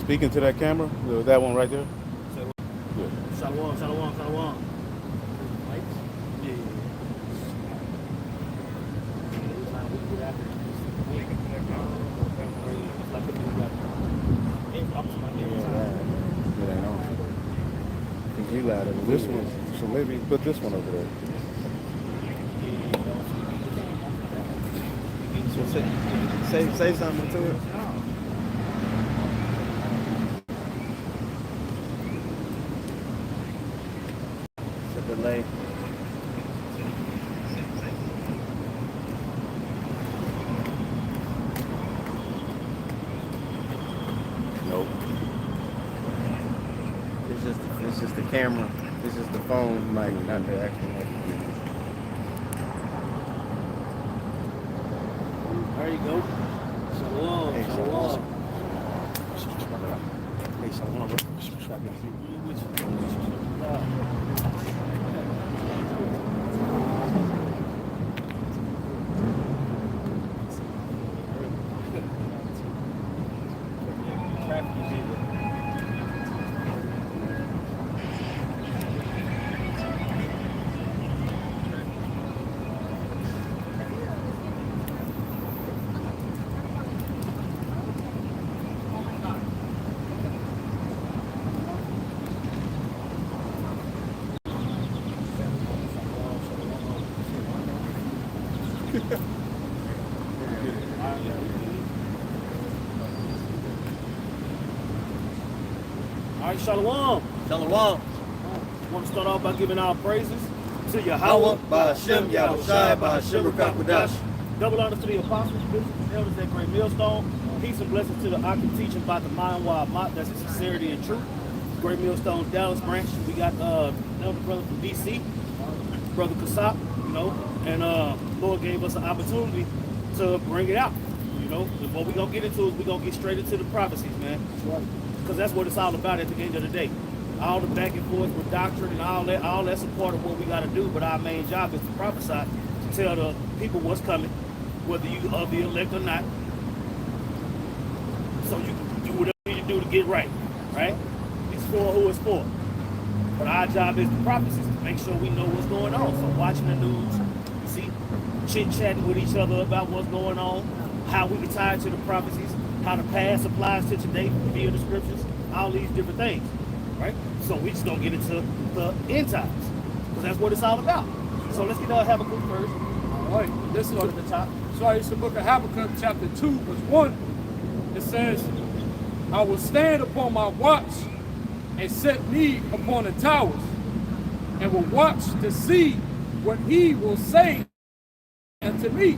speaking to that camera? That one right there? Yeah. Shalom, shalom, shalom. Yeah. He lied over this one, so maybe put this one over there. So say something to it. It's a delay. Nope. It's just the camera. It's just the phone mic, not the actual mic. There you go. Shalom, Hey, shalom. Hey, shalom, bro. All right, shalom. Shalom. Want to start off by giving our praises to Yahweh, Ba'Hashem, Yahushai, Ba'Hashem, Rakakwadash. double honor to the apostles, bishops, and elders at Great Millstone. Peace and blessings to the Akim teaching about the mind wild mott. That's in sincerity and truth. Great Millstone Dallas branch. We got elder brother from DC, brother Kasap, you know, and Lord gave us an opportunity to bring it out. You know, and what we're gonna get into is we're gonna get straight into the prophecies, man. Because that's what it's all about at the end of the day. All the back and forth with doctrine and all that's a part of what we got to do. But our main job is to prophesy, to tell the people what's coming, whether you are the elect or not. So you can do whatever you do to get right, right? It's for who it's for. But our job is the prophecies, to make sure we know what's going on. So watching the news, you see, chit-chatting with each other about what's going on, how we can tie it to the prophecies, how the past applies to today via the scriptures, all these different things, right? So we just gonna get into the end times, because that's what it's all about. So let's get Habakkuk first. All right, this is Start at the top. so it's the book of Habakkuk, chapter 2, verse 1. It says, I will stand upon my watch and set me upon the towers, and will watch to see what he will say unto me,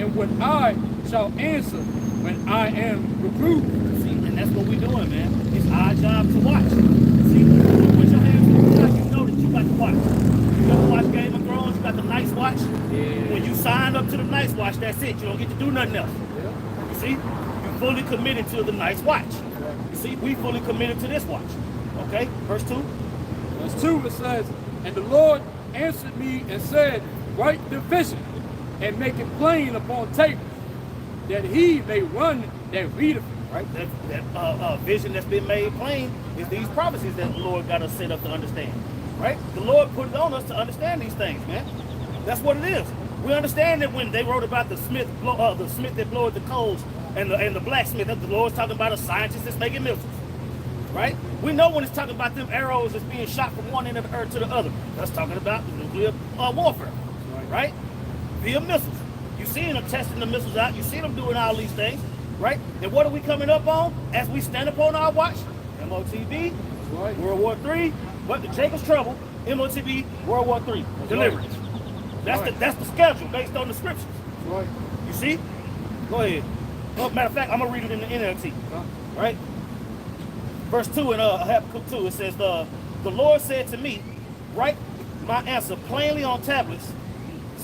and what I shall answer when I am reproved. See, and that's what we're doing, man. It's our job to watch. See, when you put your hands to the sky, you know that you got to watch. You ever watch Game of Thrones? You got the Night's Watch. Yeah. When you sign up to the Night's Watch, that's it. You don't get to do nothing else. Yeah. You see, you fully committed to the Night's Watch. You see, we fully committed to this watch. Okay, verse 2. Verse 2, it says, and the Lord answered me and said, write the vision and make it plain upon tables, that he may run that readeth. Right, that vision that's been made plain is these prophecies that the Lord got us set up to understand. Right, the Lord put it on us to understand these things, man. That's what it is. We understand that when they wrote about the smith that blowed the coals and the blacksmith, that the Lord's talking about a scientist that's making missiles. Right? We know when it's talking about them arrows that's being shot from one end of the earth to the other. That's talking about the nuclear warfare. Right? Via missiles. You see them testing the missiles out. You see them doing all these things. Right? And what are we coming up on as we stand upon our watch? MOTB, Right. World War III, what the Jacob's Trouble, MOTB, World War III, deliverance. That's the schedule based on the scriptures. Right. You see? Go ahead. Well, matter of fact, I'm gonna read it in the NLT. Right? Verse 2 in Habakkuk 2, it says, the Lord said to me, write my answer plainly on tablets,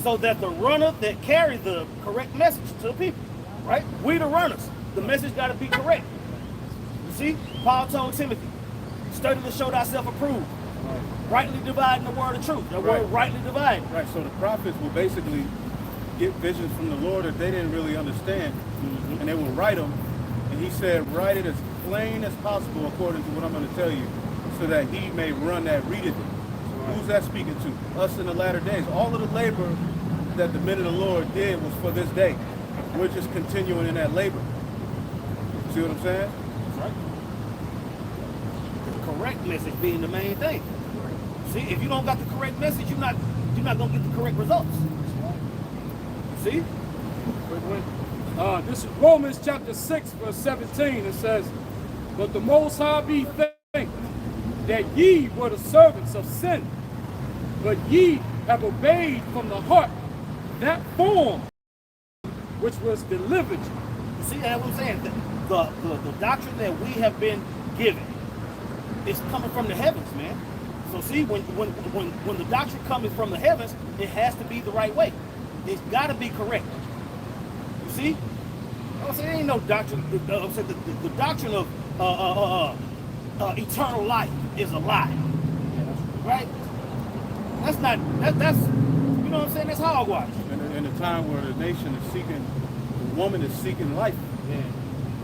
so that the runner that carry the correct message to the people. Right? We the runners. The message got to be correct. You see? Paul told Timothy, study to show thyself approved. Rightly dividing the word of truth. The word rightly dividing. Right, so the prophets will basically get visions from the Lord that they didn't really understand, and they will write them. And he said, write it as plain as possible according to what I'm going to tell you, so that he may run that readeth it. Who's that speaking to? Us in the latter days. All of the labor that the men of the Lord did was for this day. We're just continuing in that labor. See what I'm saying? That's right. The correct message being the main thing. See, if you don't got the correct message, you're not gonna get the correct results. See? This is Romans chapter 6, verse 17. It says, but the Most High be thanked that ye were the servants of sin, but ye have obeyed from the heart that form which was delivered. See, that's what I'm saying. The doctrine that we have been given is coming from the heavens, man. So see, when the doctrine comes from the heavens, it has to be the right way. It's got to be correct. You see? I'm saying there ain't no doctrine. I'm saying the doctrine of eternal life is a lie, right? That's not that's you know what I'm saying. That's hogwash. In a time where the nation is seeking, the woman is seeking life. Yeah.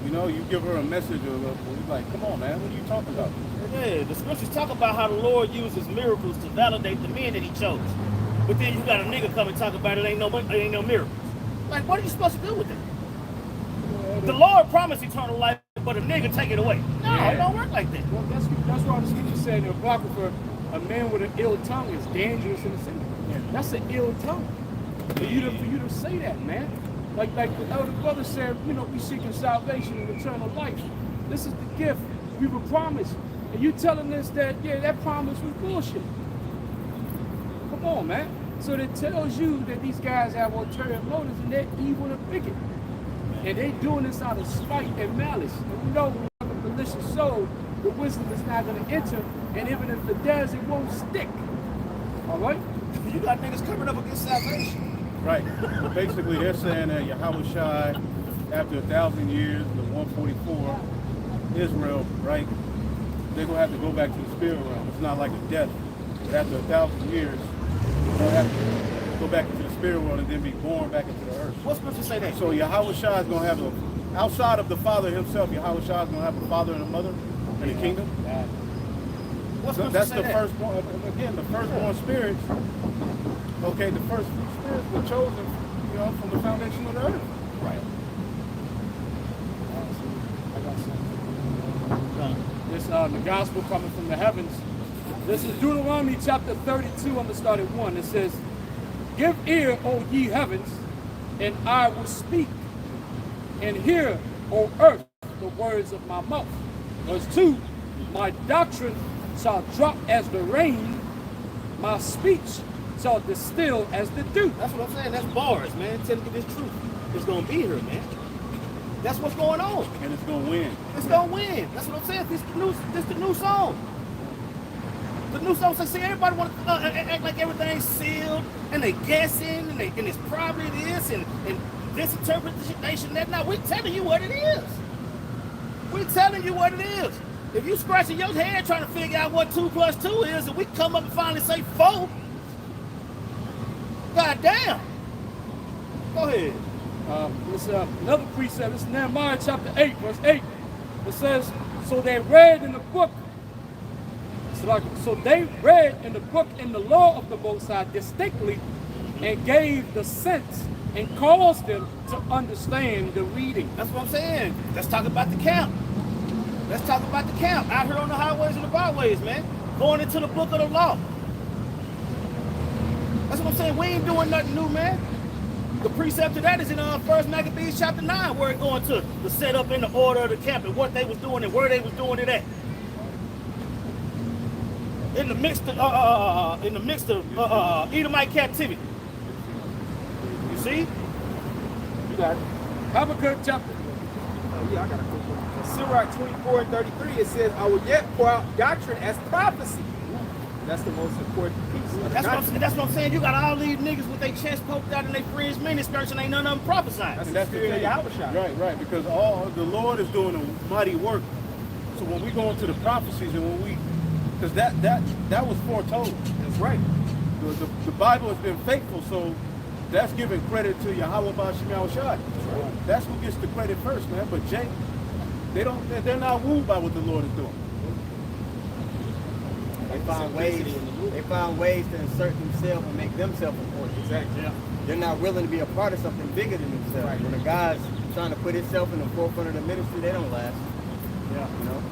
You know, you give her a message of like, come on, man, what are you talking about? Yeah, the scriptures talk about how the Lord uses miracles to validate the men that He chose. But then you got a nigga come and talk about it ain't no miracles. Like, what are you supposed to do with it? The Lord promised eternal life, but a nigga take it away. No, it don't work like that. Well, that's why the scripture said in the Apocrypha, a man with an ill tongue is dangerous in the city. Yeah. That's an ill tongue. For you to say that, man. Like the elder brother said, you know, we seeking salvation and eternal life. This is the gift we were promised. And you telling us that, yeah, that promise was bullshit. Come on, man. So that tells you that these guys have ulterior motives and they're evil and wicked. And they doing this out of spite and malice. And we know when we have a malicious soul, the wisdom is not going to enter. And even if it does, it won't stick. All right? You got niggas coming up against salvation. Right. Basically, they're saying that Yahweh Shai, after 1,000 years, the 144, Israel, right? They're going to have to go back to the spirit realm. It's not like a death. But after 1,000 years, they'll have to go back into the spirit world and then be born back into the earth. What's supposed to say that? So Yahweh Shai is going to have outside of the Father himself, Yahweh Shai is going to have a father and a mother in the kingdom. What's supposed That's to say the that? firstborn. Again, the firstborn spirits. Okay, the first spirits were chosen, you know, from the foundation of the earth. Right. I got something. This the gospel coming from the heavens. This is Deuteronomy chapter 32. I'm gonna start at 1. It says, "Give ear, O ye heavens, and I will speak, and hear, O earth, the words of my mouth." Verse 2, "My doctrine shall drop as the rain, my speech shall distill as the dew." That's what I'm saying. That's bars, man. Telling you this truth. It's gonna be here, man. That's what's going on. And it's going to win. It's gonna win. That's what I'm saying. This the new song. The new song says, see, everybody want to act like everything's sealed, and they guessing, and it's probably this, and this interpretation, that. Now, we're telling you what it is. We're telling you what it is. If you scratching your head trying to figure out what 2 plus 2 is, and we come up and finally say 4, God damn. Go ahead. This another precept. This is Nehemiah chapter 8, verse 8. It says, so they read in the book in the law of the Most High distinctly, and gave the sense and caused them to understand the reading. That's what I'm saying. Let's talk about the camp. Let's talk about the camp out here on the highways and the byways, man. Going into the book of the law. That's what I'm saying. We ain't doing nothing new, man. The precept of that is in 1 Maccabees chapter 9, where it's going to the setup in the order of the camp and what they was doing and where they was doing it at. In the midst of Edomite captivity. You see? You got it. Habakkuk chapter. Yeah, I got a quick one. Sirach 24 and 33, it says, I will yet pour out doctrine as prophecy. That's the most important piece. That's what I'm saying. You got all these niggas with their chest poked out and their fringe mini skirts and ain't none of them prophesying. That's And the that's the spirit of thing. Yahweh Shai. Right, because all the Lord is doing a mighty work. So when we go into the prophecies and when we, because that was foretold. That's right. The Bible has been faithful, so that's giving credit to Yahweh B'Shem Yahushai. That's who gets the credit first, man. But Jake, They're not wooed by what the Lord is doing. They find ways to insert themselves and make themselves important. Exactly. Yeah. They're not willing to be a part of something bigger than themselves. Right. When a guy's trying to put himself in the forefront of the ministry, they don't last. Yeah. You know?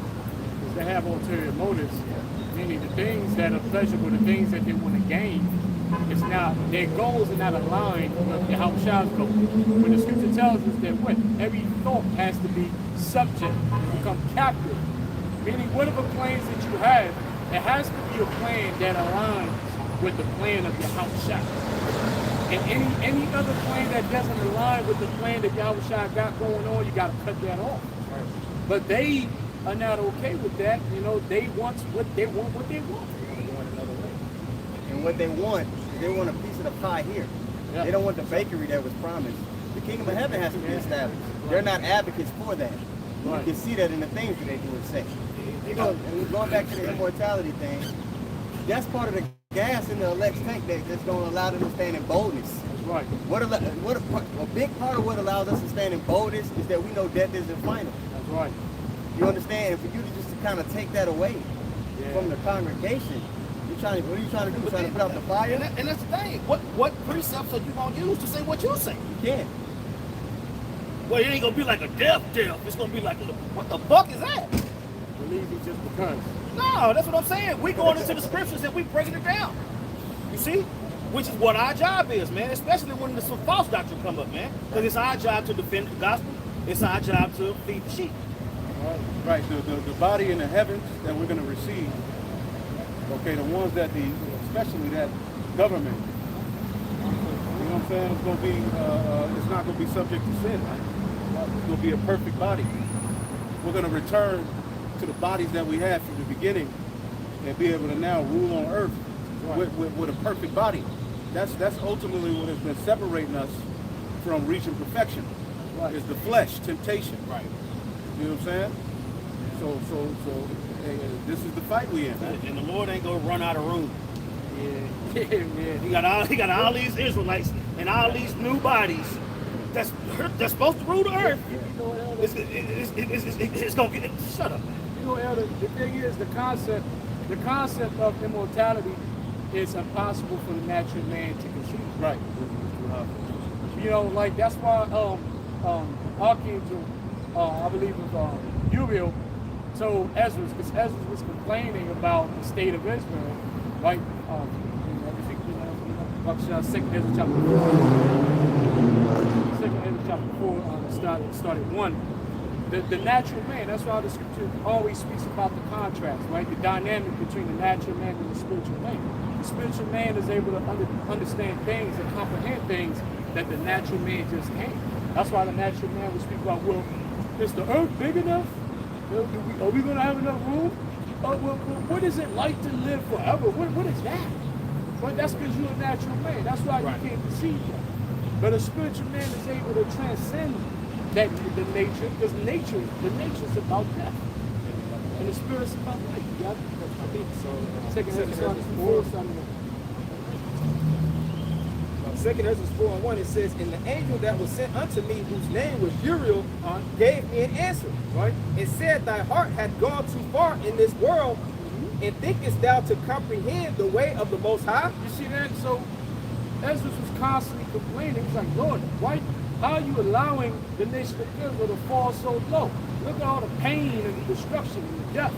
Because they have ulterior motives. Meaning the things that are pleasurable, the things that they want to gain, it's not, their goals are not aligned with the Habasha's goals. When the scripture tells us that what? Every thought has to be subject, become captive. Meaning whatever plans that you have, it has to be a plan that aligns with the plan of your Habasha. And any other plan that doesn't align with the plan that Yahushua got going on, you got to cut that off. Right. But they are not okay with that. You know, they want what they want. They're going another way. And what they want is they want a piece of the pie here. Yeah. They don't want the bakery that was promised. The kingdom of heaven has to be established. They're not advocates for that. Right. You can see that in the things that they do and say. And going back to the immortality thing, that's part of the gas in the elect's tank that's going to allow them to stand in boldness. That's right. A big part of what allows us to stand in boldness is that we know death isn't final. That's right. You understand? And for you to just kind of take that away from the congregation, what are you trying to do? Trying to put out the fire? And that's the thing. What precepts are you going to use to say what you say? You can't. Well, it ain't going to be like a death. It's going to be like, what the fuck is that? Believe it just because. No, that's what I'm saying. We going into the scriptures and we breaking it down. You see? Which is what our job is, man. Especially when there's some false doctrine come up, man. Because it's our job to defend the gospel. It's our job to feed the sheep. Right, the body in the heavens that we're going to receive, okay, the ones that especially that government, you know what I'm saying, it's going to be, it's not going to be subject to sin, right? It's going to be a perfect body. We're going to return to the bodies that we had from the beginning and be able to now rule on earth with a perfect body. That's ultimately what has been separating us from reaching perfection. Right. Is the flesh, temptation. Right. You know what I'm saying? So this is the fight we in, man. And the Lord ain't gonna run out of room. Yeah. He got all these Israelites and all these new bodies that's supposed to rule the earth. It's gonna get shut up. You know, Elder, the thing is the concept of immortality is impossible for the natural man to conceive. Right. You know, like that's why Archangel, I believe it was Uriel, told Ezra, because Ezra was complaining about the state of Israel, right? Second Ezra chapter 4. Second Ezra chapter 4 started 1. The natural man, that's why the scripture always speaks about the contrast, right? The dynamic between the natural man and the spiritual man. The spiritual man is able to understand things and comprehend things that the natural man just can't. That's why the natural man will speak about, well, is the earth big enough? Are we going to have enough room? What is it like to live forever? What is that? Well, that's because you're a natural man. That's why you can't conceive that. But a spiritual man is able to transcend the nature, because the nature is about death. And the spirit's about life. Yeah? Second Ezra 4, Second Ezra 4:1, it says, and the angel that was sent unto me, whose name was Uriel, gave me an answer, right? And said, thy heart hath gone too far in this world, and thinkest thou to comprehend the way of the Most High? You see that? So Ezra was constantly complaining. He's like, Lord, why? How are you allowing the nation of Israel to fall so low? Look at all the pain and the destruction and the death.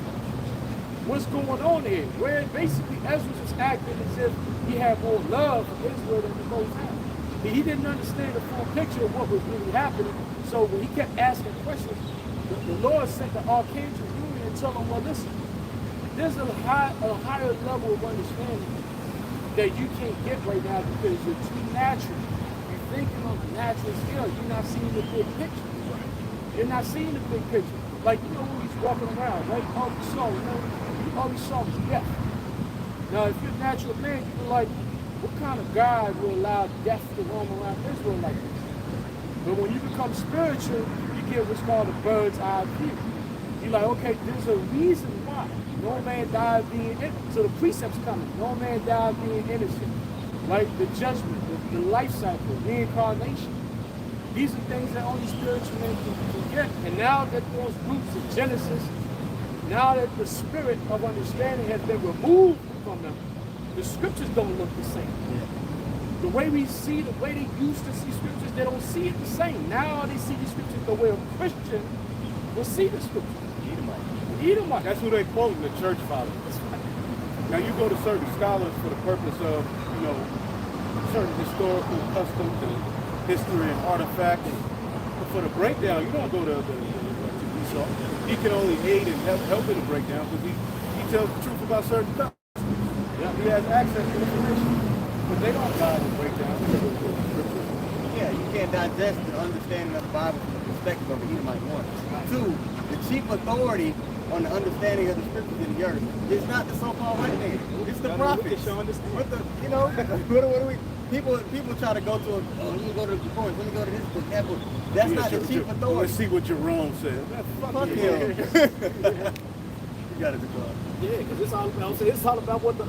What's going on here? Where basically Ezra was acting as if he had more love for Israel than the Most High. He didn't understand the full picture of what was really happening. So when he kept asking questions, the Lord sent the Archangel Uriel and told him, well, listen, there's a higher level of understanding that you can't get right now because you're too natural. You're thinking on the natural scale. You're not seeing the big picture. You're not seeing the big picture. Like, you know, when he's walking around, right? All we saw was death. Now, if you're a natural man, you're like, what kind of God will allow death to roam around Israel like this? But when you become spiritual, you get what's called a bird's eye view. You're like, okay, there's a reason why. No man died being innocent. So the precept's coming. No man died being innocent. Right? The judgment, the life cycle, reincarnation. These are things that only spiritual men can get. And now that those roots of Genesis, now that the spirit of understanding has been removed from them, the scriptures don't look the same. The way we see, the way they used to see scriptures, they don't see it the same. Now they see the scriptures the way a Christian will see the scriptures. Edomite. That's who they quote in the church fathers. Now you go to certain scholars for the purpose of, certain historical customs and history and artifacts. But for the breakdown, you don't go to Esau. He can only aid and help in the breakdown because he tells the truth about certain customs. Yeah. He has access to information. But they don't guide and break down. Yeah, you can't digest the understanding of the Bible from the perspective of an Edomite one. Two, the chief authority on the understanding of the scriptures in the earth is not the so-called white man. It's the prophets. What the, what do we? People try to go to let me go to the course, let me go to this book, that book. That's not the chief authority. Let's see what Jerome says. Fuck him. You got it, Jerome. Yeah, because it's all about what the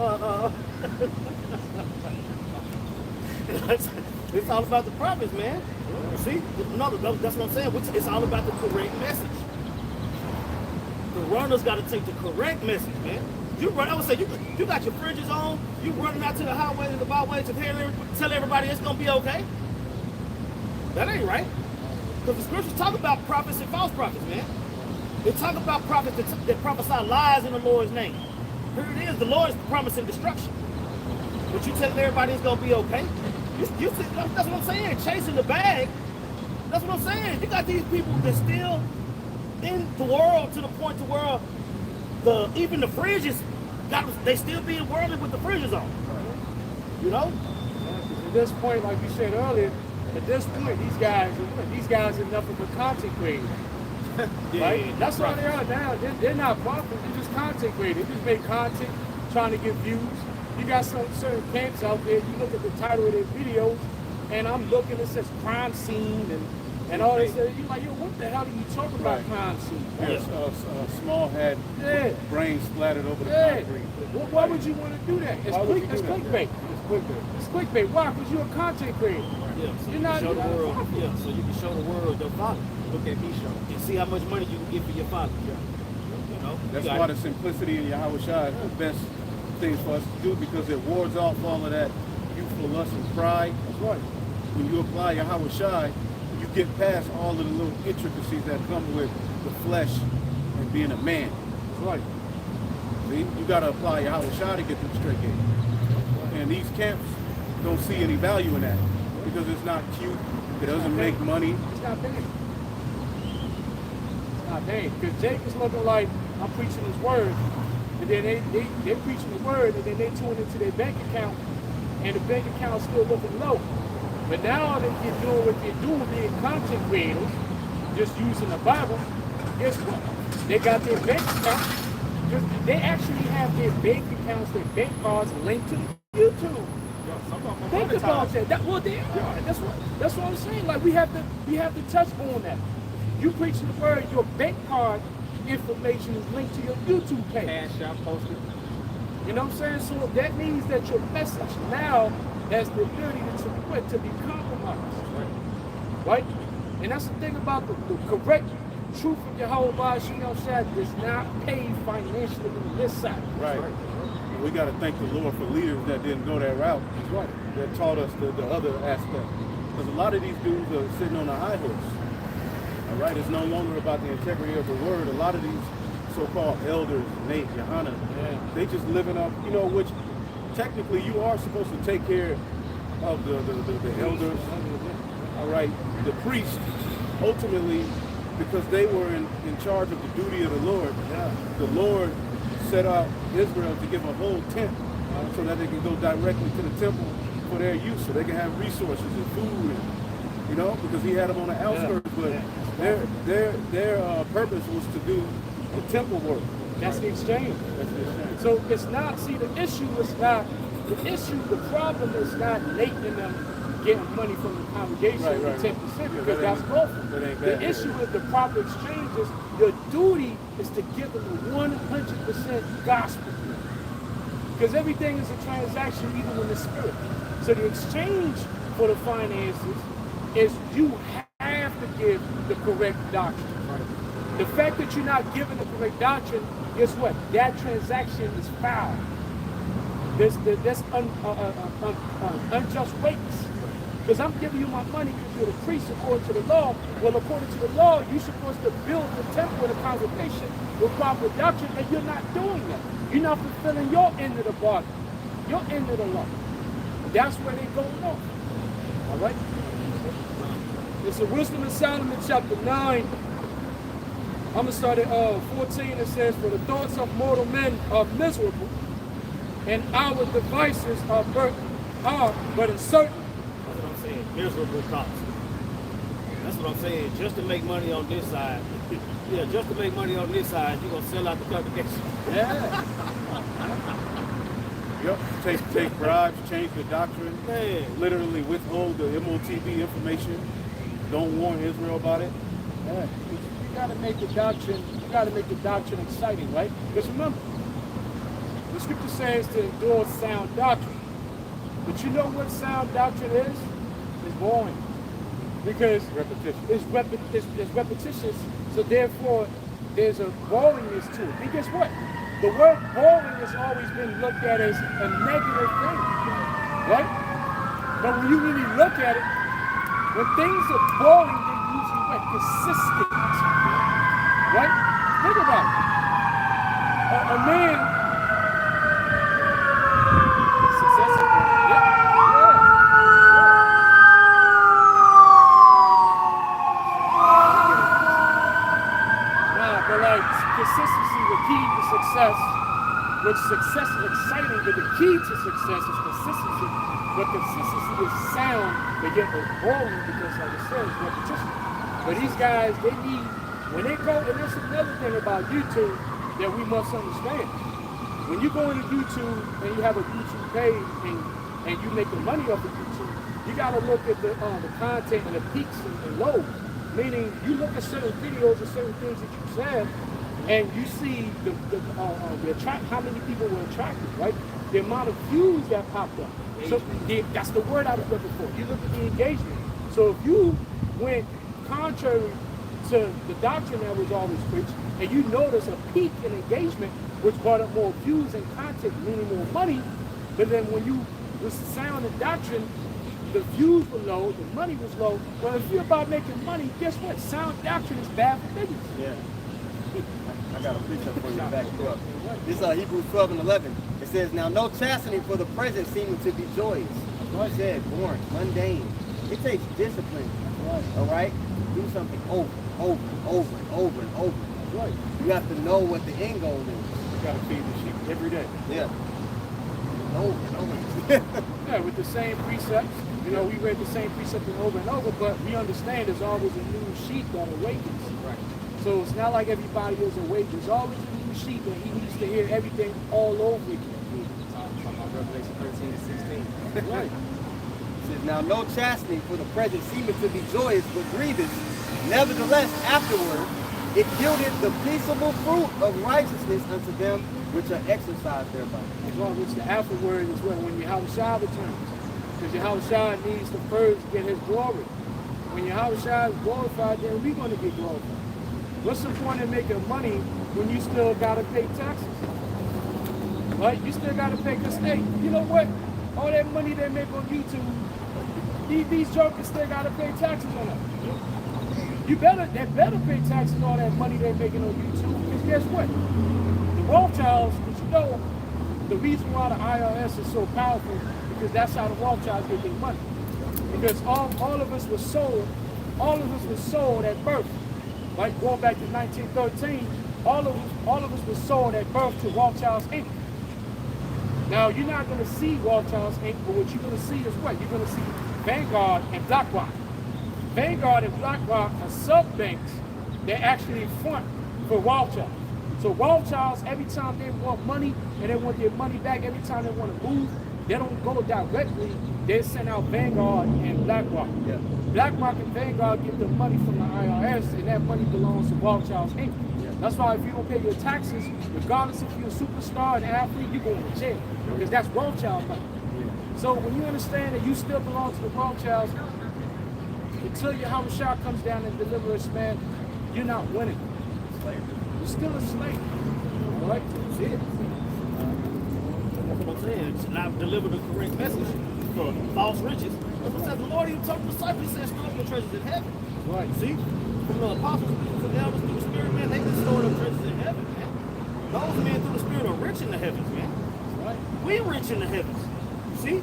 it's all about the prophets, man. See, no, that's what I'm saying. It's all about the correct message. The runners got to take the correct message, man. You run. I would say you got your fringes on. You running out to the highways and the byways and tell everybody it's gonna be okay. That ain't right. Because the scriptures talk about prophets and false prophets, man. They talk about prophets that prophesy lies in the Lord's name. Here it is. The Lord is promising destruction. But you telling everybody it's gonna be okay. That's what I'm saying. Chasing the bag. That's what I'm saying. You got these people that still in the world to the point to where even the fringes they still being worldly with the fringes on. You know? At this point, like you said earlier, at this point these guys are nothing but content creators. Right? That's all they are now. They're not prophets, they're just content creators. They just make content trying to get views. You got some certain camps out there, you look at the title of their videos, and I'm looking, it says crime scene and all this. You're like, yo, what the hell are you talking about crime scene? Yes, small head, brain splattered over the concrete. Why would you want to do that? It's clickbait. It's clickbait. Why? Because you're a content creator. Yeah, so you can show the world your father. Look at me show. And see how much money you can get for your father. You know? That's why the simplicity in Yahweh Shai is the best thing for us to do, because it wards off all of that youthful lust and pride. That's right. When you apply Yahweh Shai, you get past all of the little intricacies that come with the flesh and being a man. That's right. See, you got to apply Yahweh Shai to get them straight gates. And these camps don't see any value in that because it's not cute. It doesn't make money. It's not big. It's not big. Because Jake is looking like I'm preaching his word, and then they're preaching the word, and then they tune into their bank account, and the bank account's still looking low. But now that they're doing what they're doing, being content creators, just using the Bible, guess what? They got their bank account. They actually have their bank accounts, their bank cards linked to YouTube. Think about that. They are. That's what I'm saying. Like we have to touch on that. You preaching the word, your bank card information is linked to your YouTube page. Cash out posted. You know what I'm saying? So that means that your message now has the ability to be compromised. Right? And that's the thing about the correct truth of Yahweh Shai does not pay financially on this side. Right. We got to thank the Lord for leaders that didn't go that route. That's right. That taught us the other aspect. Because a lot of these dudes are sitting on a high horse. All right? It's no longer about the integrity of the word. A lot of these so-called elders, Nate, Johanna, they just living up, which technically you are supposed to take care of the elders. All right? The priests, ultimately, because they were in charge of the duty of the Lord. The Lord set out Israel to give a whole tent so that they can go directly to the temple for their use, so they can have resources and food, and, because he had them on the outskirts. But their purpose was to do the temple work. That's the exchange. So it's not, the problem is not Nate and them getting money from the congregation to 10%, because that's lawful. The issue is the proper exchange is your duty is to give them the 100% gospel. Because everything is a transaction, even in the spirit. So the exchange for the finances is you give the correct doctrine. The fact that you're not giving the correct doctrine, guess what? That transaction is foul. There's unjust weights. Because I'm giving you my money because you're the priest according to the law. Well, according to the law, you're supposed to build the temple and the congregation with proper doctrine, and you're not doing that. You're not fulfilling your end of the bargain, your end of the law. That's where they're going off. All right? It's the Wisdom of Solomon, chapter 9. I'm going to start at 14. It says, for the thoughts of mortal men are miserable, and our devices are but uncertain. That's what I'm saying. Miserable cost. That's what I'm saying. Just to make money on this side. Yeah, just to make money on this side, you're going to sell out the congregation. Yeah. Yep. Take bribes, change the doctrine, Man. literally withhold the MOTB information. Don't warn Israel about it. Yeah. You gotta make the doctrine exciting, right? Because remember, the scripture says to endure sound doctrine. But you know what sound doctrine is? It's boring. Because it's repetitious, so therefore there's a boringness to it. And guess what? The word boring has always been looked at as a negative thing, right? But when you really look at it, when things are boring, they're usually what? Consistent, right? Think about it. A man, successful, but like consistency, the key to success, which success is exciting, but the key to success is consistency. But consistency is sound, but yet it's boring because, like I said, it's repetition. But these guys, they need, when they go, and that's another thing about YouTube that we must understand. When you go into YouTube and you have a YouTube page and you making money off of YouTube, you got to look at the content and the peaks and lows. Meaning, you look at certain videos or certain things that you said, and you see how many people were attracted, right? The amount of views that popped up. So that's the word I was looking for. You look at the engagement. So if you went contrary to the doctrine that was always preached, and you notice a peak in engagement, which brought up more views and content, meaning more money, but then when you was sound in doctrine, the views were low, the money was low. Well, if you're about making money, guess what? Sound doctrine is bad for business. Yeah. I got a precept for you to back you up. This is Hebrews 12 and 11. It says, now no chastening for the present seeming to be joyous. Like I said, boring, mundane. It takes discipline. All right? Do something over, and over. Right. You have to know what the end goal is. You gotta feed the sheep every day. Yeah. Over and over. Yeah, with the same precepts. You know, we read the same precepts over and over, but we understand there's always a new sheep that awakens. Right. So it's not like everybody is awake. There's always a new sheep and he needs to hear everything all over again. Revelation 13 and 16. Right. It says, now no chastening for the present seemeth to be joyous, but grievous. Nevertheless, afterward, it yielded the peaceable fruit of righteousness unto them which are exercised thereby. As long as the afterward is when Yahushua returns. Because Yahushua needs to first get his glory. When Yahushua is glorified, then we're going to get glorified. What's the point of making money when you still got to pay taxes? Right? You still got to pay, because, hey, you know what? All that money they make on YouTube, these jokers still got to pay taxes on it. They better pay taxes on all that money they're making on YouTube. Because guess what? The Rothschilds, but you know, the reason why the IRS is so powerful, because that's how the Rothschilds get their money. Because all of us were sold at birth. Like going back to 1913, all of us were sold at birth to Rothschilds Inc. Now you're not going to see Rothschilds Inc., but what you're going to see is what? You're going to see Vanguard and BlackRock. Vanguard and BlackRock are sub-banks that actually front for Rothschild. So Rothschilds, every time they want money and they want their money back, every time they want to move, they don't go directly. They send out Vanguard and BlackRock. Yeah. BlackRock and Vanguard get the money from the IRS, and that money belongs to Rothschilds Inc. Yeah. That's why if you don't pay your taxes, regardless if you're a superstar and athlete, you're going to jail because that's Rothschild money. Yeah. So when you understand that you still belong to the Rothschilds, until Yahushua comes down and delivers us, man, you're not winning. You're still a slave. All right? See it? That's what I'm saying. To not deliver the correct message for false riches. That's what the Lord even told the disciples, he said, store up your treasures in heaven. Right. See? From the apostles, to the elders, through the Spirit, man, they just stored up treasures in heaven, man. Those men through the Spirit are rich in the heavens, man. Right. We rich in the heavens. See?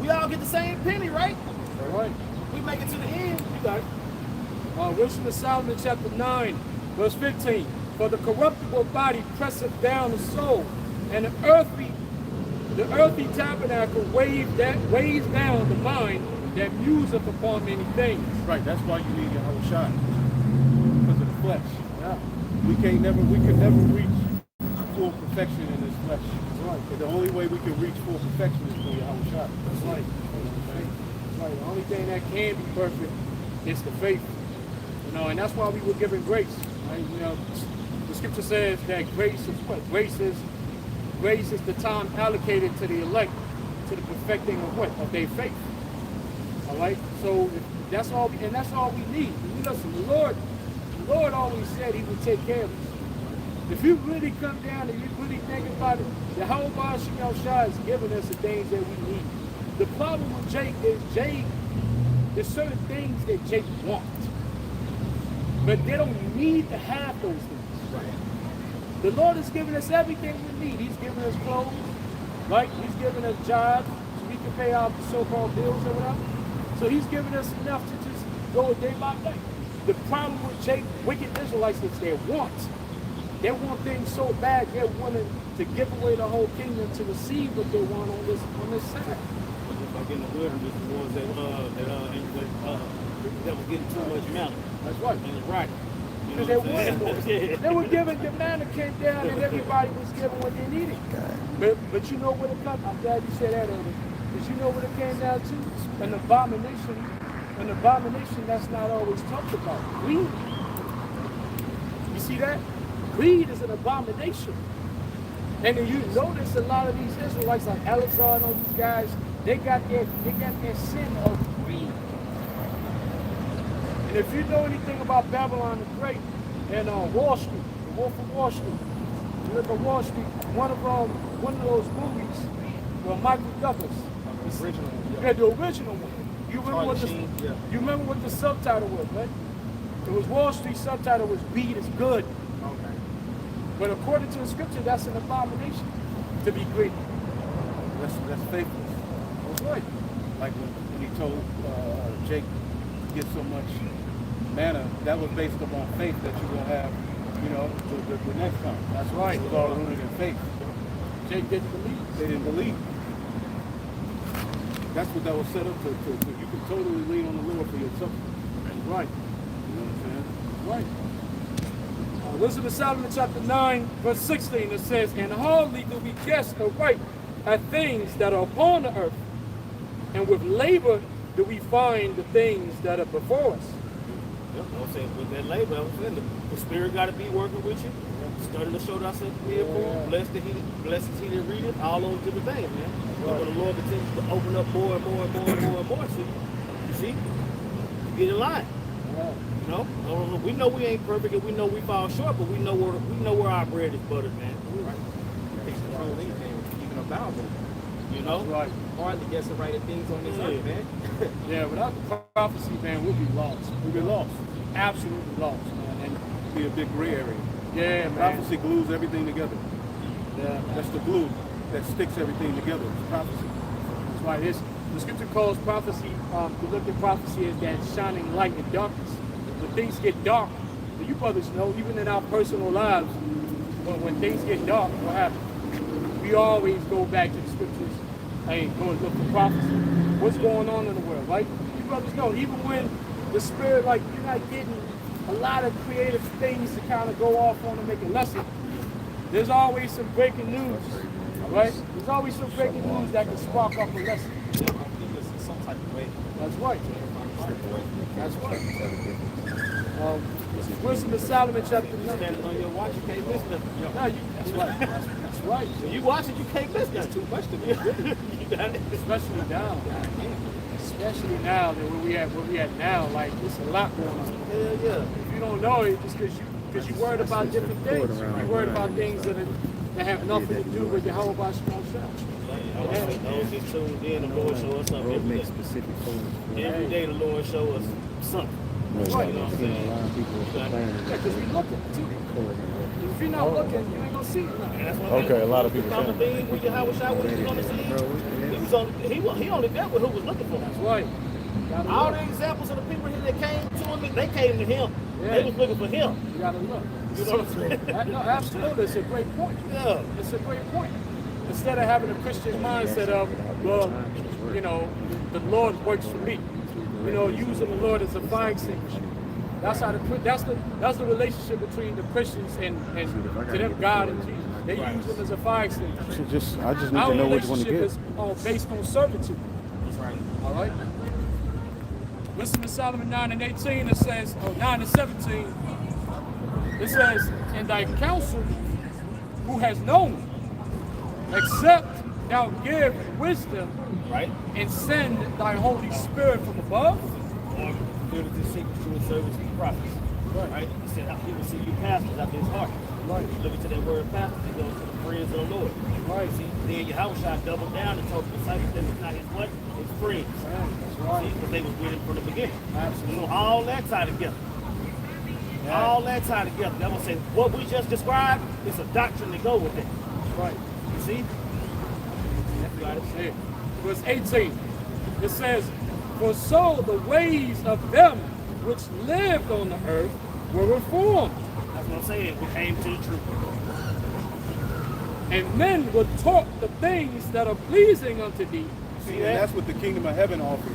We all get the same penny, right? All right. We make it to the end. You got it. Wisdom of Solomon, chapter 9, verse 15. For the corruptible body presseth down the soul, and the earthly tabernacle weighs down the mind that museth upon many things. Right, that's why you need Yahushua. Because of the flesh. Yeah. We can never reach full perfection in this flesh. Right. But the only way we can reach full perfection is through Yahushua. That's right. That's right. The only thing that can be perfect is the faith. You know, and that's why we were given grace. Right? You know, the scripture says that grace is what? Grace is the time allocated to the elect, to the perfecting of what? Of their faith. All right. So that's all, and that's all we need. Listen, the Lord always said He would take care of us. If you really come down and you really think about it, the whole Yahushua has given us the things that we need. The problem with Jake is there's certain things that Jake wants, but they don't need to have those things. Right. The Lord has given us everything we need. He's given us clothes, right? He's given us jobs so we can pay our so-called bills or whatever. So He's given us enough to just go day by day. The problem with Jake, wicked Israelites, is their wants. They want things so bad, they're willing to give away the whole kingdom to receive what they want on this side. Just like in the wilderness, the ones that was getting too much manna. That's right. And it's right. Because they wanted more. They were given, the manna came down and everybody was given what they needed. But you know what it comes, I'm glad you said that earlier. Because you know what it came down to? An abomination that's not always talked about. Greed. You see that? Greed is an abomination. And then you notice a lot of these Israelites like Alexander and all these guys, they got their sin of greed. And if you know anything about Babylon the Great and Wall Street, the Wolf of Wall Street, you look at Wall Street, one of those movies where Michael Douglas, The original. yeah, the original one. You remember what the subtitle was, right? It was Wall Street subtitle was "Greed is good." Okay. But according to the scripture, that's an abomination to be greedy. That's faithless. That's right. Like when He told Jake to get so much manna, that was based upon faith that you're going to have, you know, the next time. That's right. It was all rooted in faith. Jake didn't believe. They didn't believe. That's what that was set up to. You can totally lean on the Lord for yourself. Right. You know what I'm saying? Right. Wisdom of Solomon chapter 9, verse 16, it says, and hardly do we guess aright at things that are upon the earth, and with labor do we find the things that are before us. Yep, I'm saying with that labor, I'm saying the Spirit got to be working with you. Study to show thyself to be approved. Blessed is he that readeth, all those different things, man. But when the Lord continues to open up more and more and more and more and more to you, you see, you get in line. You know, we know we ain't perfect and we know we fall short, but we know where our bread is buttered, man. Takes control of anything, even about it. You know, Right. Hard to get the right things on this earth, man. Yeah, without the prophecy, man, we'll be lost. We'll be lost. Absolutely lost, man. And It'll be a big gray area. yeah, man. Prophecy glues everything together. Yeah, That's the glue that sticks everything together. It's prophecy. that's why the scripture calls prophecy, to look at prophecy as that shining light in darkness. When things get dark, you brothers know, even in our personal lives, when things get dark, what happens? We always go back to the scriptures and go and look for prophecy. What's going on in the world, right? You brothers know, even when the spirit, like, you're not getting a lot of creative things to kind of go off on and make a lesson, there's always some breaking news, all right? There's always some breaking news that can spark up a lesson. Some type of way. That's right. That's right. Wisdom of Solomon, chapter 9. Standing on your watch, you can't miss nothing. No, that's right. That's right. When you watch it, you can't miss nothing. Too much to me. You got it. Especially now. Especially now that where we at now, like there's a lot going on. Hell yeah. If you don't know it, just because you're worried about different things. You're worried about things that have nothing to do with your how about your own self. Those get tuned in, the Lord show us something every day. specific Every day the Lord show us something. Right. You know what I'm saying? Yeah, because we looking too. If you're not looking, you ain't gonna see it. And that's one Okay, thing. a lot of people The saying thing with Yahweh Shai was on the scene. He only dealt with who was looking for him. That's right. Gotta All look. the examples of the people here that came to him, they came to him. Yeah. They was looking for him. You gotta look. You know what I'm saying? No, absolutely. It's a great point. Yeah. It's a great point. Instead of having a Christian mindset of, well, you know, the Lord works for me. You know, using the Lord as a fire extinguisher. That's the relationship between the Christians and to them God and Jesus. They use him as a fire extinguisher. I just need Our to know which one to relationship get. is based on servitude. All right. Listen to Solomon 9:18. It says, 9:17. It says, "And thy counsel, who has known, except thou give wisdom, Right? and send thy Holy Spirit from above." Or build the secret to his service and prophets. Right? He said, he will see you pastors after his heart. Right. Look into that word pastors, he goes to the friends of the Lord. Right. See, then Yahweh Shai doubled down and told the disciples that it's not his what? His friends. That's right. See, because they was with him from the beginning. Absolutely. So all that tied together. Yeah. All that tied together. That will say what we just described is a doctrine to go with it. Right. You see? You got it. See it. Verse 18. It says, "For so the ways of them which lived on the earth were reformed, That's what I'm saying. We came to the truth. and men were taught the things that are pleasing unto thee." See, and that's what the kingdom of heaven offers.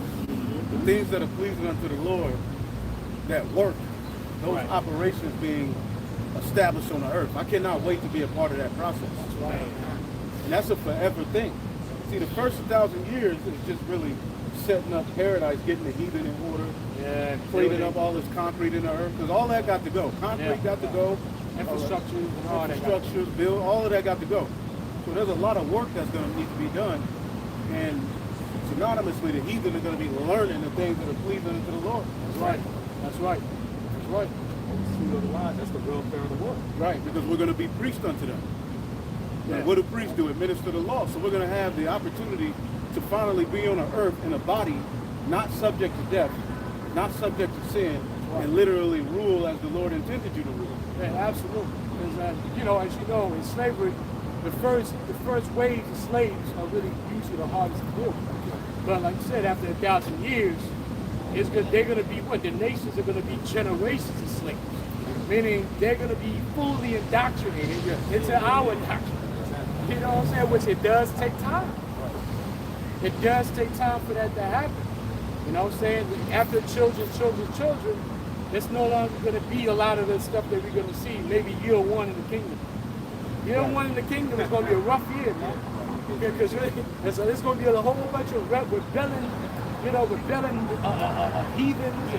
The things that are pleasing unto the Lord that work, those Right. operations being established on the earth. I cannot wait to be a part of that process. Right. And that's a forever thing. See, the first 1,000 years is just really setting up paradise, getting the heathen in order, Yeah. cleaning up all this concrete in the earth, because all that got to go. Concrete Yeah. got to go. Infrastructure and all that. got- Infrastructure, build, all of that got to go. So there's a lot of work that's going to need to be done. And synonymously, the heathen are going to be learning the things that are pleasing unto the Lord. That's right. That's right. That's right. Otherwise, that's the welfare of the world. Right, because we're going to be priests unto them. Yeah. And what do priests do? Administer the law. So we're going to have the opportunity to finally be on the earth in a body not subject to death, not subject to sin, and literally rule as the Lord intended you to rule. Yeah, absolutely. Because you know, as you know, in slavery, the first wave of slaves are really usually the hardest to deal with. But like you said, after 1,000 years, they're going to be what? The nations are going to be generations of slaves. Meaning they're going to be fully indoctrinated into our doctrine. You know what I'm saying? Which it does take time. It does take time for that to happen. You know what I'm saying? After children, it's no longer going to be a lot of the stuff that we're going to see. Maybe year one in the kingdom. Year one in the kingdom is going to be a rough year, man. Because there's going to be a whole bunch of rebelling heathens.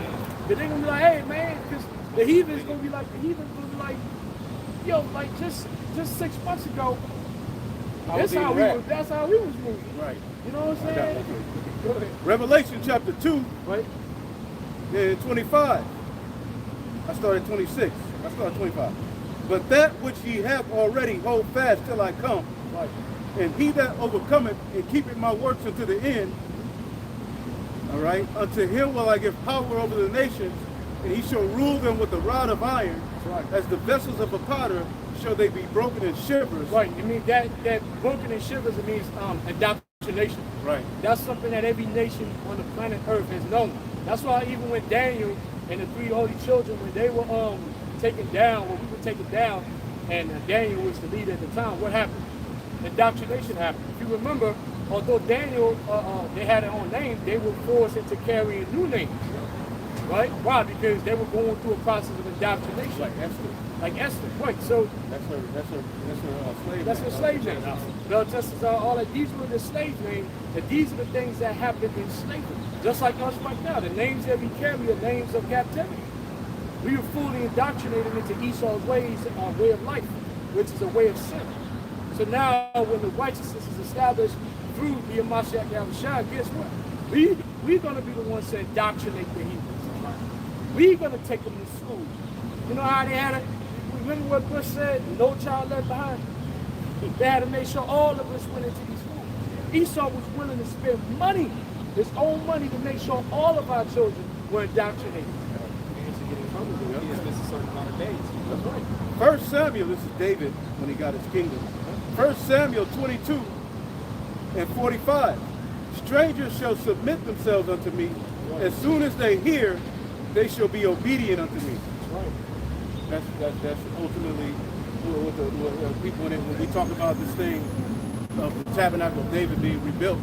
But they're going to be like, hey, man, because the heathens going to be like, yo, like just 6 months ago, that's how we was moving. Right. You know what I'm saying? Go ahead. Revelation chapter 2, Right? 25. I started 26. I started 25. But that which ye have already hold fast till I come. Right. And he that overcometh and keepeth my works unto the end, all right, unto him will I give power over the nations, and he shall rule them with a rod of iron. Right. As the vessels of a potter shall they be broken in shivers. Right. I mean that broken in shivers, it means indoctrination. Right. That's something that every nation on the planet Earth has known. That's why even when Daniel and the three holy children, when they were taken down, when we were taken down, and Daniel was the leader at the time, what happened? Indoctrination happened. If you remember, although Daniel, they had their own name, they were forced into carrying new names. Right? Why? Because they were going through a process of indoctrination. Like Esther. Right. So That's her slave. that's name. her slave name. Well, just as all that, these were the slave names, and these are the things that happened in slavery. Just like us right now, the names that we carry are names of captivity. We were fully indoctrinated into Esau's ways, way of life, which is a way of sin. So now, when the righteousness is established through the Mashiach Yahushua, guess what? We're going to be the ones to indoctrinate the heathens. We're going to take them to school. You know how they had it? Remember what Bush said? No child left behind. They had to make sure all of us went into these schools. Esau was willing to spend money, his own money, to make sure all of our children were indoctrinated. That's right. 1 Samuel, this is David when he got his kingdom. 1 Samuel 22 and 45. Strangers shall submit themselves unto me. As soon as they hear, they shall be obedient unto me. That's ultimately what people, when we talk about this thing of the tabernacle of David being rebuilt,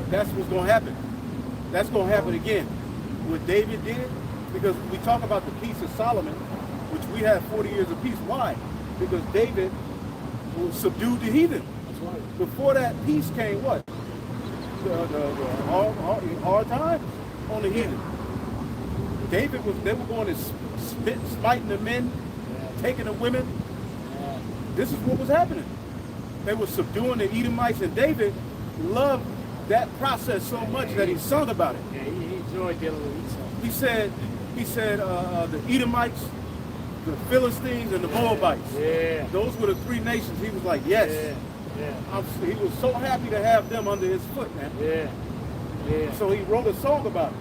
that's what's going to happen. That's going to happen again. What David did, because we talk about the peace of Solomon, which we had 40 years of peace. Why? Because David subdued the heathen. That's right. Before that peace came what? The hard times on the heathen. David they were going to smiting the men, taking the women. This is what was happening. They were subduing the Edomites, and David loved that process so much that he sung about it. Yeah, he enjoyed dealing with Esau. He said the Edomites, the Philistines, and the Moabites. Yeah. Those were the three nations. He was like, yes. Yeah. He was so happy to have them under his foot, man. Yeah. Yeah. So he wrote a song about it.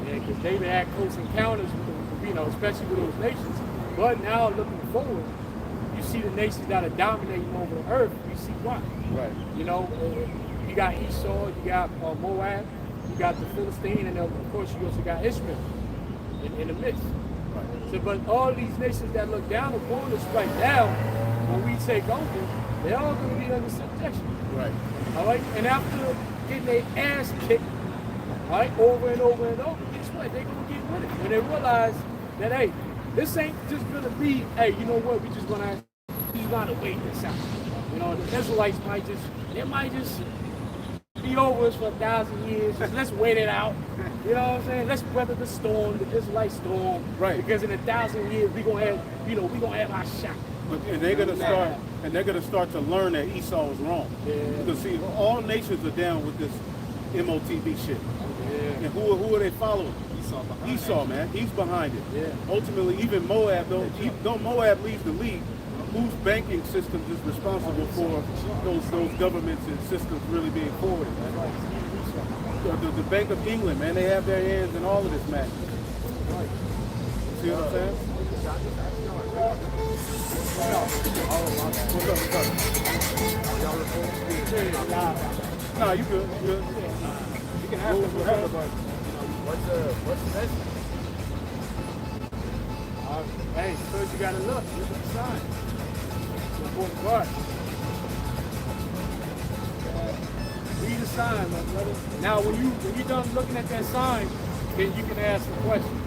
Yeah, because David had close encounters with, especially with those nations. But now looking forward, you see the nations that are dominating over the earth. You see why. Right. You got Esau, you got Moab, you got the Philistine, and of course you also got Ishmael in the midst. Right. So, but all these nations that look down upon us right now, when we take over, they're all going to be under subjection. Right. All right. And after getting their ass kicked, right, over and over and over, guess what? They're going to get with it. When they realize that, hey, this ain't just going to be, hey, you know what? We just going to wait this out. The Israelites might just be over us for 1,000 years. Just let's wait it out. You know what I'm saying? Let's weather the storm, the Israelite storm. Right. Because in 1,000 years, we're going to have our shot. And they're going to start to learn that Esau was wrong. Yeah. Because see, all nations are down with this MOTB shit. Yeah. And who are they following? Esau, man. He's behind it. Yeah. Ultimately, even Moab, though Moab leads the lead, whose banking systems is responsible for those governments and systems really being forwarded? The Bank of England, man, they have their hands in all of this madness. See what I'm saying? What's up? Nah, you good. You can ask us whatever, but what's the message? Hey, first you gotta look at the sign. It's an important part. Read the sign, my brother. Now, when you're done looking at that sign, then you can ask the question.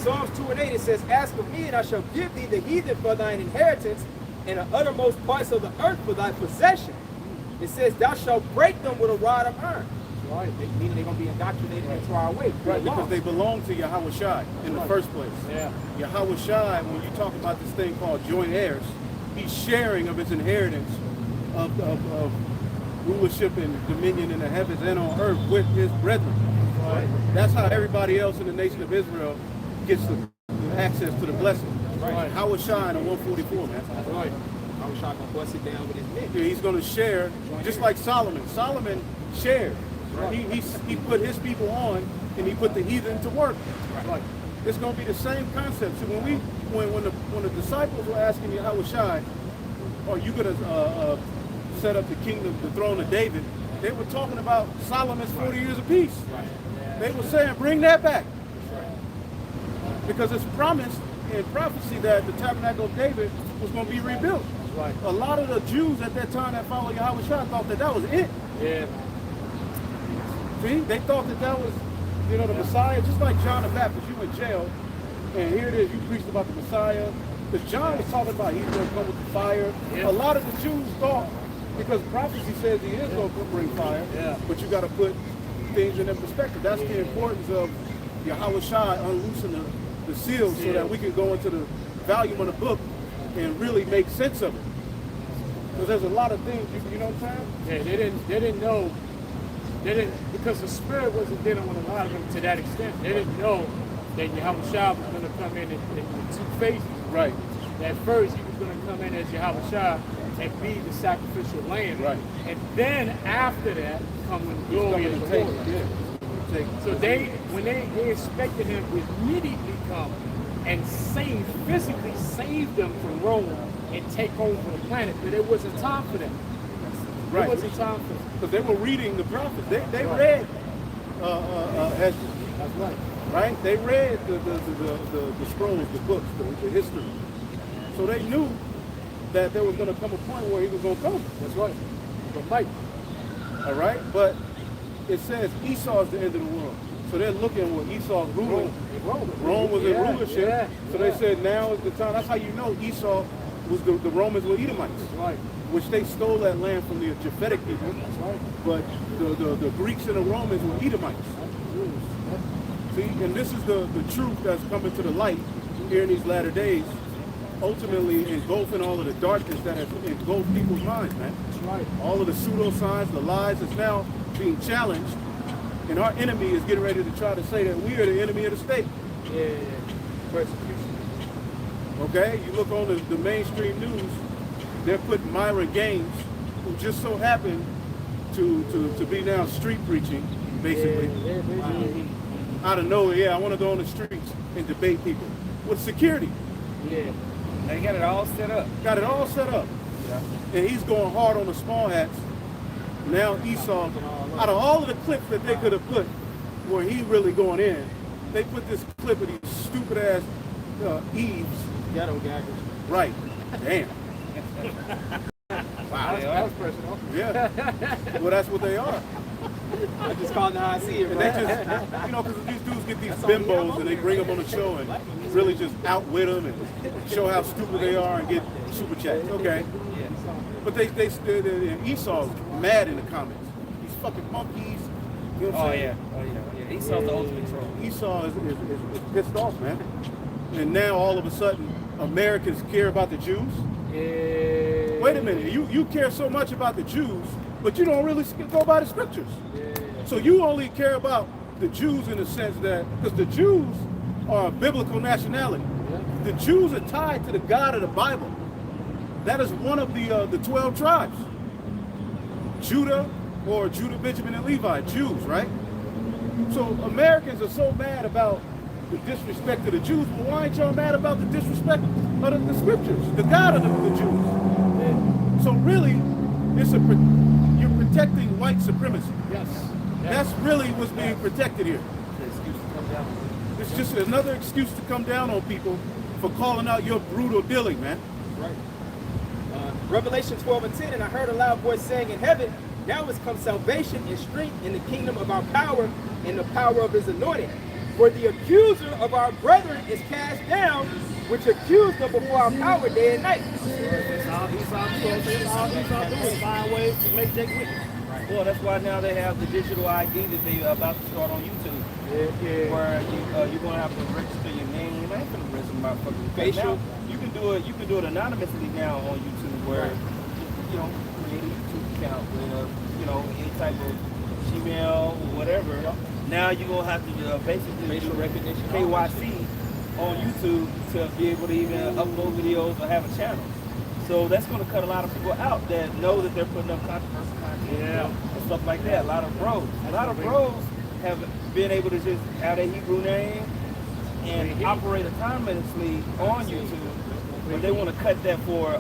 Psalms 2:8, it says, "Ask of me, and I shall give thee the heathen for thine inheritance, and the uttermost parts of the earth for thy possession." It says, "Thou shalt break them with a rod of iron." Right, meaning they're going to be indoctrinated into our way. Right, because they belong to Yahweh Shai in the first place. Yeah. Yahweh Shai, when you talk about this thing called joint heirs, he's sharing of his inheritance of rulership and dominion in the heavens and on earth with his brethren. Right. That's how everybody else in the nation of Israel gets the access to the blessing. Right. Yahweh Shai in 144, man. Right. Yahweh Shai going to bust it down with his men. Yeah, he's going to share, just like Solomon. Solomon shared. Right. He put his people on, and he put the heathen to work. Right. It's going to be the same concept. So when the disciples were asking Yahweh Shai, "Are you going to set up the kingdom, the throne of David?" They were talking about Solomon's 40 years of peace. Right. They were saying, "Bring that back," because it's promised in prophecy that the tabernacle of David was going to be rebuilt. Right. A lot of the Jews at that time that followed Yahweh Shai thought that was it. Yeah. See, they thought that was, you know, the Messiah, just like John the Baptist. You in jail, and here it is, you preached about the Messiah. Because John was talking about he's going to come with the fire. Yeah. A lot of the Jews thought, because prophecy says he is going to bring fire, but you got to put things in their perspective. That's the importance of Yahweh Shai unloosening the seals so that we can go into the volume of the book and really make sense of it. Because there's a lot of things, you know what I'm saying? Yeah, they didn't know, because the Spirit wasn't dealing with a lot of them to that extent. They didn't know that Yahweh Shai was going to come in two phases. Right. At first, he was going to come in as Yahweh Shai and be the sacrificial lamb. Right. And then after that, come when the glory of the Lord. So when they expected him to immediately come and physically save them from Rome and take over the planet, but it wasn't time for them. Right. It wasn't time for them. Because they were reading the prophets. They read Ezra. That's right. Right? They read the scrolls, the books, the history. So they knew that there was going to come a point where he was going to come. That's right. But Mike. All right? But it says Esau is the end of the world. So they're looking what Esau's ruling. Rome was in rulership. Yeah, so they said now is the time. That's how you know Esau was the Romans were Edomites. That's right. Which they stole that land from the Japhetic people. That's right. But the Greeks and the Romans were Edomites. See, and this is the truth that's coming to the light here in these latter days, ultimately engulfing all of the darkness that has engulfed people's minds, man. That's right. All of the pseudoscience, the lies is now being challenged, and our enemy is getting ready to try to say that we are the enemy of the state. Yeah. Persecution. Okay? You look on the mainstream news, they're putting Myron Gaines, who just so happened to be now street preaching, basically. Yeah. Out of nowhere, I want to go on the streets and debate people with security. Yeah. They got it all set up. Got it all set up. Yeah. And he's going hard on the small hats. Now Esau, out of all of the clips that they could have put where he really going in, they put this clip of these stupid ass Eves. Ghetto gaggers. Right. Damn. Wow. That was personal. Yeah. Well, that's what they are. I just call them how I see it, And they just, you know, because these dudes get these bimbos and they bring them on the show and really just outwit them and show how stupid they are and get super chats. Okay. But they Esau's mad in the comments. These fucking monkeys. You know what I'm saying? Oh yeah. Esau's the ultimate troll. Esau is pissed off, man. And now all of a sudden, Americans care about the Jews. Yeah. Wait a minute, you care so much about the Jews, but you don't really go by the scriptures. So you only care about the Jews in the sense that, because the Jews are a biblical nationality. The Jews are tied to the God of the Bible. That is one of the 12 tribes. Judah, or Judah, Benjamin, and Levi, Jews, right? So Americans are so mad about the disrespect to the Jews, but why ain't y'all mad about the disrespect of the scriptures, the God of the Jews? So really, you're protecting white supremacy. Yes. That's really what's being protected here. It's just another excuse to come down on people for calling out your brutal dealing, man. Right. Revelation 12:10, and I heard a loud voice saying in heaven, now has come salvation and strength in the kingdom of our power and the power of his anointing. For the accuser of our brethren is cast down, which accused them before our power day and night. It's all doing, find ways to make Jake wicked. Well, that's why now they have the digital ID that they about to start on YouTube. Where you're gonna have to register your name. I ain't gonna register my fucking facial. You can do it anonymously now on YouTube, where you know, create a YouTube account with any type of Gmail or whatever. Now you're gonna have to basically Facial recognition. KYC on YouTube to be able to even upload videos or have a channel. So that's going to cut a lot of people out that know that they're putting up controversial content and stuff like that. A lot of bros have been able to just have their Hebrew name and operate autonomously on YouTube, but they want to cut that for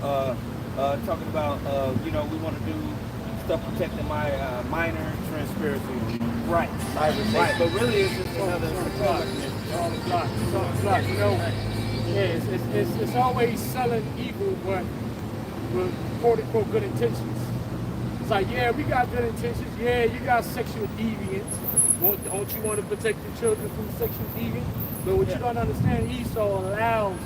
talking about we want to do stuff protecting my minor transparency rights. Right, but really it's just another plot. You know, it's always selling evil with quote unquote good intentions. It's like, yeah, we got good intentions. Yeah, you got sexual deviance. Don't you want to protect your children from sexual deviance? But what you don't understand, Esau allows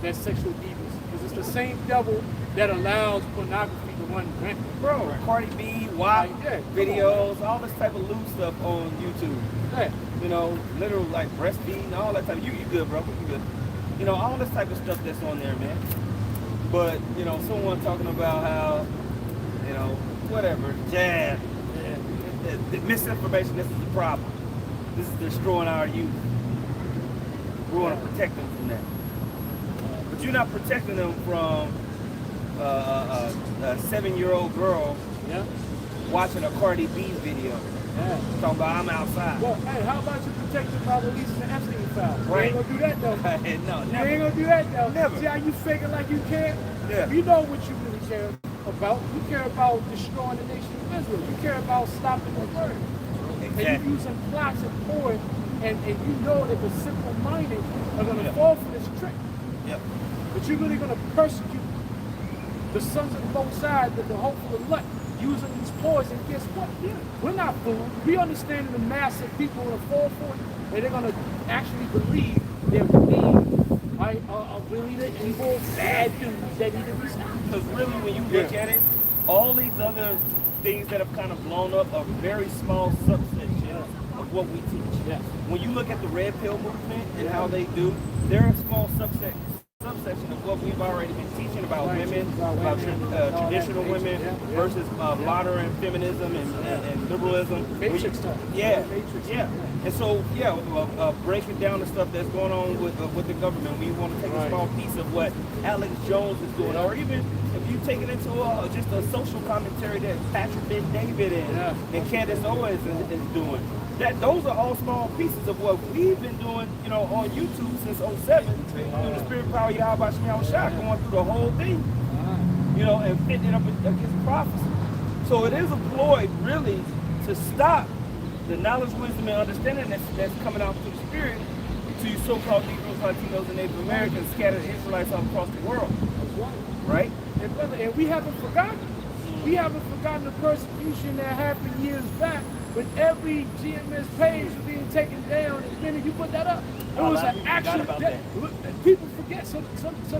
that sexual deviance. Because it's the same devil that allows pornography to run rampant. Bro, Cardi B, WAP, Yeah, videos, all this type of loose stuff on YouTube. Yeah. You know, literal like breastfeeding, all that type of, you good, bro, you good. You know, all this type of stuff that's on there, man. But, you know, someone talking about how, you know, whatever, jab, the misinformation, this is the problem. This is destroying our youth. We want to protect them from that. But you're not protecting them from a 7-year-old girl watching a Cardi B video. Talking about I'm outside. Well, hey, how about you protect them by releasing the Epstein file? Right. You ain't gonna do that though. No, You never. ain't gonna do that though. Never. See how you figure like you can? Yeah. You know what you really care about. You care about destroying the nation of Israel. You care about stopping the word. Exactly. And you're using plots and ploy, and you know that the simple-minded are gonna fall for this trick. Yep. But you're really gonna persecute the sons of both sides, the hopeful elect, using these ploys. And guess what? We're not fooled. We understand the mass of people will fall for it, and they're gonna actually believe that we are really the evil, bad dudes that need to be stopped. Because really, when you look at it, all these other things that have kind of blown up are very small subsections of what we teach. Yeah. When you look at the red pill movement and how they do, they're a small subsection of what we've already been teaching about women, about traditional women versus modern feminism and liberalism. Matrix stuff. Yeah, Matrix. yeah. And so, breaking down the stuff that's going on with the government. We want to take a small piece of what Alex Jones is doing, or even if you take it into just a social commentary that Patrick Ben David and Candace Owens is doing. Those are all small pieces of what we've been doing, you know, on YouTube since 2007 through the Spirit Power Yahweh Shemel Shah, going through the whole thing, you know, and fitting it up against prophecy. So it is a ploy, really, to stop the knowledge, wisdom, and understanding that's coming out through the Spirit to you so-called Negroes, Latinos, and Native Americans, scattered Israelites all across the world. Right? And brother, and we haven't forgotten. We haven't forgotten the persecution that happened years back when every GMS page was being taken down. And the minute you put that up, it was an actual people forget. Some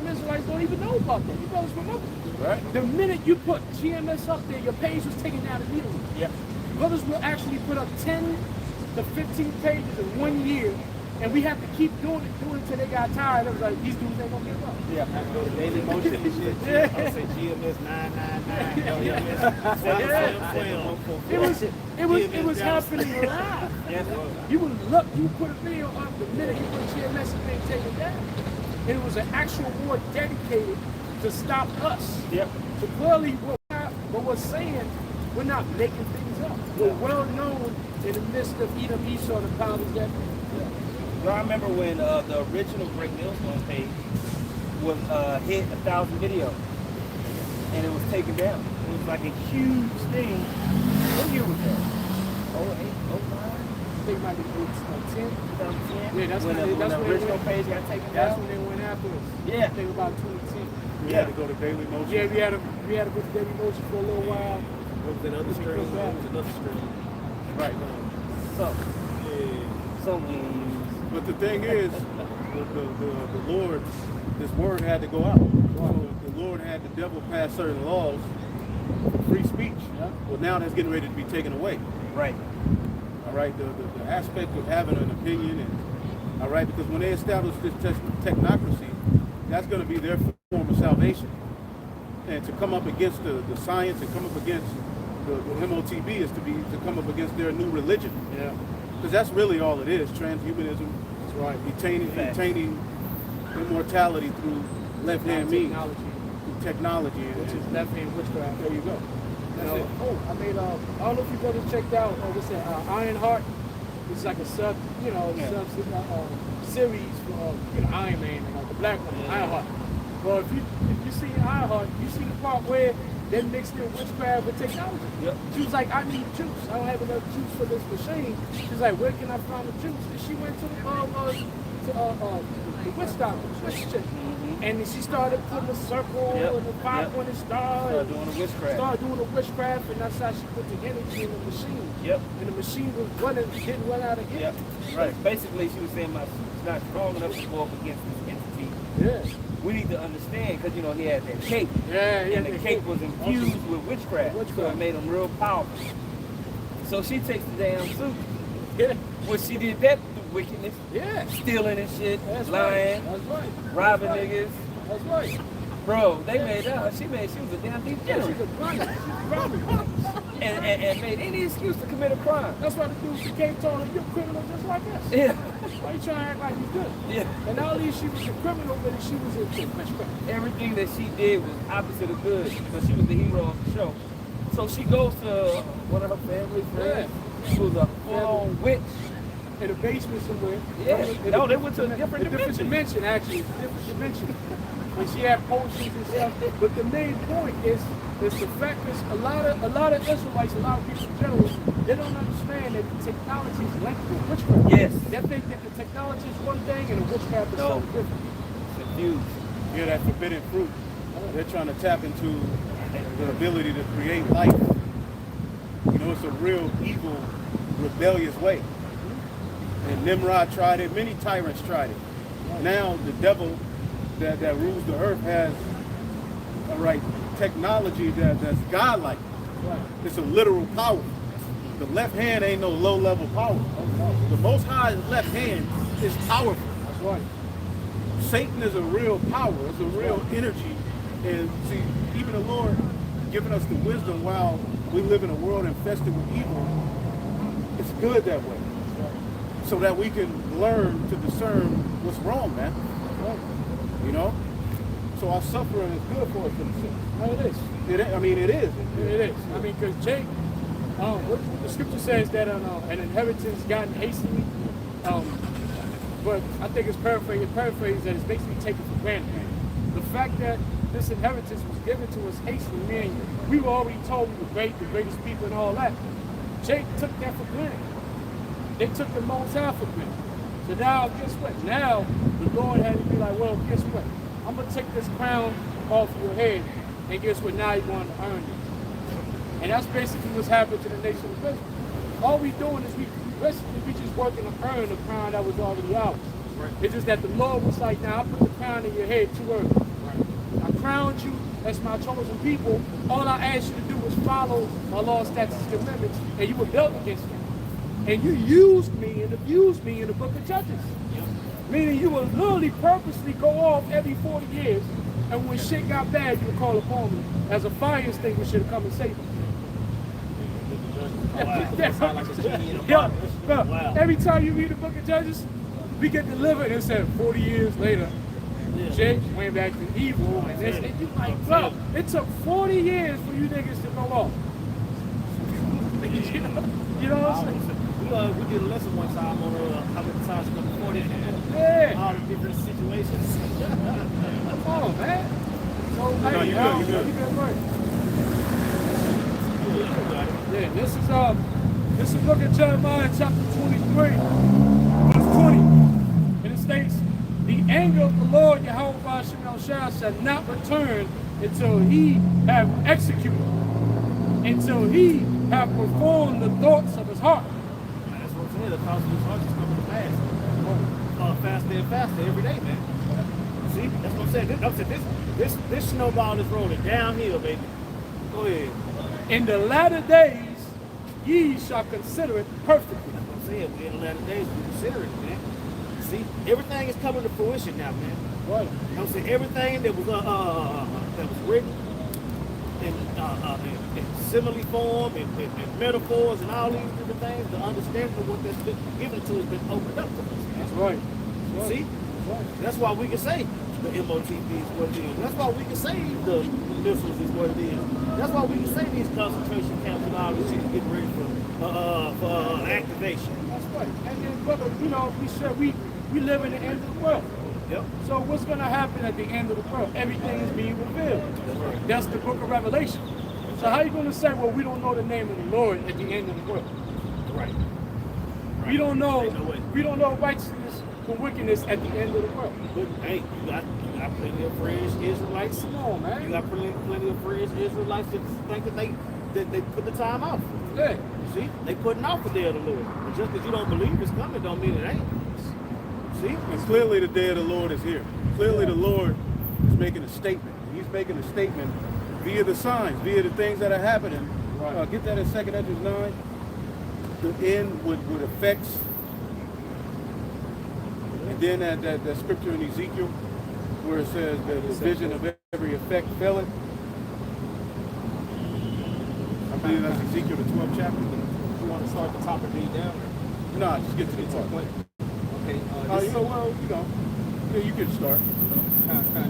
Israelites don't even know about that. You brothers remember? Right. The minute you put GMS up there, your page was taken down immediately. Yeah. Brothers will actually put up 10 to 15 pages in 1 year, and we have to keep doing it until they got tired. It was like, these dudes ain't gonna give up. Yeah. I go to Daily Motion and shit. I'll say GMS 999. It was happening live. You would look, you put a video up the minute you put GMS and being taken down. And it was an actual war dedicated to stop us. Yep. So clearly what we're saying, we're not making things up. We're well known in the midst of Edom, Esau, the powers that be. I remember when the original Great Millstone page was hit 1,000 videos, and it was taken down. It was like a huge thing. What year was that? 08, 09? I think it might be 10. 2010? Yeah, that's when when the original page got taken That's down. when they went after us. Yeah. I think about 2010. We had to go to Daily Motion. Yeah, we had to go to Daily Motion for a little while. What was another stream? What was another stream? Right. Some But the thing is, the Lord, this word had to go out. So the Lord had the devil pass certain laws for free speech. Well, now that's getting ready to be taken away. Right. All right, the aspect of having an opinion, and all right, because when they establish this technocracy, that's going to be their form of salvation. And to come up against the science and come up against the MOTB is to come up against their new religion. Yeah. Because that's really all it is, transhumanism. That's right. Attaining immortality through left-hand means, through technology. Which is left-hand witchcraft. There you go. That's it. Oh, I made I don't know if you brothers checked out what's that? Iron Heart. It's like a sub series for Iron Man, like the black one, Iron Heart. Well, if you see Iron Heart, you see the part where they mixed in witchcraft with technology. Yep. She was like, I need juice. I don't have enough juice for this machine. She's like, where can I find the juice? And she went to to the witch doctor, witch chick. And then she started putting a circle Yep. and a five-pointed star. Started doing the witchcraft. Started doing the witchcraft, and that's how she put the energy in the machine. Yep. And the machine was running, didn't run out of energy. Yep. Right. Basically, she was saying my suit's not strong enough to go up against this entity. Yeah. We need to understand, because, you know, he had that cape. Yeah, And the cape was infused with witchcraft. So it made him real powerful. So she takes the damn suit. Yeah. When she did that through wickedness, Yeah. stealing and shit, That's lying, right. That's right. robbing That's right. niggas. That's right. Bro, they made her, she was a damn Yeah, degenerate. she's a crime. She's a crime. And made any excuse to commit a crime. That's why the dude she came told him, you're a criminal just like us. Yeah. Why you trying to act like you good? Yeah. And not only she was a criminal, but she was a witchcraft. Everything that she did was opposite of good, but she was the hero of the show. So she goes to one of her family friends, who was a full-on witch. In the basement somewhere. Yeah. No, they went to a different dimension, actually. Different dimension. And she had potions and stuff. But the main point is the fact is a lot of Israelites, a lot of people in general, they don't understand that the technology is linked with witchcraft. Yes. They think that the technology is one thing and the witchcraft is something different. Confused. Yeah, that forbidden fruit. They're trying to tap into the ability to create life. You know, it's a real evil, rebellious way. And Nimrod tried it, many tyrants tried it. Now the devil that rules the earth has technology that's godlike. Right. It's a literal power. The left hand ain't no low-level power. The Most High's left hand is powerful. That's right. Satan is a real power. It's a real energy. And see, even the Lord giving us the wisdom while we live in a world infested with evil, it's good that way. So that we can learn to discern what's wrong, man. You know? So our suffering is good for us to see. No, it is. It is. It is. I mean, because Jake, what the scripture says that an inheritance gotten hastily, but I think it's paraphrased that it's basically taken for granted. The fact that this inheritance was given to us hastily, meaning we were already told we were great, the greatest people and all that. Jake took that for granted. They took the Most High for granted. So now, guess what? Now, the Lord had to be like, well, guess what? I'm going to take this crown off your head, and guess what? Now you're going to earn it. And that's basically what's happened to the nation of Israel. All we doing is we just working to earn the crown that was already ours. Right. It's just that the Lord was like, now I put the crown in your head too early. Right. I crowned you as my chosen people. All I asked you to do was follow my law, statutes, and commandments, and you rebelled against me. And you used me and abused me in the book of Judges. Yep. Meaning you would literally purposely go off every 40 years, and when shit got bad, you would call upon me as a fire extinguisher to come and save me. Wow. Every time you read the book of Judges, we get delivered and said 40 years later, Jake went back to evil. And you like, bro, it took 40 years for you niggas to go off. You know what I'm saying? We did a lesson one time on how many times you come before this. Yeah. All the different situations. Come on, man. So, No, hey, you good. You good work. Yeah, this is book of Jeremiah chapter 23, verse 20. And it states, the anger of the Lord Yahweh shall not return until he have executed, until he have performed the thoughts of his heart. That's what I'm saying. The thoughts of his heart is coming to pass. Faster and faster every day, man. See, that's what I'm saying. This snowball is rolling downhill, baby. Go ahead. In the latter days, ye shall consider it perfectly. That's what I'm saying. We're in the latter days. We consider it, man. See, everything is coming to fruition now, man. Right. I'm saying everything that was written in simile form and metaphors and all these different things, the understanding of what that's been given to us, been opened up to us. That's right. That's See? right. That's why we can say the MOTP is what it is. That's why we can say the missiles is what it is. That's why we can say these concentration camps and all this shit is getting ready for activation. That's right. And then, brother, you know, we said we live in the end of the world. Yep. So what's going to happen at the end of the world? Everything is being revealed. That's right. That's the book of Revelation. So how are you going to say, well, we don't know the name of the Lord at the end of the world? Right. We don't know. Ain't no way. We don't know righteousness political wickedness at the end of the world. But hey, you got plenty of fringe Israelites. Come on, man. You got plenty of fringe Israelites that think that they put the time off. Yeah. You see, they putting off the day of the Lord. But just because you don't believe it's coming, don't mean it ain't. See, And clearly the day of the Lord is here. Clearly the Lord is making a statement. He's making a statement via the signs, via the things that are happening. Right. Get that in 2 Ezra 9. The end with effects. And then that scripture in Ezekiel where it says that the vision of every effect fell it. I believe that's Ezekiel, the 12th chapter. You want to start the top and read down? No, just get to the point. Okay. You know, well, yeah, you can start.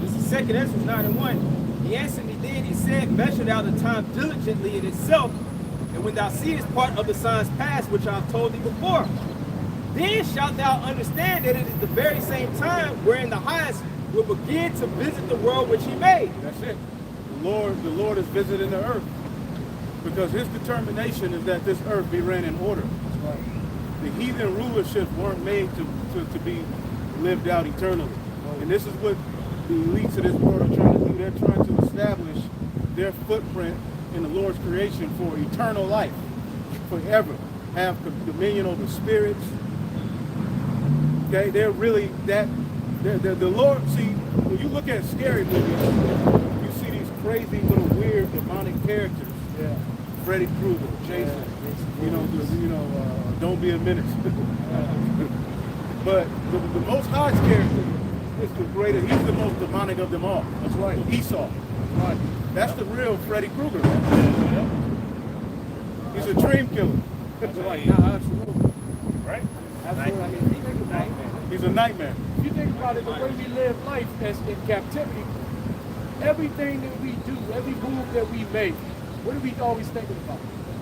This is 2 Ezra 9 and 1. He answered me then, he said, measure thou the time diligently in itself, and when thou seest part of the signs past, which I have told thee before, then shalt thou understand that it is the very same time wherein the highest will begin to visit the world which he made. That's it. The Lord is visiting the earth because his determination is that this earth be ran in order. That's right. The heathen rulerships weren't made to be lived out eternally. And this is what the elites of this world are trying to do. They're trying to establish their footprint in the Lord's creation for eternal life, forever. Have dominion over spirits. Okay, they're really that. The Lord, see, when you look at scary movies, you see these crazy little weird demonic characters. Yeah. Freddy Krueger, Jason, don't be a menace. But the most highest character is the greatest. He's the most demonic of them all. That's right. Esau. That's right. That's the real Freddy Krueger. He's a dream killer. That's right. No, absolutely. right? Absolutely. I mean, if you think about it, He's a nightmare. if you think about it, the way we live life as in captivity, everything that we do, every move that we make, what are we always thinking about?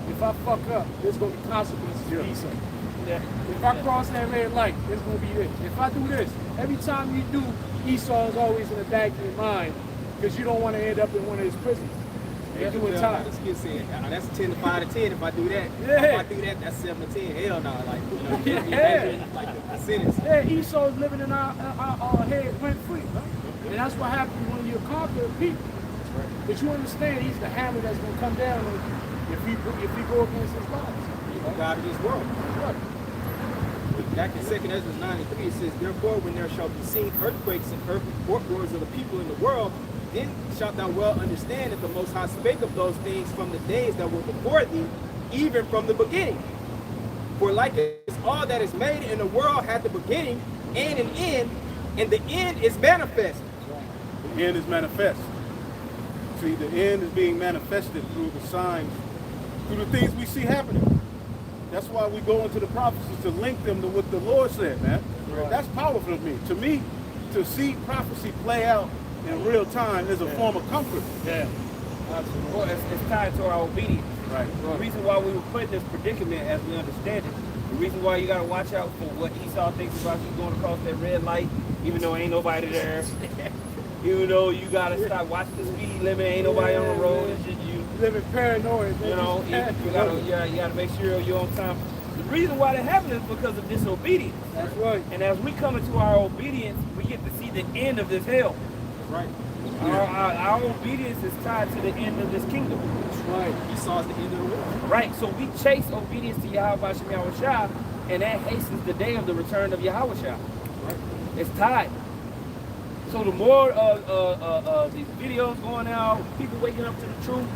If I fuck up, there's going to be consequences for Esau. Yeah. If I cross that red light, there's going to be this. If I do this, every time you do, Esau is always in the back of your mind because you don't want to end up in one of his prisons. You're doing time. This kid saying, that's 10 to 5 to 10 if I do that. Yeah. If I do that, that's 7 to 10. Hell no. Like, you know, you can't be Yeah. measuring like the sentence. Yeah, Esau's living in our head rent free. And that's what happens when you conquer people. But you understand, he's the hammer that's going to come down on you if we go against his laws. He's the God of this world. Right. Back in 2 Ezra 9 and 3, it says, therefore, when there shall be seen earthquakes and uproars of the people in the world, then shalt thou well understand that the Most High spake of those things from the days that were before thee, even from the beginning. For like as all that is made in the world had the beginning and an end, and the end is manifest. The end is manifest. See, the end is being manifested through the signs, through the things we see happening. That's why we go into the prophecies to link them to what the Lord said, man. Right. That's powerful to me. To me, to see prophecy play out in real time is a form of comfort. Yeah. Absolutely. Well, it's tied to our obedience. Right. The reason why we were put in this predicament, as we understand it, the reason why you got to watch out for what Esau thinks about you going across that red light, even though ain't nobody there. Even though you got to stop watching the speed limit, ain't nobody on the road, it's just you. Living paranoid. You know, you gotta make sure you're on time. The reason why that happens is because of disobedience. That's right. And as we come into our obedience, we get to see the end of this hell. Right. Our obedience is tied to the end of this kingdom. That's right. Esau's the end of the world. Right, so we chase obedience to Yahweh Shem Yahushua, and that hastens the day of the return of Yahushua. Right. It's tied. So the more these videos going out, people waking up to the truth,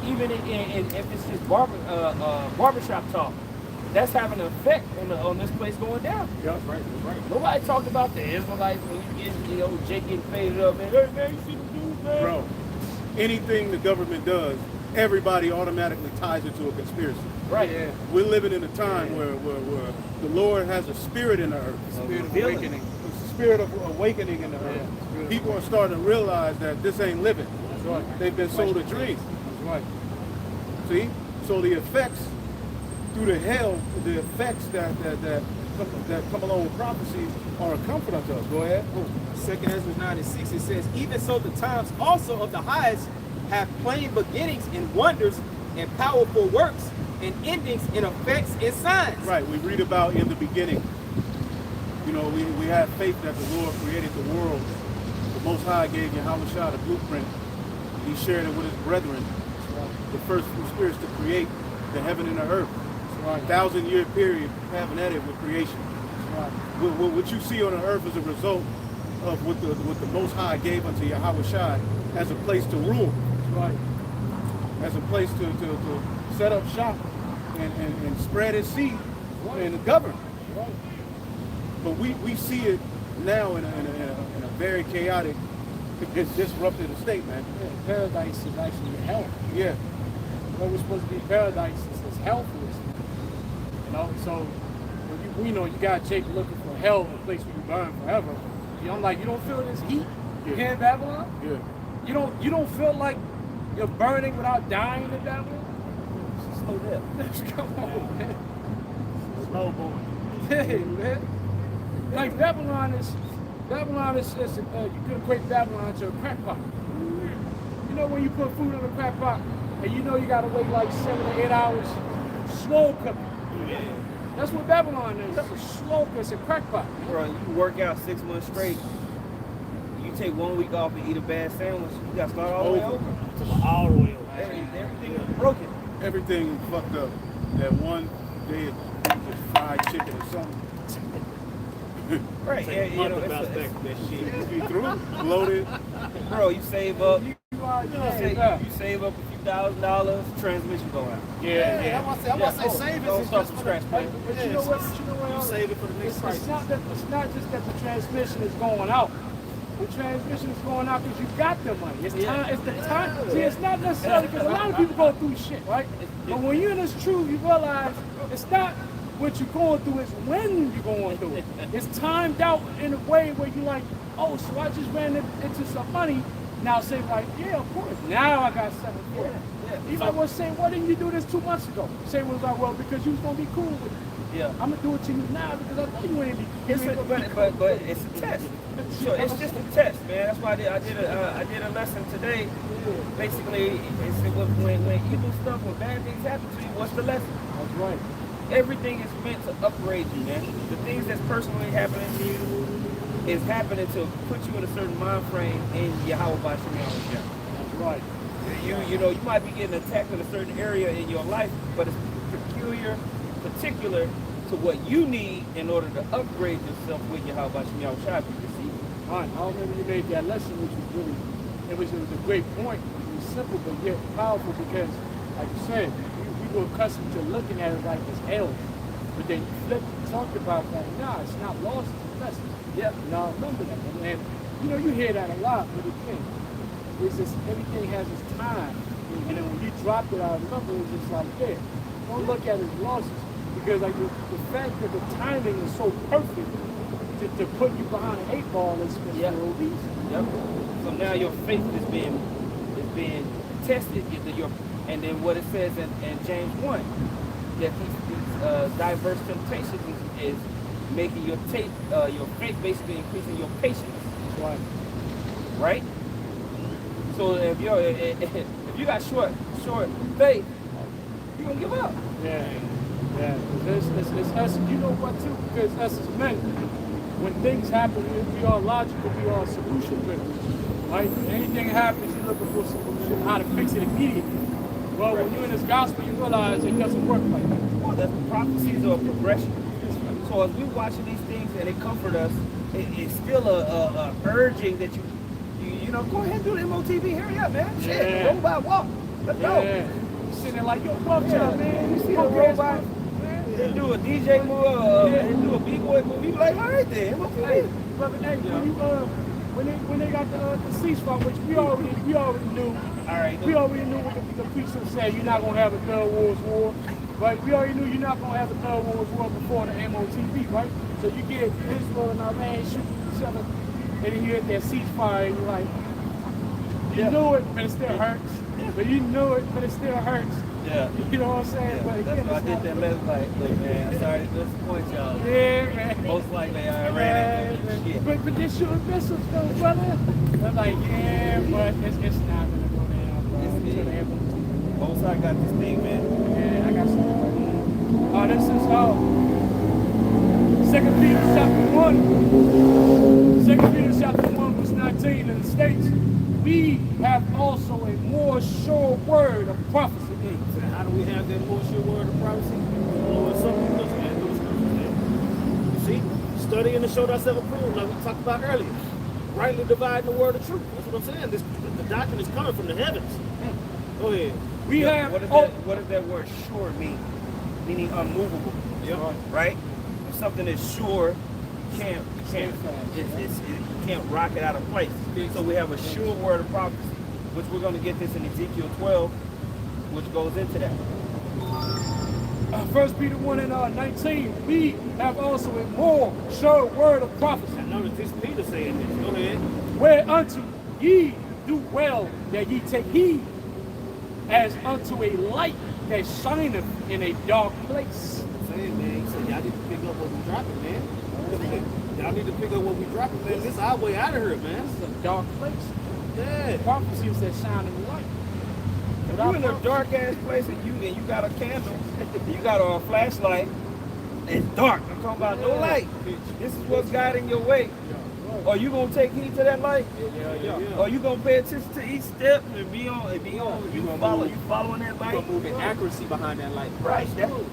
even if it's just barbershop talk, that's having an effect on this place going down. Yeah, that's right. That's right. Nobody talked about the Israelites when you get, Jake getting faded up, and hey man, you see the news, man? Bro, anything the government does, everybody automatically ties it to a conspiracy. Right. Yeah. We're living in a time where the Lord has a spirit in the earth. Spirit of Feeling. awakening. It's a spirit of awakening in the earth. Yeah. People are starting to realize that this ain't living. That's right. They've been sold a dream. That's right. See? So the effects through the hell, the effects that come along with prophecies are a comfort unto us. Go ahead. 2 Ezra 9 and 6, it says, even so the times also of the highest have plain beginnings in wonders and powerful works and endings in effects and signs. Right, we read about in the beginning. You know, we have faith that the Lord created the world. The Most High gave Yahushua the blueprint. He shared it with his brethren, the first few spirits to create the heaven and the earth. Right. 1,000-year period having at it with creation. Right. What you see on the earth is a result of what the Most High gave unto Yahushua as a place to rule, Right. as a place to set up shop and spread his seed and govern. Right. But we see it now in a very chaotic, disrupted state, man. Yeah, paradise is actually hell. Yeah. What was supposed to be paradise is hell for us. You know, so when you know you got Jacob looking for hell, a place where you burn forever. I'm like, you don't feel this heat here in Babylon? Yeah. You don't feel like you're burning without dying in Babylon? Slow down. Come on, man. Slow boy. Hey, man. Like Babylon is you could equate Babylon to a crack pot. You know when you put food in a crack pot and you know you gotta wait like 7 to 8 hours, slow cooking. That's what Babylon is. It's a slow, it's a crack pot. Bro, you work out 6 months straight. You take 1 week off and eat a bad sandwich. You gotta start all the way over. All the way over. Everything is broken. Everything fucked up. That one day of fried chicken or something. Right. Yeah, you know, About it's, that shit. You be through, bloated. bro, you save up. You Yeah. save up a few $1,000. Transmission go out. Yeah. I'm gonna say save it. Don't start from scratch, man. But you know what? You save it for the next It's crisis. not just that the transmission is going out. The transmission is going out because you got the money. It's time. It's the time. See, it's not necessarily because a lot of people go through shit, right? But when you're in this truth, you realize it's not what you're going through, it's when you're going through it. It's timed out in a way where you're like, oh, so I just ran into some money. Now say like, yeah, of course. Now I got $740. You might want to say, why didn't you do this 2 months ago? Say was like, well, because you was gonna be cool with it. Yeah. I'm gonna do it to you now because I know you ain't be. But it's a test. Sure, it's just a test, man. That's why I did a lesson today. Basically, it's when evil stuff, when bad things happen to you, what's the lesson? That's right. Everything is meant to upgrade you, man. The things that's personally happening to you is happening to put you in a certain mind frame in Yahweh Bashim Yahweh. That's right. You know, you might be getting attacked in a certain area in your life, but it's particular to what you need in order to upgrade yourself with Yahweh Bashim Yahweh. Fine. I remember you made that lesson, which was really, it was a great point. It was simple but yet powerful because, like you said, we were accustomed to looking at it like it's hell. But then you flipped and talked about that. Nah, it's not lost, it's a lesson. Yeah, now remember that. And you know, you hear that a lot, but again, it's just everything has its time. And then when you dropped it, I remember it was just like, yeah, don't look at it as losses. Because like the fact that the timing is so perfect to put you behind an 8 ball is for a reason. Yep. So now your faith is being tested. And then what it says in James 1, that these diverse temptations is making your faith basically increasing your patience. Right. Right? So if you got short faith, you're gonna give up. Yeah. It's us. You know what too? Because us as men, when things happen, we are logical, we are solution driven. Right? When anything happens, you're looking for a solution, how to fix it immediately. Well, when you're in this gospel, you realize it doesn't work like that. Well, the prophecies are a progression. So as we're watching these things and they comfort us, it's still a urging that you know, go ahead and do the MOTV. Hurry up, man. Shit, the robot walk. Let's go. You're sitting there like, yo, love job, man. You see the robot? They do a DJ move, they do a B-boy move. You be like, all right then, MOTV. Hey, brother, hey, when they got the ceasefire, which we already knew. All right. We already knew what the preacher said. You're not gonna have a third World War, right? We already knew you're not gonna have a third World War before the MOTV, right? So you get Israel and Iran shooting each other, and then you get that ceasefire, and you're like, you knew it, but it still hurts. But you knew it, but it still hurts. Yeah. You know what I'm saying? Yeah. But again, that's why I did that last night. Look, man, I'm sorry to disappoint y'all. Yeah, man. Most likely I ran into shit. But this your missiles though, brother. I'm like, yeah, but it's not gonna go down, bro. It's gonna happen. Most I got this thing, man. Yeah, I got something. Oh, this is 2 Peter chapter 1, 2 Peter chapter 1, verse 19, and it states, we have also a more sure word of prophecy. So how do we have that more sure word of prophecy? Lord, something else, man. Those scriptures there. You see, studying to show thyself approved, like we talked about earlier. Rightly dividing the word of truth. That's what I'm saying. The doctrine is coming from the heavens. Go ahead. We have, what does that word sure mean? Meaning unmovable. Yeah. Right? If something is sure, you can't rock it out of place. So we have a sure word of prophecy, which we're going to get this in Ezekiel 12, which goes into that. 1 Peter 1 and 19, we have also a more sure word of prophecy. I noticed this Peter saying this. Go ahead. Whereunto ye do well that ye take heed, as unto a light that shineth in a dark place. I'm saying, man, he said, y'all need to pick up what we dropping, man. Y'all need to pick up what we dropping, man. This is our way out of here, man. This is a dark place. Yeah. Prophecy is that shining light. If you in a dark ass place and you got a candle, you got a flashlight, it's dark. I'm talking about no light. This is what's guiding your way. Are you gonna take heed to that light? Yeah. Are you gonna pay attention to each step and be on? You following that light? Moving accuracy behind that light. Right.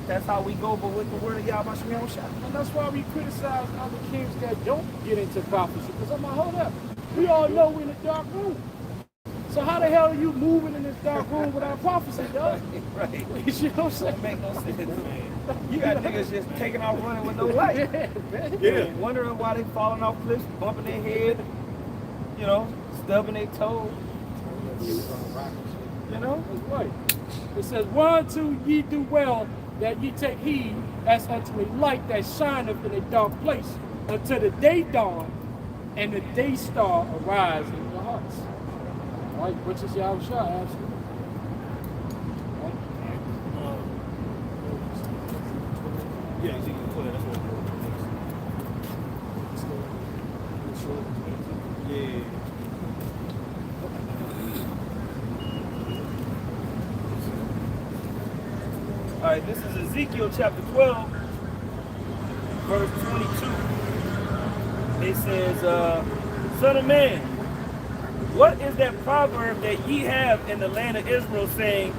That's how we go. But with the word of Yahweh Shem Shah. And that's why we criticize other kings that don't get into prophecy. Because I'm like, hold up. We all know we're in a dark room. So how the hell are you moving in this dark room without prophecy, dog? Right. You know what I'm saying? Don't make no sense, man. You got niggas just taking off running with no light. Yeah. Wondering why they falling off cliffs, bumping their head, stubbing their toe. That's right. It says, whereunto ye do well that ye take heed as unto a light that shineth in a dark place, until the day dawn and the day star arise in your hearts. Right, which is Yahweh Shah, absolutely. Yeah, Ezekiel 12, that's what it is. Yeah. All right, this is Ezekiel chapter 12, verse 22. It says, Son of man, what is that proverb that ye have in the land of Israel, saying,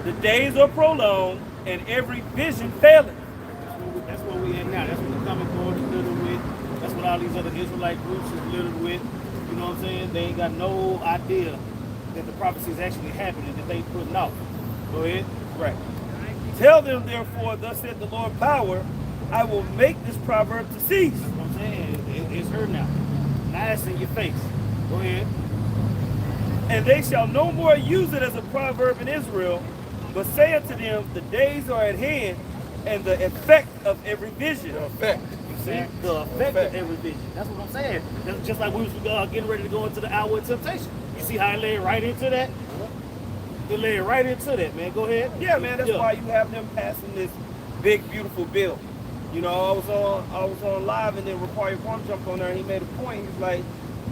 the days are prolonged and every vision faileth? That's where we at now. That's what the Common Core is littered with. That's what all these other Israelite groups is littered with. You know what I'm saying? They ain't got no idea that the prophecy is actually happening, that they putting out. Go ahead. Right. Tell them, therefore, thus said the Lord power, I will make this proverb to cease. That's what I'm saying. It's her now. Now it's in your face. Go ahead. And they shall no more use it as a proverb in Israel, but say unto them, the days are at hand, and the effect of every vision. You see? The effect of every vision. That's what I'm saying. That's just like we was getting ready to go into the hour of temptation. You see how it led right into that? It led right into that, man. Go ahead. Yeah, man, that's why you have them passing this big, beautiful bill. I was on live, and then Require Kwame jumped on there, and he made a point. He was like,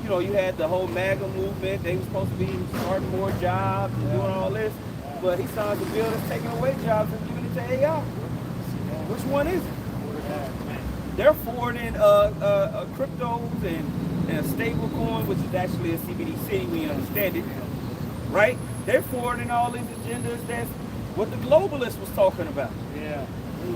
you had the whole MAGA movement. They were supposed to be starting more jobs and doing all this. But he signs a bill that's taking away jobs and giving it to AI. Which one is it? They're forwarding cryptos and a stable coin, which is actually a CBDC, we understand it, right? They're forwarding all these agendas. That's what the globalists was talking about. Yeah.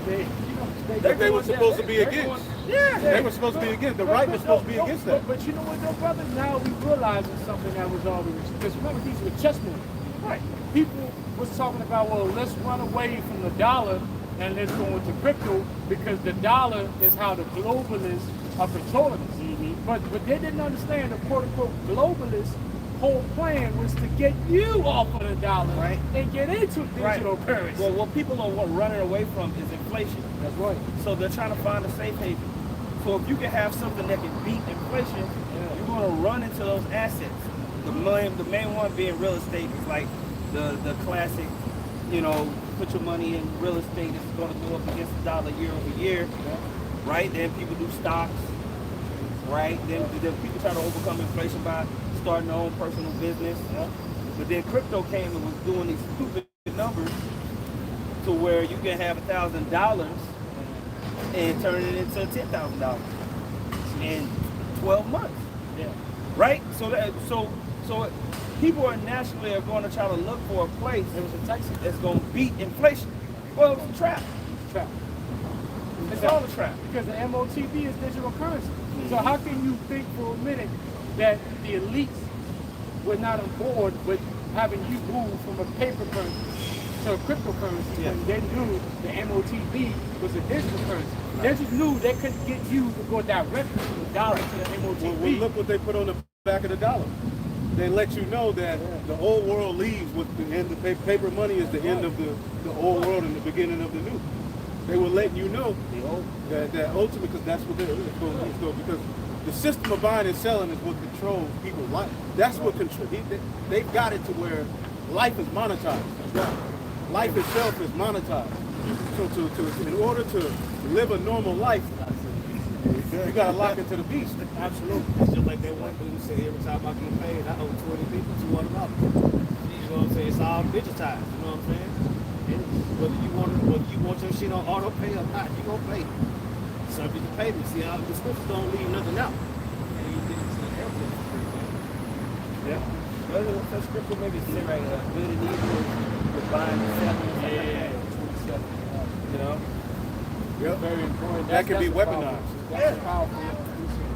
They were supposed to be against. They were supposed to be against. The right was supposed to be against that. But you know what, though, brother? Now we realizing something that was already, because remember, these were chess moves. Right. People was talking about, well, let's run away from the dollar and let's go into crypto because the dollar is how the globalists are controlling us. But they didn't understand the quote-unquote globalists' whole plan was to get you off of the dollar and get into digital currency. Well, what people are running away from is inflation. That's right. So they're trying to find a safe haven. So if you can have something that can beat inflation, you're going to run into those assets. The main one being real estate is like the classic, put your money in real estate. It's going to go up against the dollar year over year, right? Then people do stocks, right? Then people try to overcome inflation by starting their own personal business. But then crypto came and was doing these stupid numbers to where you can have $1,000 and turn it into $10,000 in 12 months. Yeah. Right? So people are naturally going to try to look for a place that's going to beat inflation. Well, it's a trap. Trap. It's all a trap. Because the MOTB is digital currency. So how can you think for a minute that the elites were not on board with having you move from a paper currency to a cryptocurrency when they knew the MOTB was a digital currency? They just knew they couldn't get you to go directly from the dollar to the MOTB. Well, look what they put on the back of the dollar. They let you know that the old world leaves with the end of paper money is the end of the old world and the beginning of the new. They were letting you know that ultimately, because that's what they're going because the system of buying and selling is what controls people's life. That's what controls. They've got it to where life is monetized. Life itself is monetized. So in order to live a normal life, you got to lock into the beast. Absolutely. It's just like that one dude who said every time I get paid, I owe 20 people $200. You know what I'm saying? It's all digitized. You know what I'm saying? And whether you want your shit on auto pay or not, you gonna pay. Subject to payment. See, the scriptures don't leave nothing out. And you get into the airport. Yeah. What's that scripture maybe say right here? Good and evil, the buying and selling. Yeah. 27. You know? Yep. Very important. That can be powerful. weaponized. That's powerful.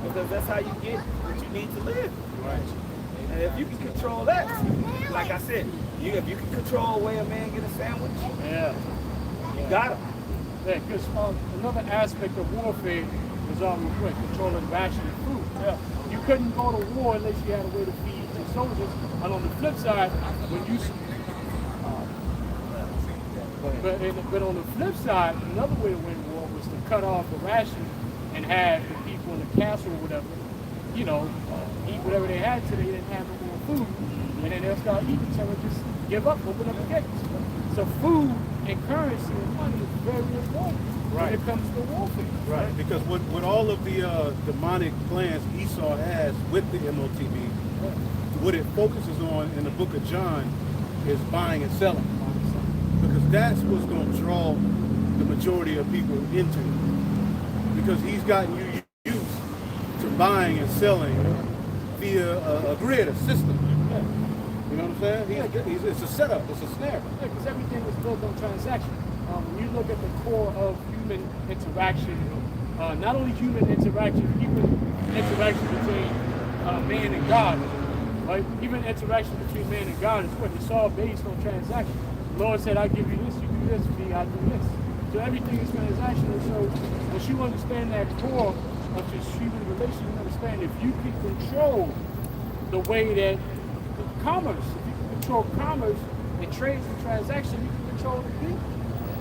Because that's how you get what you need to live. Right. And if you can control that, like I said, if you can control the way a man get a sandwich, you got him. Yeah, because another aspect of warfare is controlling ration of food. Yeah. You couldn't go to war unless you had a way to feed your soldiers. And on the flip side, when you but on the flip side, another way to win war was to cut off the ration and have the people in the castle or whatever, eat whatever they had till they didn't have no more food. And then they'll start eating, so they'll just give up, open up the gates. So food and currency and money is very important when it comes to warfare. Right, because with all of the demonic plans Esau has with the MOTB, what it focuses on in the book of John is buying and selling. Because that's what's going to draw the majority of people into it. Because he's gotten you used to buying and selling via a grid, a system. You know what I'm saying? It's a setup, it's a snare. Yeah, because everything is built on transaction. When you look at the core of human interaction, not only human interaction, human interaction between man and God, right? Even interaction between man and God is what it's all based on transaction. The Lord said, I give you this, you do this, for me, I do this. So everything is transactional. So once you understand that core of this human relation, you understand if you can control the way that commerce, if you can control commerce and trades and transactions, you can control the people.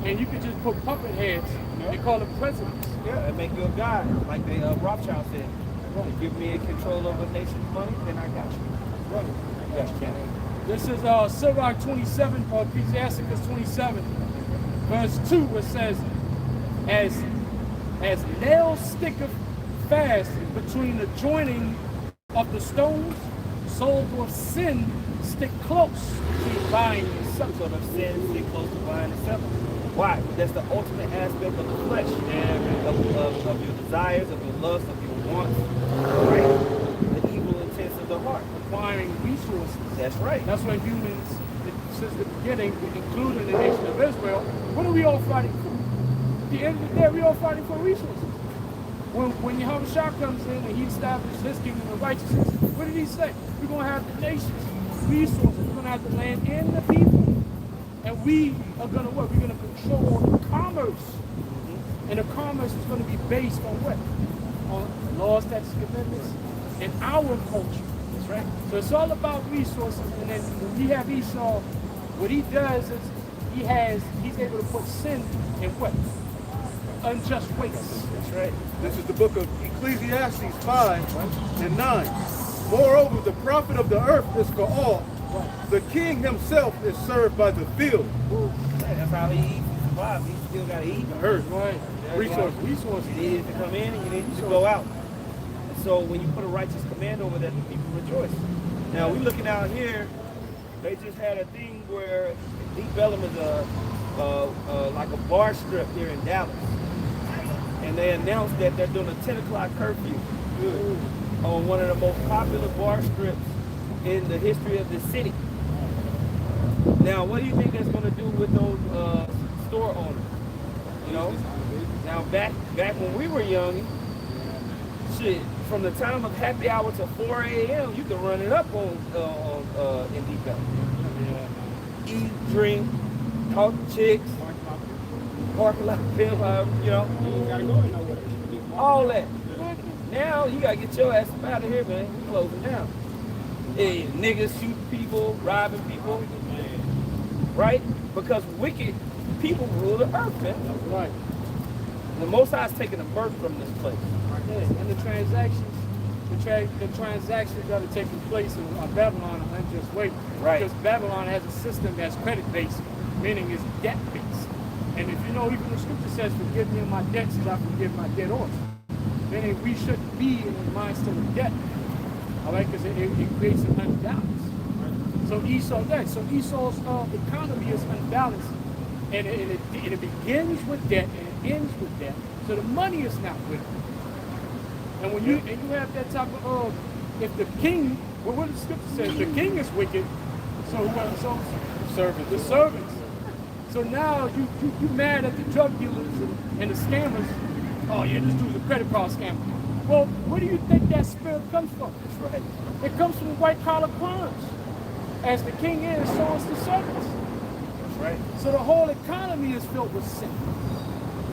And you can just put puppet heads, they call them presidents. Yeah, and make you a god, like the Rothschild said. Right. Give me control over the nation's money, then I got you. Right. Yes, Ken. This is Sirach 27, or Ecclesiasticus 27, verse 2, which says, as nails sticketh fast between the joining of the stones, so will sin stick close between buying and selling. So the sin stick close to buying and selling. Why? That's the ultimate aspect of the flesh, of your desires, of your lusts, of your wants, right? The evil intents of the heart. Acquiring resources. That's right. That's what humans, since the beginning, including the nation of Israel, what are we all fighting for? At the end of the day, we all fighting for resources. When Yahushua comes in and he established his kingdom of righteousness, what did he say? We're going to have the nations, resources. We're going to have the land and the people. And we are going to what? We're going to control the commerce. And the commerce is going to be based on what? On laws, statutes, amendments, and our culture. That's right. So it's all about resources. And then when we have Esau, what he does is he's able to put sin in what? Unjust weights. That's right. This is the book of Ecclesiastes 5 and 9. Moreover, the profit of the earth is for all. The king himself is served by the field. Yeah, that's how he eats and survives. He still got to eat. The earth, Right. Resources. You need it to come in and you need it to go out. And so when you put a righteous command over that, the people rejoice. Now we're looking out here. They just had a thing where Deep Ellum is like a bar strip here in Dallas. and they announced that they're doing a 10 o'clock curfew on one of the most popular bar strips in the history of the city. Now, what do you think that's going to do with those store owners? You know, now back when we were young, shit, from the time of happy hour to 4 a.m., you can run it up on in Deep Valley. Eat, drink, talk to chicks, parking lot pimp, you know, all that. Now you gotta get your ass up out of here, man. We closing down. Hey, niggas shooting people, robbing people, right? Because wicked people rule the earth, man. That's right. The Most High is taking a birth from this place. Yeah, and the transactions that are taking place in Babylon are unjust way. Right. Because Babylon has a system that's credit-based, meaning it's debt-based. And if you know, even the scripture says, forgive me of my debts as I forgive my debtors. Meaning we shouldn't be in the mindset of debt. All right, because it creates an unbalance. So Esau's economy is unbalanced. And it begins with debt and it ends with debt. So the money is not with it. And when you have that type of if the king, well, what the scripture says, the king is wicked, so the servants. So now you mad at the drug dealers and the scammers. Oh yeah, this dude's a credit card scammer. Well, where do you think that spirit comes from? That's right. It comes from white collar crimes. As the king is, so is the servants. That's right. So the whole economy is filled with sin.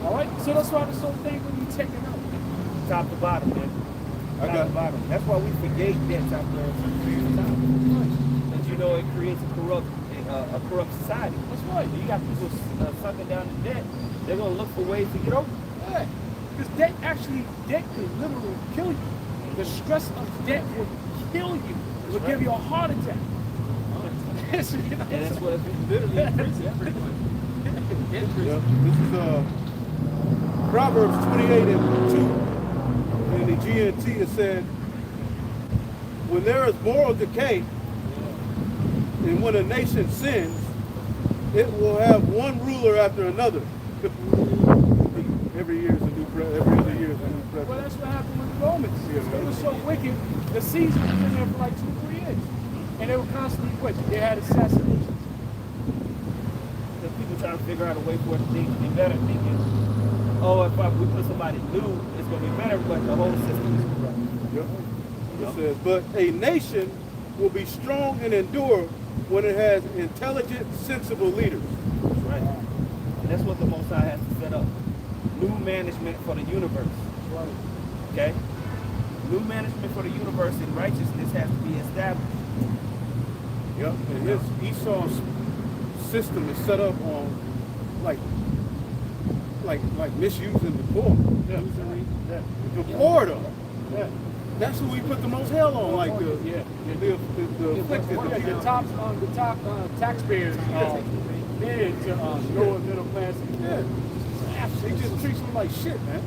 All right. So that's why this whole thing will be taken up. Top to bottom, man. Top to bottom. That's why we forgave debts after a period of time. Because you know it creates a corrupt society. That's right. You got people sucking down the debt. They're gonna look for ways to get over. Yeah. Because debt could literally kill you. The stress of debt will kill you. It will give you a heart attack. And that's what it's literally increasing. Yeah, this is Proverbs 28:2. In the GNT it said, when there is moral decay and when a nation sins, it will have one ruler after another. Every year is a new president. Every other year is a new president. Well, that's what happened with the Romans. They were so wicked, the Caesar was in there for like 2-3 years. And they were constantly wicked. They had assassinations. Because people trying to figure out a way for it to be better, thinking, oh, if we put somebody new, it's going to be better, but the whole system is corrupt. Yep. It says, but a nation will be strong and endure when it has intelligent, sensible leaders. That's right. And that's what the Most High has to set up. New management for the universe. Okay? New management for the universe in righteousness has to be established. Yep. And his Esau's system is set up on like misusing the poor. Yeah. The poor though. Yeah. That's who we put the most hell on, like the afflicted. The top taxpayers to lower middle class. Yeah. They just treat them like shit, man.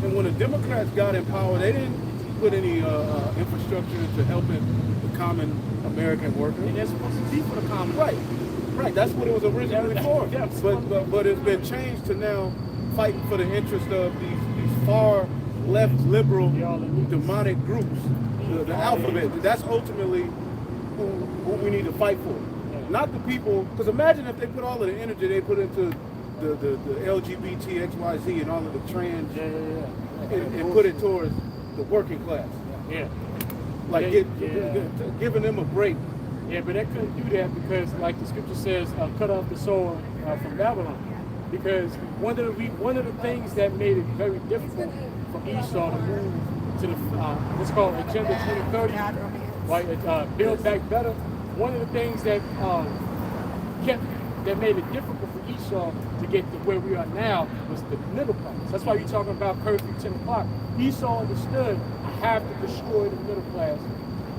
And when the Democrats got in power, they didn't put any infrastructure into helping the common American worker. And they're supposed to be for the common. Right. That's what it was originally for. But it's been changed to now fighting for the interest of these far left liberal demonic groups. The alphabet. That's ultimately who we need to fight for. Not the people. Because imagine if they put all of the energy they put into the LGBT, XYZ, and all of the trans, and put it towards the working class. Yeah. Like giving them a break. Yeah, but they couldn't do that because, like the scripture says, cut off the sword from Babylon. Because one of the things that made it very difficult for Esau to move to the what's called Agenda 2030, right? Build back better. One of the things that made it difficult for Esau to get to where we are now was the middle class. That's why you're talking about curfew 10 o'clock. Esau understood I have to destroy the middle class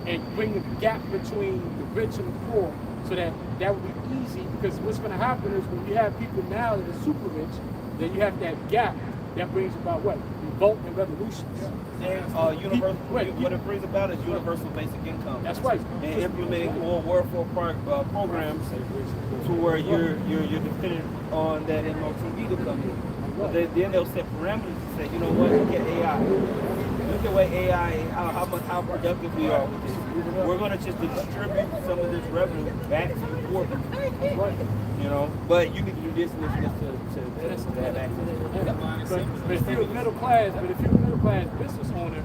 and bring the gap between the rich and the poor so that would be easy, because what's going to happen is when you have people now that are super rich, then you have that gap that brings about what? revolt and revolutions. And universal, Wait, what it brings about is universal basic income. That's right. And implementing more welfare programs to where you're dependent on that MOTV to come in. But then they'll set parameters and say, you know what, look at AI. Look at what AI, how productive we are with this. We're going to just distribute some of this revenue back to the poor people. You know, but you need to do this and this to have access. But if you're a middle class business owner,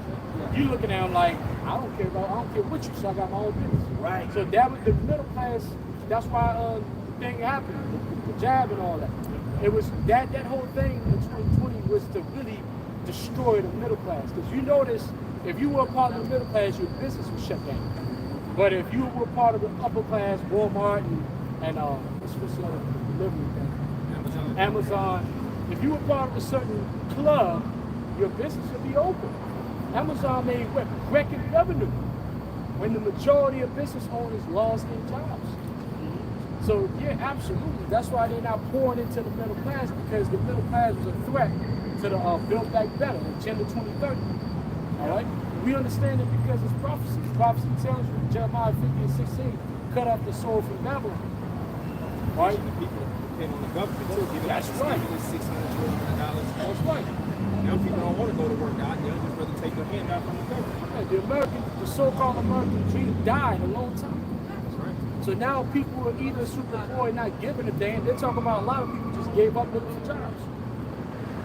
you looking at them like, I don't care what you say, I got my own business. Right. So that was the middle class. That's why the thing happened, the jab and all that. It was that whole thing in 2020 was to really destroy the middle class. Because you notice, if you were a part of the middle class, your business was shut down. But if you were part of the upper class, Walmart and what's the other delivery thing? Amazon. If you were part of a certain club, your business would be open. Amazon made record revenue when the majority of business owners lost their jobs. So yeah, absolutely. That's why they're not pouring into the middle class, because the middle class was a threat to the Build Back Better, Agenda 2030. All right? We understand it because it's prophecy. Prophecy tells you, Jeremiah 50 and 16, cut off the sword from Babylon. Right? The people depend on the government too. That's right. $600 billion. That's right. Now people don't want to go to work out. They'll just rather take their hand out from the government. Yeah, the so-called American dream died a long time. That's right. So now people are either super poor and not giving a damn. They're talking about a lot of people just gave up looking for jobs.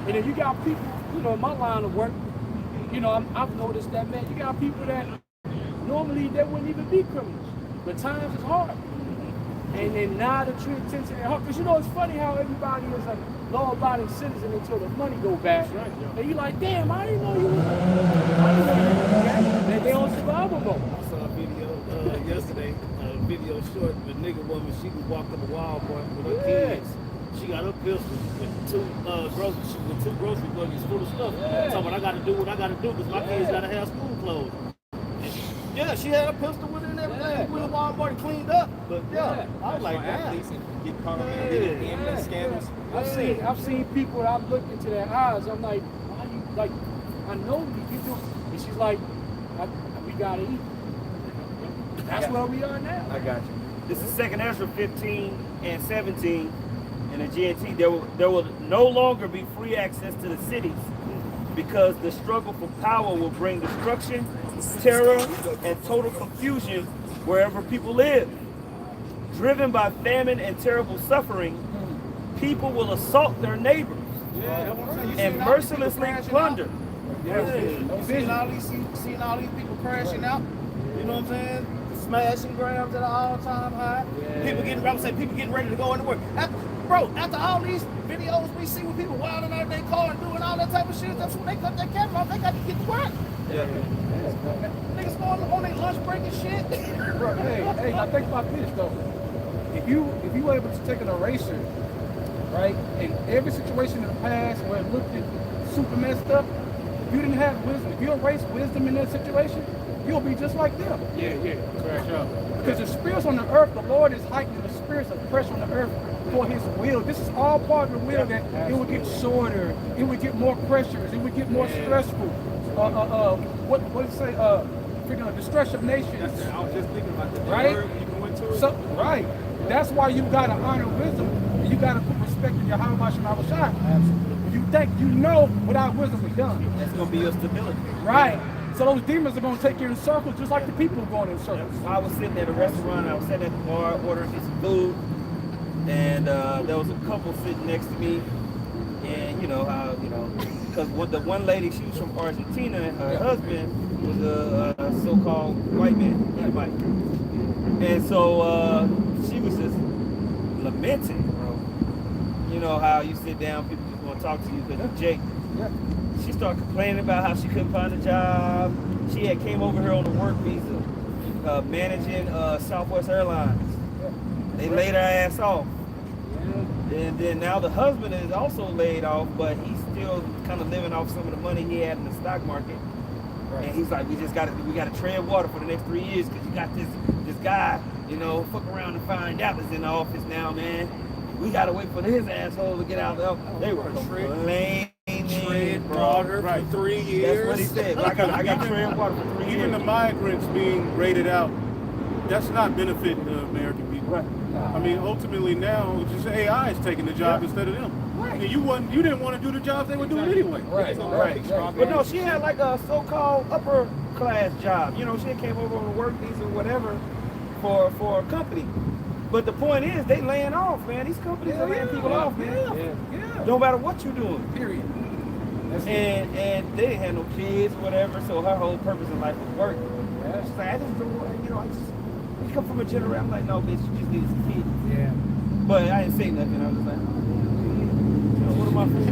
And then you got people, you know, in my line of work, you know, I've noticed that, man, you got people that normally they wouldn't even be criminals. But times is hard. And then now the true attention and heart. Because you know, it's funny how everybody is a law-abiding citizen until the money go bad. Right, yeah. And you like, damn, I didn't know you were. They on survival mode. I saw a video yesterday, a video short of a nigga woman. She was walking the Walmart with her kids. She got her pistol with two grocery buggies full of stuff. Talking about, I got to do what I got to do because my kids got to have school clothes. Yeah, she had a pistol with her and everything. We went to Walmart and cleaned up. But yeah, I was like, damn. Get caught up in the scandals. I've seen people that I've looked into their eyes. I'm like, why you, like, I know you do. And she's like, we gotta eat. That's where we are now. I got you. This is 2nd Ezra 15 and 17 in the GNT. There will no longer be free access to the cities because the struggle for power will bring destruction, terror, and total confusion wherever people live. Driven by famine and terrible suffering, people will assault their neighbors and mercilessly plunder. Seeing all these people crashing out. You know what I'm saying? Smashing grams at an all-time high. People getting ready to go into work. After all these videos we see with people wilding out their car and doing all that type of shit, that's when they cut their camera off. They got to get to work. Niggas going on their lunch break and shit. Hey, now think about this though. If you were able to take an eraser, right, in every situation in the past where it looked super messed up, if you didn't have wisdom, if you erase wisdom in that situation, you'll be just like them. Because the spirits on the earth, the Lord is heightening the spirits of pressure on the earth for his will. This is all part of the will that it would get shorter, it would get more pressures, it would get more stressful. What did it say? Destruction of nations. I was just thinking about that. Right? You can went to it. So, right. That's why you gotta honor wisdom and you gotta put respect in your Yahweh Shem Shai. Absolutely. You think you know without wisdom is done. That's gonna be your stability. Right. So those demons are gonna take you in circles just like the people are going in circles. I was sitting at a restaurant, I was sitting at the bar, ordering me some food, and there was a couple sitting next to me, and you know how, because the one lady, she was from Argentina, and her husband was a so-called white man, Edomite. And so she was just lamenting, bro. You know how you sit down, people just want to talk to you because you're Jake. She started complaining about how she couldn't find a job. She had came over here on a work visa, managing Southwest Airlines. They laid her ass off. And then now the husband is also laid off, but he's still kind of living off some of the money he had in the stock market. Right. And he's like, we gotta tread water for the next 3 years because you got this guy, fuck around and find out is in the office now, man. We gotta wait for his asshole to get out there. They were complaining. tread water Right. for 3 That's years. what he said. But I got tread water for 3 years. Even the migrants being rated out, that's not benefiting the American people. Right. I mean, ultimately now, it's just AI is taking the job instead of them. Right. And you didn't want to do the jobs they were doing anyway. Right, right. But no, she had like a so-called upper class job. You know, she came over on a work visa or whatever for a company. But the point is, they laying off, man. These companies are laying people off, man. Yeah. No matter what you're doing. Period. And they didn't have no kids or whatever, so her whole purpose in life was work. She's like, I just don't want, you know, you come from a generation. I'm like, no, bitch, you just need some kids. Yeah. But I didn't say nothing. I was just like, you know, what am I for?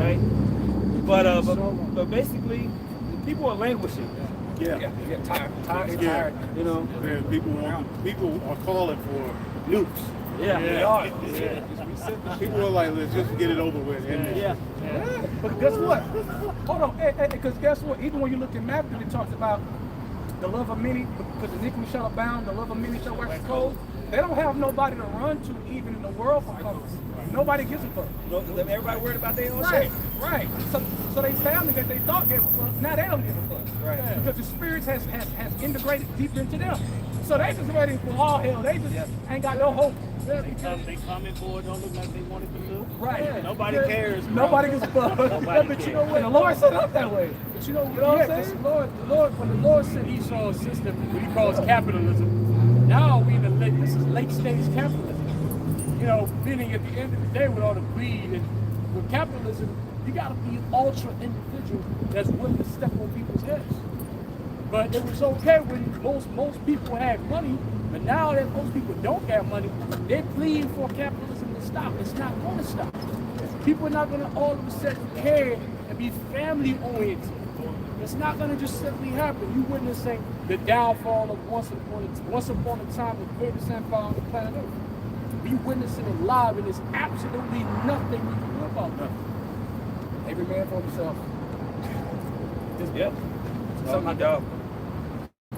Right? But basically, people are languishing. Yeah. Tired. You know? Yeah, people are calling for nukes. Yeah, they are. People are like, let's just get it over with. And Yeah. But guess what? Hold on, because guess what? Even when you look at Matthew, it talks about the love of many, because iniquity shall abound, the love of many shall wax cold. They don't have nobody to run to even in the world for comfort. Nobody gives a fuck. Everybody worried about their own Right, shit. right. So they family that they thought gave a fuck, now they don't give a fuck. Right. Because the spirits has integrated deep into them. So they just ready for all hell. They just ain't got no hope. They coming forward, don't look like they wanted to do. Right. Nobody cares, bro. Nobody gives a fuck. But you know what? And the Lord set up that way. But you know You know what I'm yeah, saying? the Lord, when the Lord said he saw a system, what he calls capitalism, now we in the this is late stage capitalism. You know, meaning at the end of the day with all the greed and with capitalism, you gotta be an ultra individual that's willing to step on people's heads. But it was okay when most people had money, but now that most people don't have money, they're pleading for capitalism to stop. It's not gonna stop. People are not gonna all of a sudden care and be family oriented. It's not gonna just simply happen. You witnessing the downfall of once upon a time the greatest empire on the planet Earth. We witnessing it live, and there's absolutely nothing we can do about that. Every man for himself. Yep. Something dog.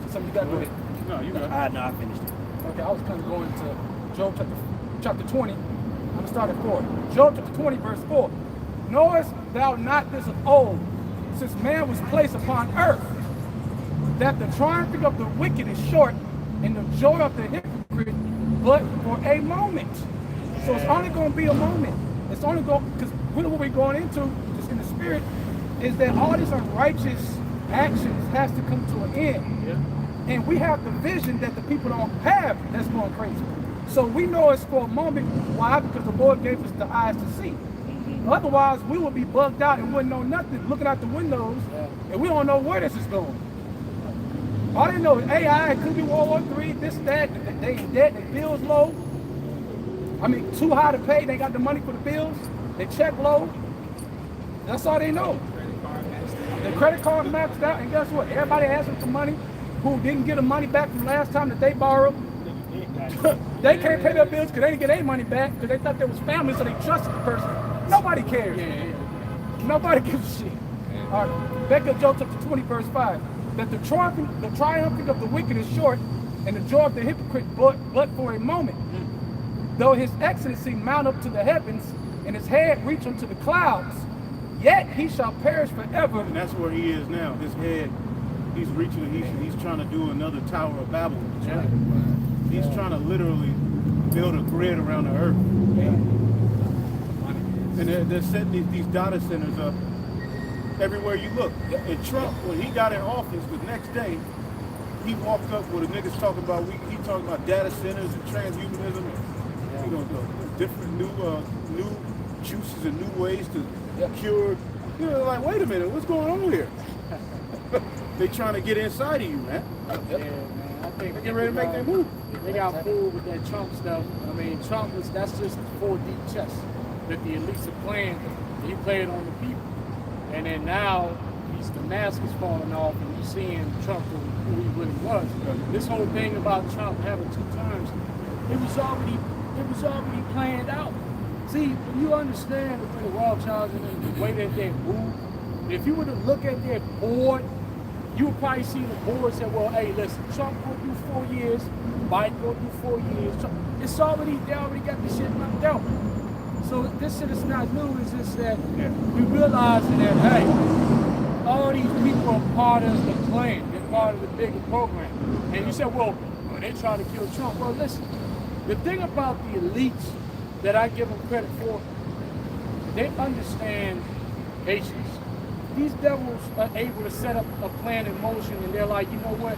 Something you got to do. no, you got No, I finished it. Okay, I was kind of going to Job chapter 20. I'm going to start at 4. Job chapter 20, verse 4. Knowest thou not this of old, since man was placed upon earth, that the triumphing of the wicked is short, and the joy of the hypocrite but for a moment. So it's only going to be a moment. It's only going, because really what we're going into, just in the spirit, is that all these unrighteous actions has to come to an end. Yeah. And we have the vision that the people don't have that's going crazy. So we know it's for a moment. Why? Because the Lord gave us the eyes to see. Otherwise, we would be bugged out and wouldn't know nothing, looking out the windows, and we don't know where this is going. All they know is AI, it could be World War III, this, that, they in debt, their bills low. I mean, too high to pay, they got the money for the bills, they check low. That's all they know. The credit card maxed out, and guess what? Everybody asking for money who didn't get the money back from last time that they borrowed. They can't pay their bills because they didn't get their money back because they thought they was family, so they trusted the person. Nobody cares. Nobody gives a shit. All right, back up Job chapter 20, verse 5. That the triumphing of the wicked is short, and the joy of the hypocrite but for a moment. Though his excellency mount up to the heavens, and his head reach unto the clouds, yet he shall perish forever. And that's where he is now. His head, he's reaching, he's trying to do another Tower of Babel. He's trying to literally build a grid around the earth. And they're setting these data centers up everywhere you look. And Trump, when he got in office the next day, he walked up with the niggas talking about, he talking about data centers and transhumanism and, you know, different new juices and new ways to cure. You know, like, wait a minute, what's going on here? They trying to get inside of you, man. Yeah, man. I think They get ready to make their move. they got fooled with that Trump stuff. I mean, that's just 4D chess that the elites are playing. He played on the people. And then now, the mask is falling off and you're seeing Trump for who he really was. This whole thing about Trump having 2 terms, it was already planned out. See, when you understand the way the Rothschilds and the way that they move, if you were to look at their board, you would probably see the board say, well, hey, listen, Trump go through 4 years, Biden go through 4 years. They already got this shit knocked out. So this shit is not new. It's just that we realizing that, hey, all these people are part of the plan. They're part of the bigger program. And you said, well, they try to kill Trump. Well, listen, the thing about the elites that I give them credit for, they understand patience. These devils are able to set up a plan in motion, and they're like, you know what?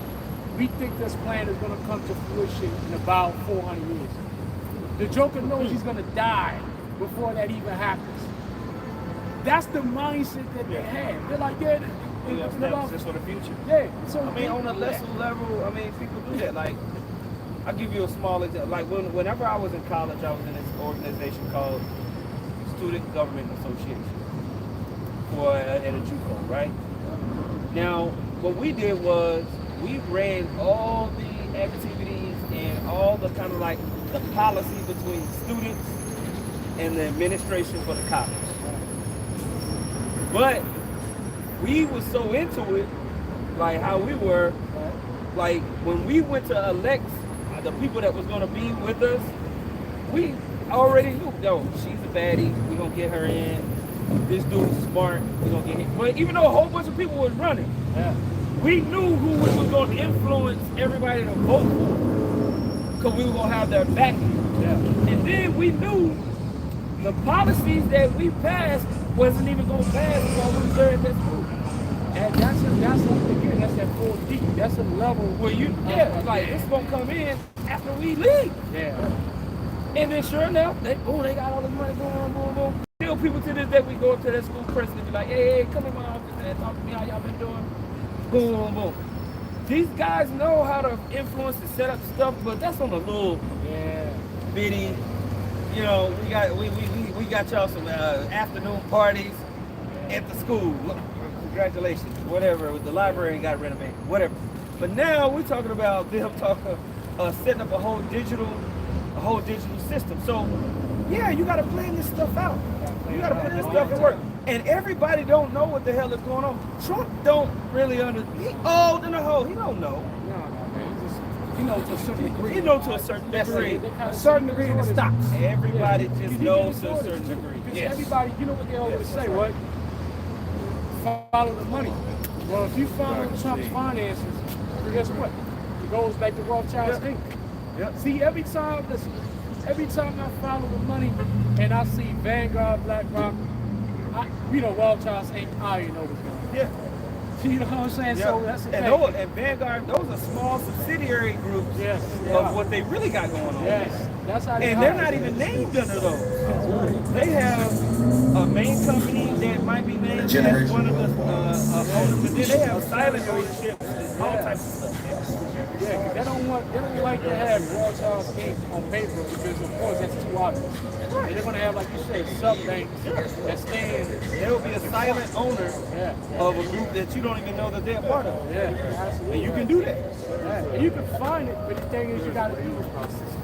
We think this plan is going to come to fruition in about 400 years. The Joker knows he's going to die before that even happens. That's the mindset that they have. They're like, yeah, it's about just for the future. Yeah. So I mean, on a lesser level, I mean, people do that. Like, I'll give you a small example. Like, whenever I was in college, I was in this organization called Student Government Association at a JUCO, right? Now, what we did was we ran all the activities and all the kind of like the policy between students and the administration for the college. But we were so into it, like how we were, like when we went to elect the people that was going to be with us, we already knew, yo, she's a baddie, we're going to get her in. This dude's smart, we're going to get him. But even though a whole bunch of people was running, we knew who was going to influence everybody to vote for, because we were going to have their backing. And then we knew the policies that we passed wasn't even going to pass while we were at that school. And that's that 4D. That's a level where you, like it's going to come in after we leave. And then sure enough, they got all this money going on, boom, boom. Still people to this day, we go up to that school president and be like, hey, come in my office and talk to me, how y'all been doing? Boom, boom, boom. These guys know how to influence and set up stuff, but that's on a little bitty, you know, we got y'all some afternoon parties at the school. Congratulations, whatever, the library got renovated, whatever. But now we're talking about them setting up a whole digital system. So yeah, you gotta plan this stuff out. You gotta put this stuff in work. And everybody don't know what the hell is going on. Trump don't really he old in the hole. He don't know. He knows to a certain degree. He knows to a certain degree. A certain degree and it stops. Everybody just knows to a certain degree. Yes. Everybody, you know what they always say, right? Follow the money. Well, if you follow Trump's finances, guess what? It goes back to Rothschild's Inc. See, every time I follow the money and I see Vanguard, BlackRock, Rothschild's Inc., I already know what's going on. You know what I'm saying? So that's the thing. And Vanguard, those are small subsidiary groups of what they really got going on. That's how and they're not even named under those. They have a main company that might be named as one of the owners, but then they have silent ownership and all types of stuff. Yeah, because they don't like to have Rothschild's Inc. on paper because of course that's too obvious. And they're gonna have, like you said, sub-banks that stand. There will be a silent owner of a group that you don't even know that they're a part of. And you can do that. And you can find it, but the thing is you gotta do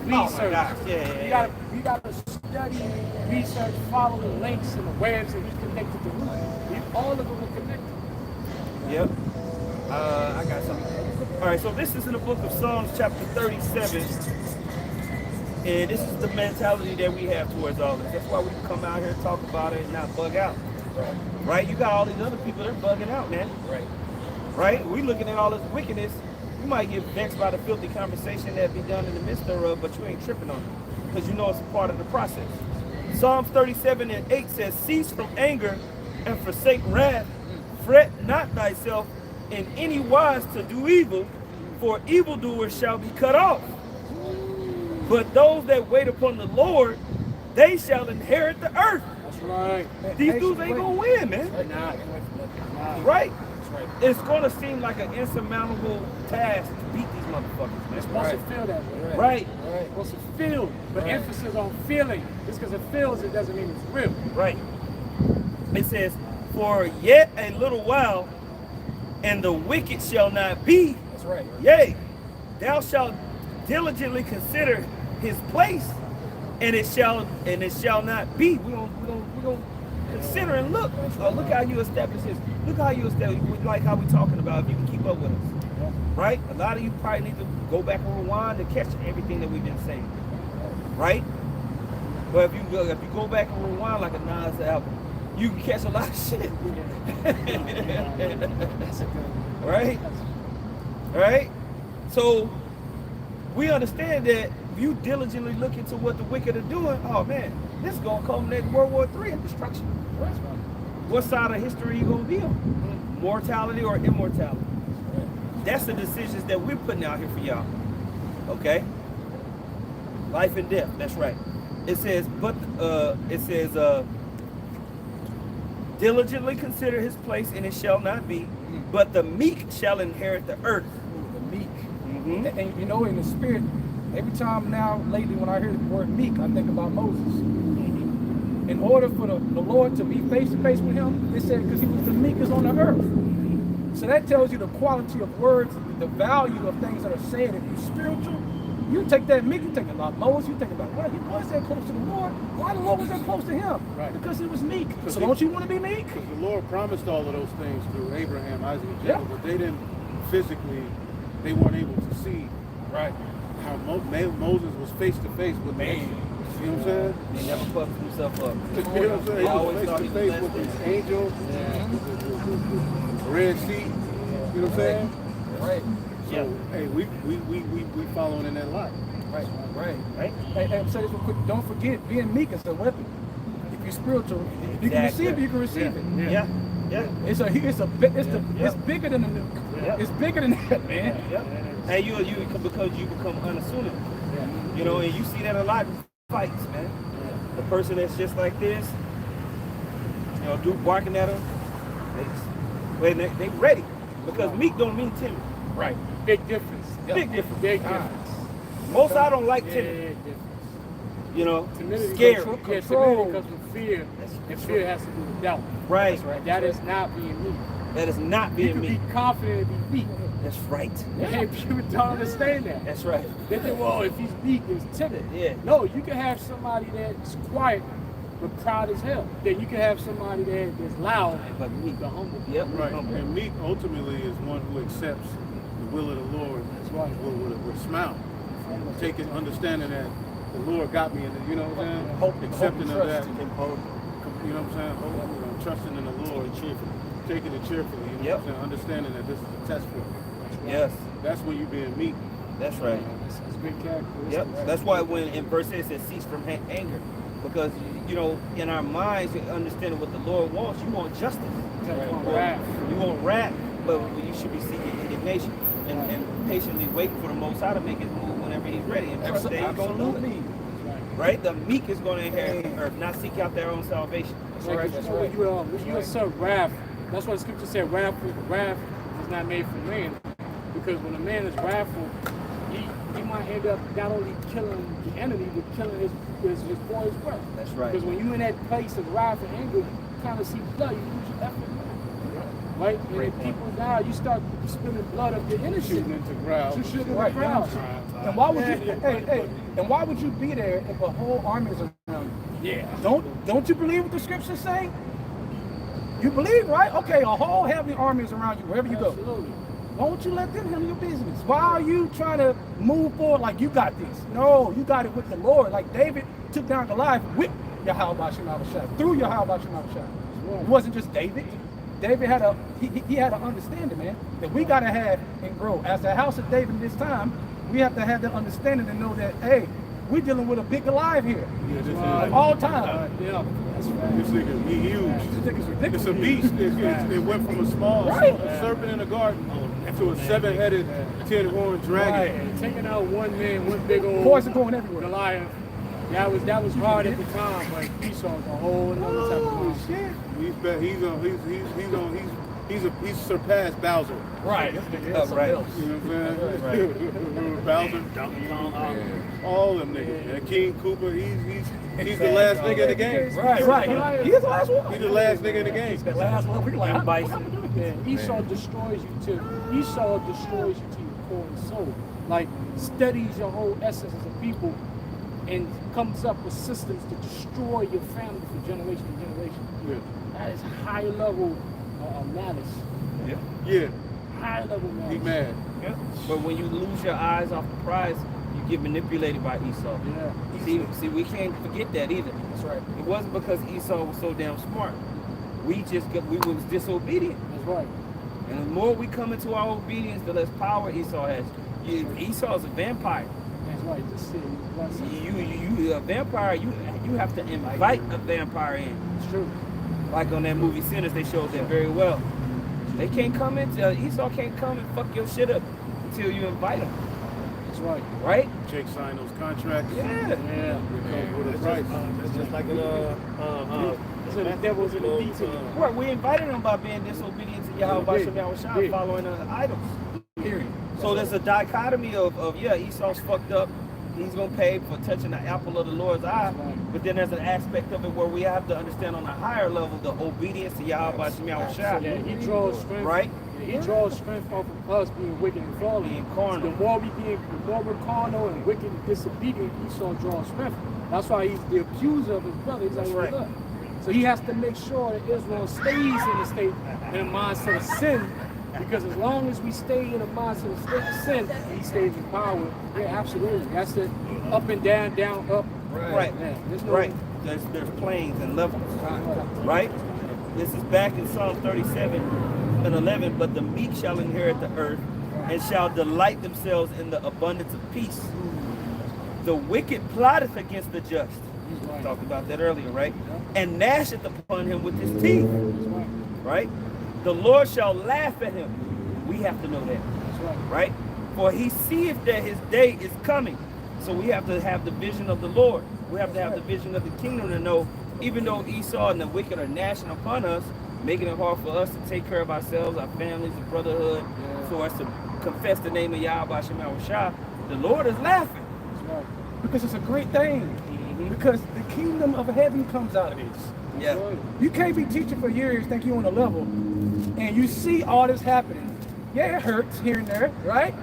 research. You gotta study, research, follow the links and the webs and who's connected to who. All of them are connected. Yep. I got something. All right, so this is in the book of Psalms chapter 37. And this is the mentality that we have towards all this. That's why we come out here and talk about it and not bug out. Right? You got all these other people that are bugging out, man. Right? We looking at all this wickedness. You might get vexed by the filthy conversation that be done in the midst thereof, but you ain't tripping on it. Because you know it's a part of the process. Psalms 37:8 says, cease from anger and forsake wrath. Fret not thyself in any wise to do evil, for evildoers shall be cut off. But those that wait upon the Lord, they shall inherit the earth. That's right. These dudes ain't gonna win, man. Right? It's gonna seem like an insurmountable task to beat these motherfuckers, man. It's supposed to feel that way. Right. It's supposed to feel, but emphasis on feeling. Just because it feels, it doesn't mean it's real. Right. It says, for yet a little while, and the wicked shall not be. That's right. Yea, thou shalt diligently consider his place, and it shall not be. We're gonna consider and look. Look how you establish this. Look how you establish, like how we talking about, if you can keep up with us. Right? A lot of you probably need to go back and rewind and catch everything that we've been saying. Right? But if you go back and rewind like a Nas album, you can catch a lot of shit. Right? Right? So we understand that if you diligently look into what the wicked are doing, oh man, this is gonna culminate in World War III and destruction. What side of history are you gonna be on? Mortality or immortality? That's the decisions that we're putting out here for y'all. Okay? Life and death, that's right. It says, diligently consider his place and it shall not be, but the meek shall inherit the earth. The meek. And you know, in the spirit, every time now lately when I hear the word meek, I think about Moses. In order for the Lord to be face to face with him, they said because he was the meekest on the earth. So that tells you the quality of words, the value of things that are said. If you're spiritual, you take that meek, you think about Moses, you think about, well, he was that close to the Lord. Why the Lord was that close to him? Right. Because he was meek. So don't you want to be meek? Because the Lord promised all of those things through Abraham, Isaac, and Jacob, but they didn't physically, they weren't able to see Right. how Moses was face to face with the angel. You know what I'm saying? He never puffed himself up. You know what I'm saying? He always was thought face he to was face with less this than. angel, the Red Sea. You know what I'm saying? Right. So, hey, we following in that light. Right. Right? Hey, I'm saying this real quick. Don't forget, being meek is a weapon. If you're spiritual, you can Exactly. receive it, you can receive it. Yeah. It's bigger than the nuke. Yeah. It's bigger than that, man. And you because you become unassuming. You know, and you see that a lot in fights, man. The person that's just like this, you know, dude barking at them, they ready. Because meek don't mean timid. Right. Big difference. Big difference. Big difference. Most I don't like timid. You know, Timidity scared. Control. Comes from fear, and fear has to do with doubt. Right. That is not being meek. That is not You being can meek. be confident and be meek. That's right. And people don't understand that. That's right. They think, well, if he's meek, he's timid. Yeah. No, you can have somebody that's quiet but proud as hell. Then you can have somebody that's loud But meek. but humble. Yep. Right. Humble. And meek ultimately is one who accepts the will of the Lord with a smile. Taking, understanding that the Lord got me in it, you know what I'm saying? Accepting of that. You know what I'm saying? Trusting in the Lord, taking it cheerfully, you know what I'm saying? Understanding that this is a test for you. Yes. That's when you being meek. That's right. That's good character. Yep. That's why when in verse 8 it says cease from anger. Because, you know, in our minds, understanding what the Lord wants, you want justice. You want wrath, but you should be seeking indignation and patiently waiting for the Most High to make his move whenever he's ready. And trust that he's going to do it. Right? The meek is going to inherit the earth, not seek out their own salvation. That's right. When you assert wrath, that's why the scripture said wrath is not made for man. Because when a man is wrathful, he might end up not only killing the enemy, but killing his boy as well. That's right. Because when you're in that place of wrath and anger, you kind of see blood, you lose your effort. Right? And if people die, you start spilling blood of the innocent. Shooting into crowds. You shooting Right. the crowd. And why would you? And why would you be there if a whole army is around you? Yeah. Don't you believe what the scriptures say? You believe, right? Okay, a whole heavy army is around you wherever you go. Absolutely. Why don't you let them handle your business? Why are you trying to move forward like you got this? No, you got it with the Lord. Like David took down Goliath with Yahweh Shemashah, through Yahweh Shemashah. It wasn't just David. David had he had an understanding, man, that we gotta have and grow. As the house of David this time, we have to have that understanding and know that, hey, we're dealing with a big Goliath here. Yeah, this Of all time. Yeah, that's right. This nigga, he huge. This nigga's ridiculous. It's a beast. It went from a small serpent in the garden to a 7-headed, 10-horned dragon. Right. Taking out one man, one big old Poison going everywhere. Goliath. That was hard at the time, but Esau's a whole other type of monster. He's surpassed Bowser. Right. Right. You know what I'm saying? Bowser, Donkey Kong, all them niggas. And King Cooper, he's the last nigga in the game. Right. He's the last one. He's the last nigga in the game. The last one. We like, And how bison. we do this? Yeah, Esau destroys you to your core and soul. Like studies your whole essence as a people and comes up with systems to destroy your family from generation to generation. Yeah. That is high level malice. Yeah. High level malice. He mad. But when you lose your eyes off the prize, you get manipulated by Esau. Yeah. See, we can't forget that either. That's right. It wasn't because Esau was so damn smart. We was disobedient. That's right. And the more we come into our obedience, the less power Esau has. Esau's a vampire. That's right. Just see. You a vampire. You have to invite a vampire in. It's true. Like on that movie Sinners, they showed that very well. They can't come in. Esau can't come and fuck your shit up until you invite him. That's right. Right? Jake signed those contracts. Yeah. Yeah. It comes with a price. It's just like So the devil's in the detail. Right, we invited them by being disobedient to Yahweh Shem Yahushua, following idols. Period. So there's a dichotomy of Esau's fucked up. He's gonna pay for touching the apple of the Lord's eye. But then there's an aspect of it where we have to understand on a higher level the obedience to Yahweh Shem Yahushua. Yeah, he draws strength. Right? Yeah, he draws strength off of us being wicked and fallen. Being carnal. The more we're carnal and wicked and disobedient, Esau draws strength. That's why he's the accuser of his brother. He's like, That's right. look. So he has to make sure that Israel stays in the state in a mindset of sin, because as long as we stay in a mindset of state of sin, he stays in power. Yeah, absolutely. That's it. Up and down, down, up. Right. Yeah, there's no, Right. There's planes and levels. Right? This is back in Psalm 37:11. But the meek shall inherit the earth and shall delight themselves in the abundance of peace. The wicked plotteth against the just. We talked about that earlier, right? And gnasheth upon him with his teeth. Right? The Lord shall laugh at him. We have to know that. Right? For he seeth that his day is coming. So we have to have the vision of the Lord. We have to have the vision of the kingdom to know, even though Esau and the wicked are gnashing upon us, making it hard for us to take care of ourselves, our families, the brotherhood, so as to confess the name of Yahweh Shem Yahushua, the Lord is laughing. Because it's a great thing. Because the kingdom of heaven comes out of this. Yeah. You can't be teaching for years, think you're on a level, and you see all this happening. Yeah, it hurts here and there, right?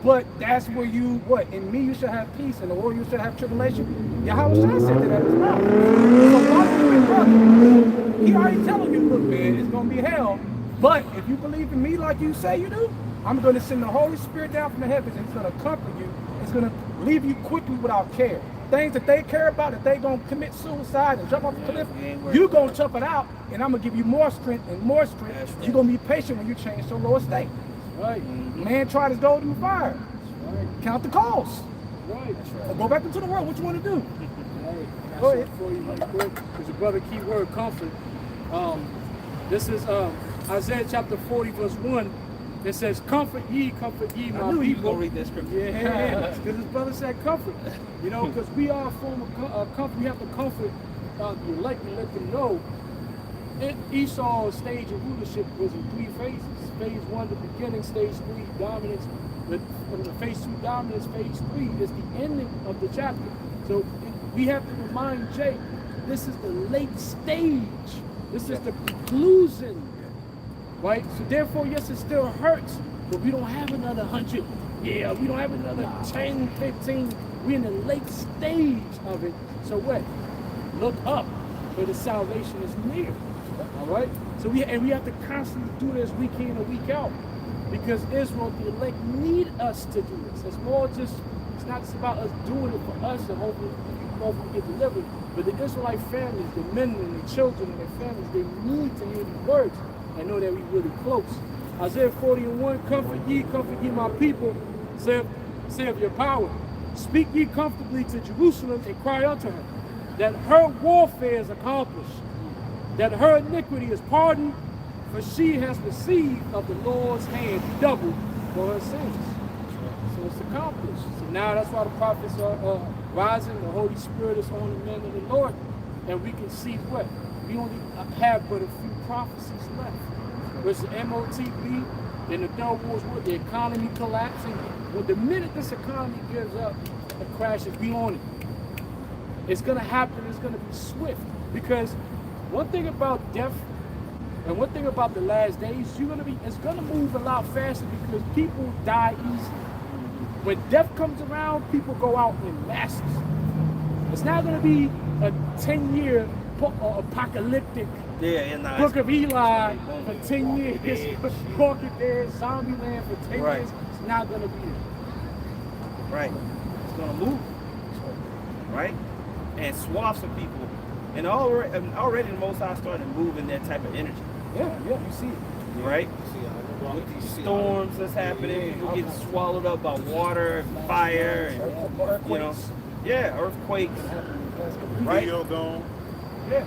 But that's where in me you shall have peace, in the world you shall have tribulation. Yahweh Shai said that at his mouth. So why do you brother? He already telling you, look, man, it's going to be hell. But if you believe in me like you say you do, I'm going to send the Holy Spirit down from the heavens, and it's going to comfort you. It's going to leave you quickly without care. Things that they care about, that they going to commit suicide and jump off the cliff, you're going to tough it out, and I'm going to give you more strength and more strength. Right. You're going to be patient when you change your lower state. Right. Man tried his gold in the fire. Right. Count the cost. Right. Or go back into the world. What you want to do? Right. Go ahead. For you really quick, because your brother key word comfort. This is Isaiah chapter 40 verse 1. It says, comfort ye my people. I knew you were going to read that scripture. Yeah, because his brother said comfort. You know, because we are a form of comfort. We have to comfort the elect and let them know. Esau's stage of rulership was in 3 phases. Phase 1, the beginning. Stage 3, dominance. From the phase 2, dominance. Phase 3 is the ending of the chapter. So we have to remind Jake, this is the late stage. This is the conclusion. Right? So therefore, yes, it still hurts, but we don't have another 100. Yeah, we don't have another 10, 15. We're in the late stage of it. So what? Look up, for the salvation is near. All right? So we have to constantly do this week in and week out, because Israel, the elect, need us to do this. It's not just about us doing it for us and hopefully get delivered, but the Israelite families, the men and the children and their families, they need to hear these words and know that we're really close. Isaiah 40:1, comfort ye my people, say of your power. Speak ye comfortably to Jerusalem and cry unto her, that her warfare is accomplished, that her iniquity is pardoned, for she has received of the Lord's hand double for her sins. So it's accomplished. So now that's why the prophets are rising, the Holy Spirit is on the men of the Lord, and we can see what? We only have but a few prophecies left. There's the MOTB, then the third wars, the economy collapsing. Well, the minute this economy gives up, it crashes. We on it. It's going to happen. It's going to be swift. Because one thing about death and one thing about the last days, it's going to move a lot faster because people die easy. When death comes around, people go out in masses. It's not going to be a 10-year apocalyptic Book of Eli for 10 years. Walking there, zombie land for 10 years. It's not going to be it. Right. It's gonna move, right? And swaths of people. And already the Most High started moving that type of energy. Yeah, you see it. Right? With These storms that's happening, people getting swallowed up by water and fire and you know, yeah, earthquakes. Right? Video gone. Yeah.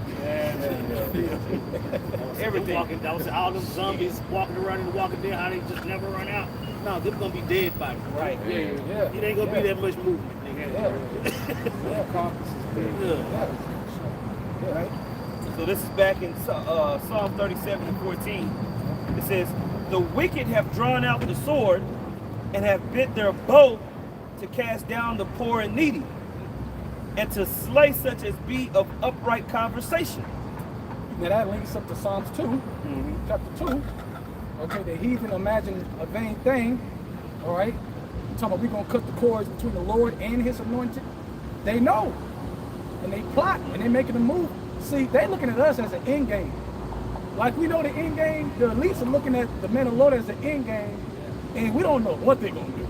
Everything. Walking down, all them zombies walking around and walking there, how they just never run out. No, they're gonna be dead by now. Right. Yeah. It ain't gonna be that much movement. Right? So this is back in Psalm 37 and 14. It says, the wicked have drawn out the sword and have bent their bow to cast down the poor and needy, and to slay such as be of upright conversation. Now that links up to Psalms 2, chapter 2. Okay, the heathen imagine a vain thing. All right, talking about we're gonna cut the cords between the Lord and His anointed. They know, and they plot, and they're making a move. See, they looking at us as an end game. Like we know the end game, the elites are looking at the men of the Lord as the end game, and we don't know what they're gonna do.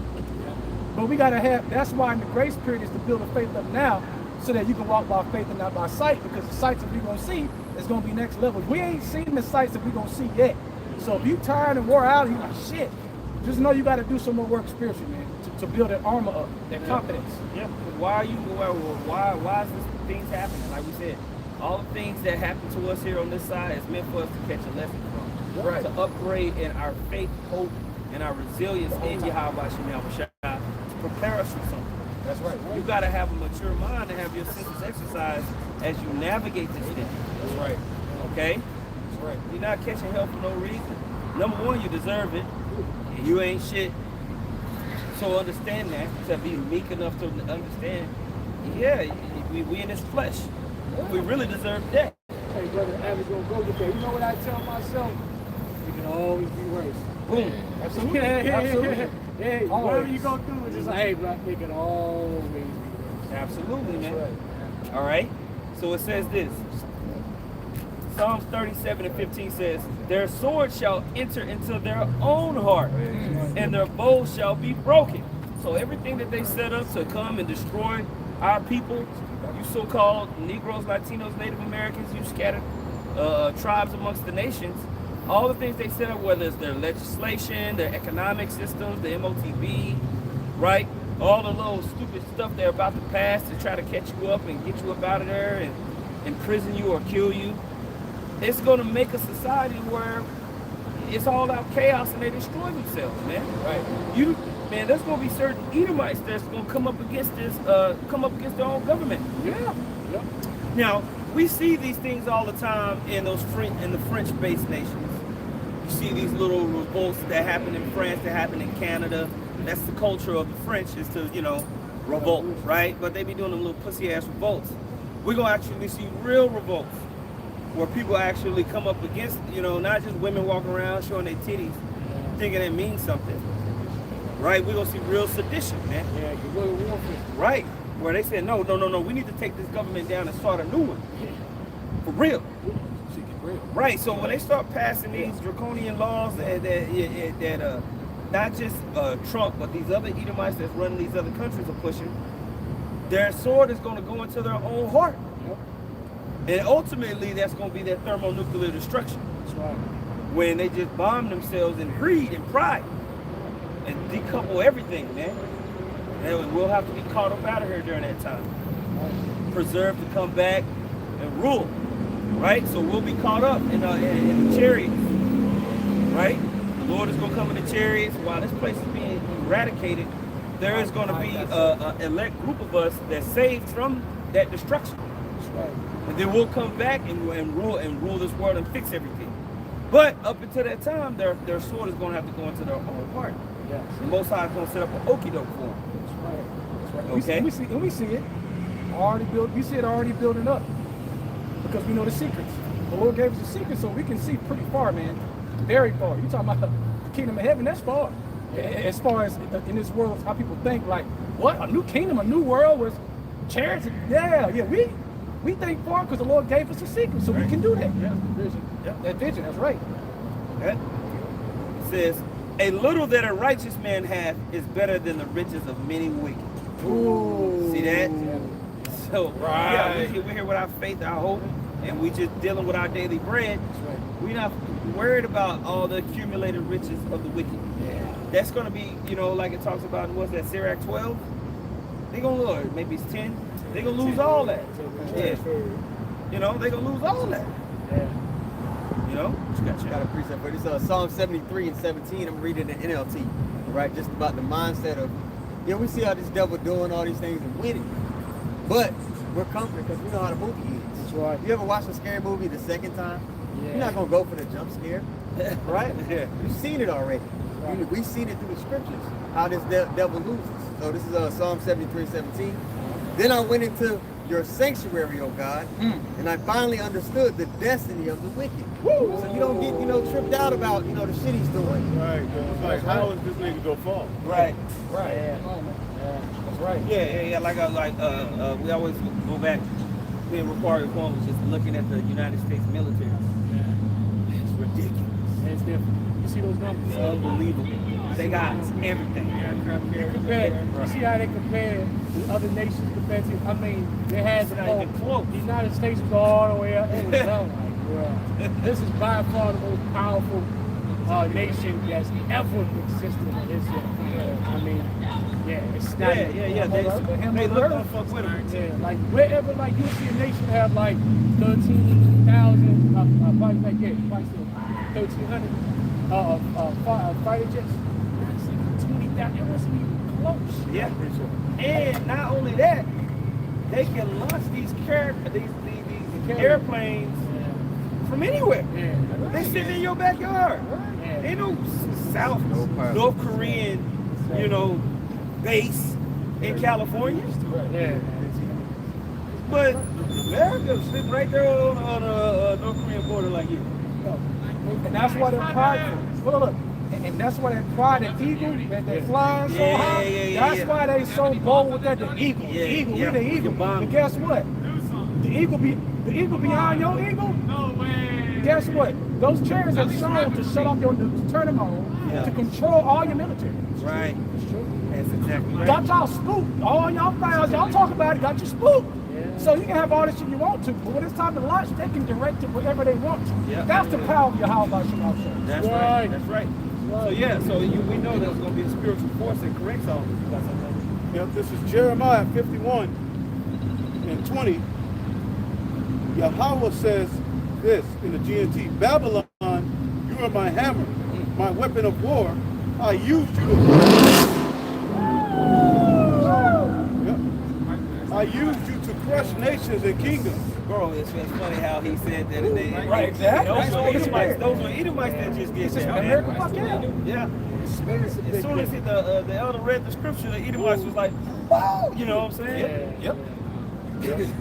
But we gotta have. That's why in the grace period is to build a faith up now, so that you can walk by faith and not by sight. Because the sights that we're gonna see is gonna be next level. We ain't seen the sights that we're gonna see yet. So if you tired and wore out, you're like shit. Just know you got to do some more work spiritually, man, to build that armor up, that confidence. Yeah. Why is this things happening? Like we said, all the things that happen to us here on this side is meant for us to catch a lesson from. Right. To upgrade in our faith, hope, and our resilience in Yahweh Shai to prepare us for something. That's right. You got to have a mature mind and have your senses exercised as you navigate this thing. That's right. Okay? That's right. You're not catching hell for no reason. Number one, you deserve it. And you ain't shit. So understand that. To be meek enough to understand, yeah, we in this flesh. We really deserve that. Hey, brother, average gonna go with that. You know what I tell myself? You can always be worse. Boom. Absolutely. Absolutely. Hey, Always. whatever you gonna do, it's just like, hey, bro, it can always be worse. Absolutely, man. Right. All right. So it says this. Psalms 37 and 15 says, their sword shall enter into their own heart, and their bow shall be broken. So everything that they set up to come and destroy our people, you so-called Negroes, Latinos, Native Americans, you scattered tribes amongst the nations, all the things they set up, whether it's their legislation, their economic systems, the MOTB, right? All the little stupid stuff they're about to pass to try to catch you up and get you up out of there and imprison you or kill you. It's going to make a society where it's all out chaos and they destroy themselves, man. Right. There's going to be certain Edomites that's going to come up against this, come up against their own government. Yeah. Yep. Now, we see these things all the time in the French-based nations. You see these little revolts that happen in France, that happen in Canada. That's the culture of the French, is to, revolt, right? But they be doing them little pussy-ass revolts. We're going to actually see real revolts, where people actually come up against, not just women walking around showing their titties, thinking it means something. Right? We're going to see real sedition, man. Yeah, you go to warfare. Right. Where they said, no, we need to take this government down and start a new one. For real. Right. So when they start passing these draconian laws that not just Trump, but these other Edomites that's running these other countries are pushing, their sword is going to go into their own heart. And ultimately, that's going to be their thermonuclear destruction. That's right. When they just bomb themselves in greed and pride and decouple everything, man. And we'll have to be caught up out of here during that time. Preserve to come back and rule, right? So we'll be caught up in the chariots, right? The Lord is going to come in the chariots. While this place is being eradicated, there is going to be an elect group of us that's saved from that destruction. That's right. And then we'll come back and rule this world and fix everything. But up until that time, their sword is going to have to go into their own heart. Yeah. The Most High is going to set up an okie doke for them. That's right. Okay. We see it already built. We see it already building up because we know the secrets. The Lord gave us the secrets, so we can see pretty far, man. Very far. You talking about the kingdom of heaven? That's far. As far as in this world, how people think, like, what, a new kingdom, a new world was chariots? Yeah. We think far because the Lord gave us a secret, so we can do that. Yeah, vision. Yeah. That vision, that's right. Okay. It says, a little that a righteous man hath is better than the riches of many wicked. Ooh. See that? So yeah, Right. we're here without faith, our hope, and we just dealing with our daily bread. We're not worried about all the accumulated riches of the wicked. That's gonna be, you know, like it talks about, what's that, Sirach 12? They gonna lose, maybe it's 10. They gonna lose all that. Yeah. You know, they gonna lose all that. You know? Got a precept for this. Psalm 73 and 17. I'm reading the NLT, right? Just about the mindset of, we see how this devil doing all these things and winning, but we're comforted because we know how the movie is. That's right. You ever watch a scary movie the second time? Yeah. You're not gonna go for the jump scare, right? Yeah. You've seen it already. Right. We've seen it through the scriptures how this devil loses. So this is Psalm 73, 17. Then I went into your sanctuary, O God, and I finally understood the destiny of the wicked. Woo! So you don't get, tripped out about, the shit he's doing. Right. It's like, how is this nigga gonna fall? Right. Yeah. That's right. Yeah. Like we always go back. Being required one was just looking at the United States military. It's ridiculous. It's different. You see those numbers? It's unbelievable. They got everything. You see how they compare to other nations compared to, I mean, they had the not even close. The United States was all the way up. It was like, bro, this is by far the most powerful nation that's ever existed in history. I mean, it's not. They look on fuck with them. Yeah, like wherever, like you see a nation have like 13,000, probably like 1,300 fighter jets. 20,000. It wasn't even close. Yeah. And not only that, they can launch these airplanes from anywhere. Yeah. They sit in your backyard. Yeah. Ain't no North Korean, base in California. Yeah. But America sitting right there on the North Korean border like you. And that's why they're prideful. Look. And that's why they pride the eagle, that they're flying so high. That's why they so bold with that. The eagle, we're the eagle. And guess what? The eagle behind your eagle. No way. Guess what? Those chariots are shown to shut off to turn them on, to control all your military. Right. That's exactly right. Got y'all spooked. All y'all fires, y'all talk about it, got you spooked. So you can have all the shit you want to, but when it's time to launch, they can direct it wherever they want to. That's the power of your how about you outside. That's right. That's right. So we know there's going to be a spiritual force that corrects all this. Yep, this is Jeremiah 51 and 20. Yahweh says this in the GNT, Babylon, you are my hammer, my weapon of war. I used you to crush nations and kingdoms. Bro, it's funny how he said that. Right, exactly. Those were Edomites that just did that. Yeah. As soon as the elder read the scripture, the Edomites was like, wow, you know what I'm saying? Yep.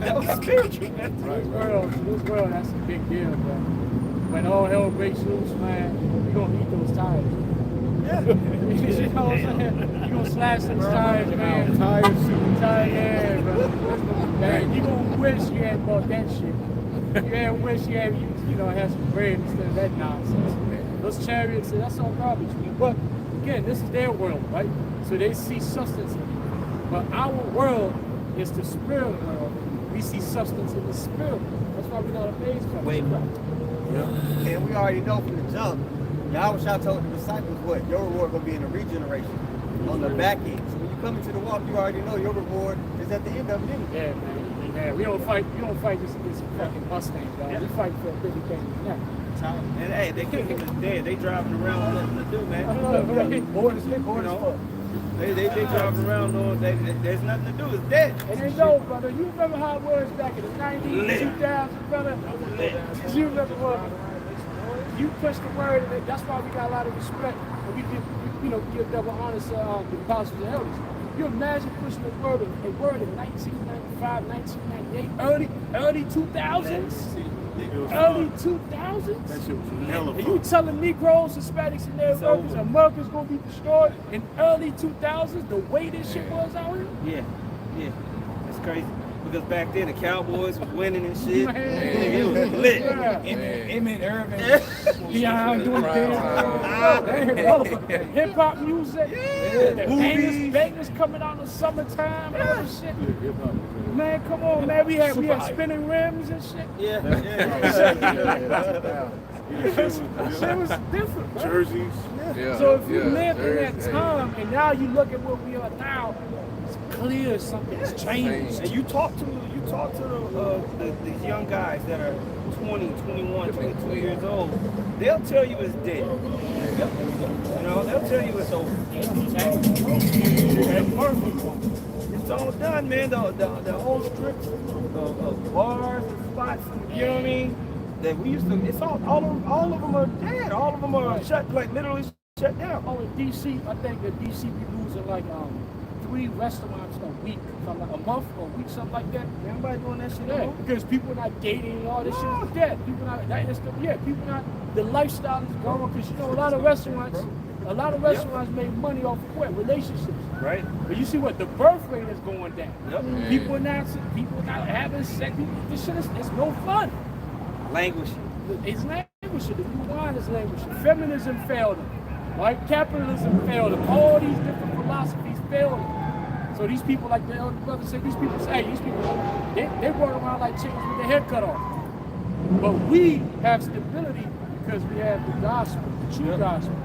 That was spiritual. This world, that's a big deal, bro. When all hell breaks loose, man, you're gonna eat those tires. Yeah. You know what I'm saying? You're gonna slash them tires, man. Tires, bro. Man, you gonna wish you had bought that shit. You wish you had, had some bread instead of that nonsense. Those chariots, that's all garbage. But again, this is their world, right? So they see substance in it. But our world is the spirit world. We see substance in the spirit. That's why we're not a phase from it. And we already know from the jump, Yahweh told the disciples what? Your reward going to be in the regeneration on the back end. So when you come into the walk, you already know your reward is at the end of it anyway. Yeah, man. Yeah, we don't fight this fucking Mustang, dog. We fight for a bigger thing. Yeah. And hey, they kicking us dead. They driving around with nothing to do, man. Bored as fuck. They driving around knowing there's nothing to do. It's dead. And you know, brother, you remember how it was back in the 90s, 2000, brother? You remember what? You push the word, and that's why we got a lot of respect. And we give double honor to the apostles and elders. You imagine pushing a word in 1995, 1998, early 2000s? Early 2000s? That shit was hella And fun. you telling Negroes, Hispanics, and their workers, America's gonna be destroyed in early 2000s, the way this shit was out here? Yeah. It's crazy. Because back then the Cowboys was winning and shit. Man. It was Lit. Amen, Irvin. Yeah, I'm doing the hip hop music. The bangers coming out in the summertime and all this shit. Man, come on, man. We had spinning rims and shit. Shit was different, bro. Jerseys. So if you lived in that time and now you look at where we are now, it's clear something's changed. And you talk to these young guys that are 20, 21, 22 years old, they'll tell you it's dead. You know, they'll tell you it's over. It's all done, man. The whole strips of bars and spots, you know what I mean? That we used to, it's all of them are dead. All of them are shut, like literally shut down. Oh, in DC, I think that DC be losing like 3 restaurants a week, something like a month or a week, something like that. Everybody doing that shit. Yeah, because people are not dating and all this shit is dead. People not people not, the lifestyle is gone because a lot of restaurants make money off of what? Relationships. Right. But you see what the birth rate is going down. Yep. People not having sex. This shit it's no fun. Language. It's languishing. The new wine is languishing. Feminism failed them. Right? Capitalism failed them. All these different philosophies failed them. So these people, like the elder brother said, these people they run around like chickens with their head cut off. But we have stability because we have the gospel, the true gospel.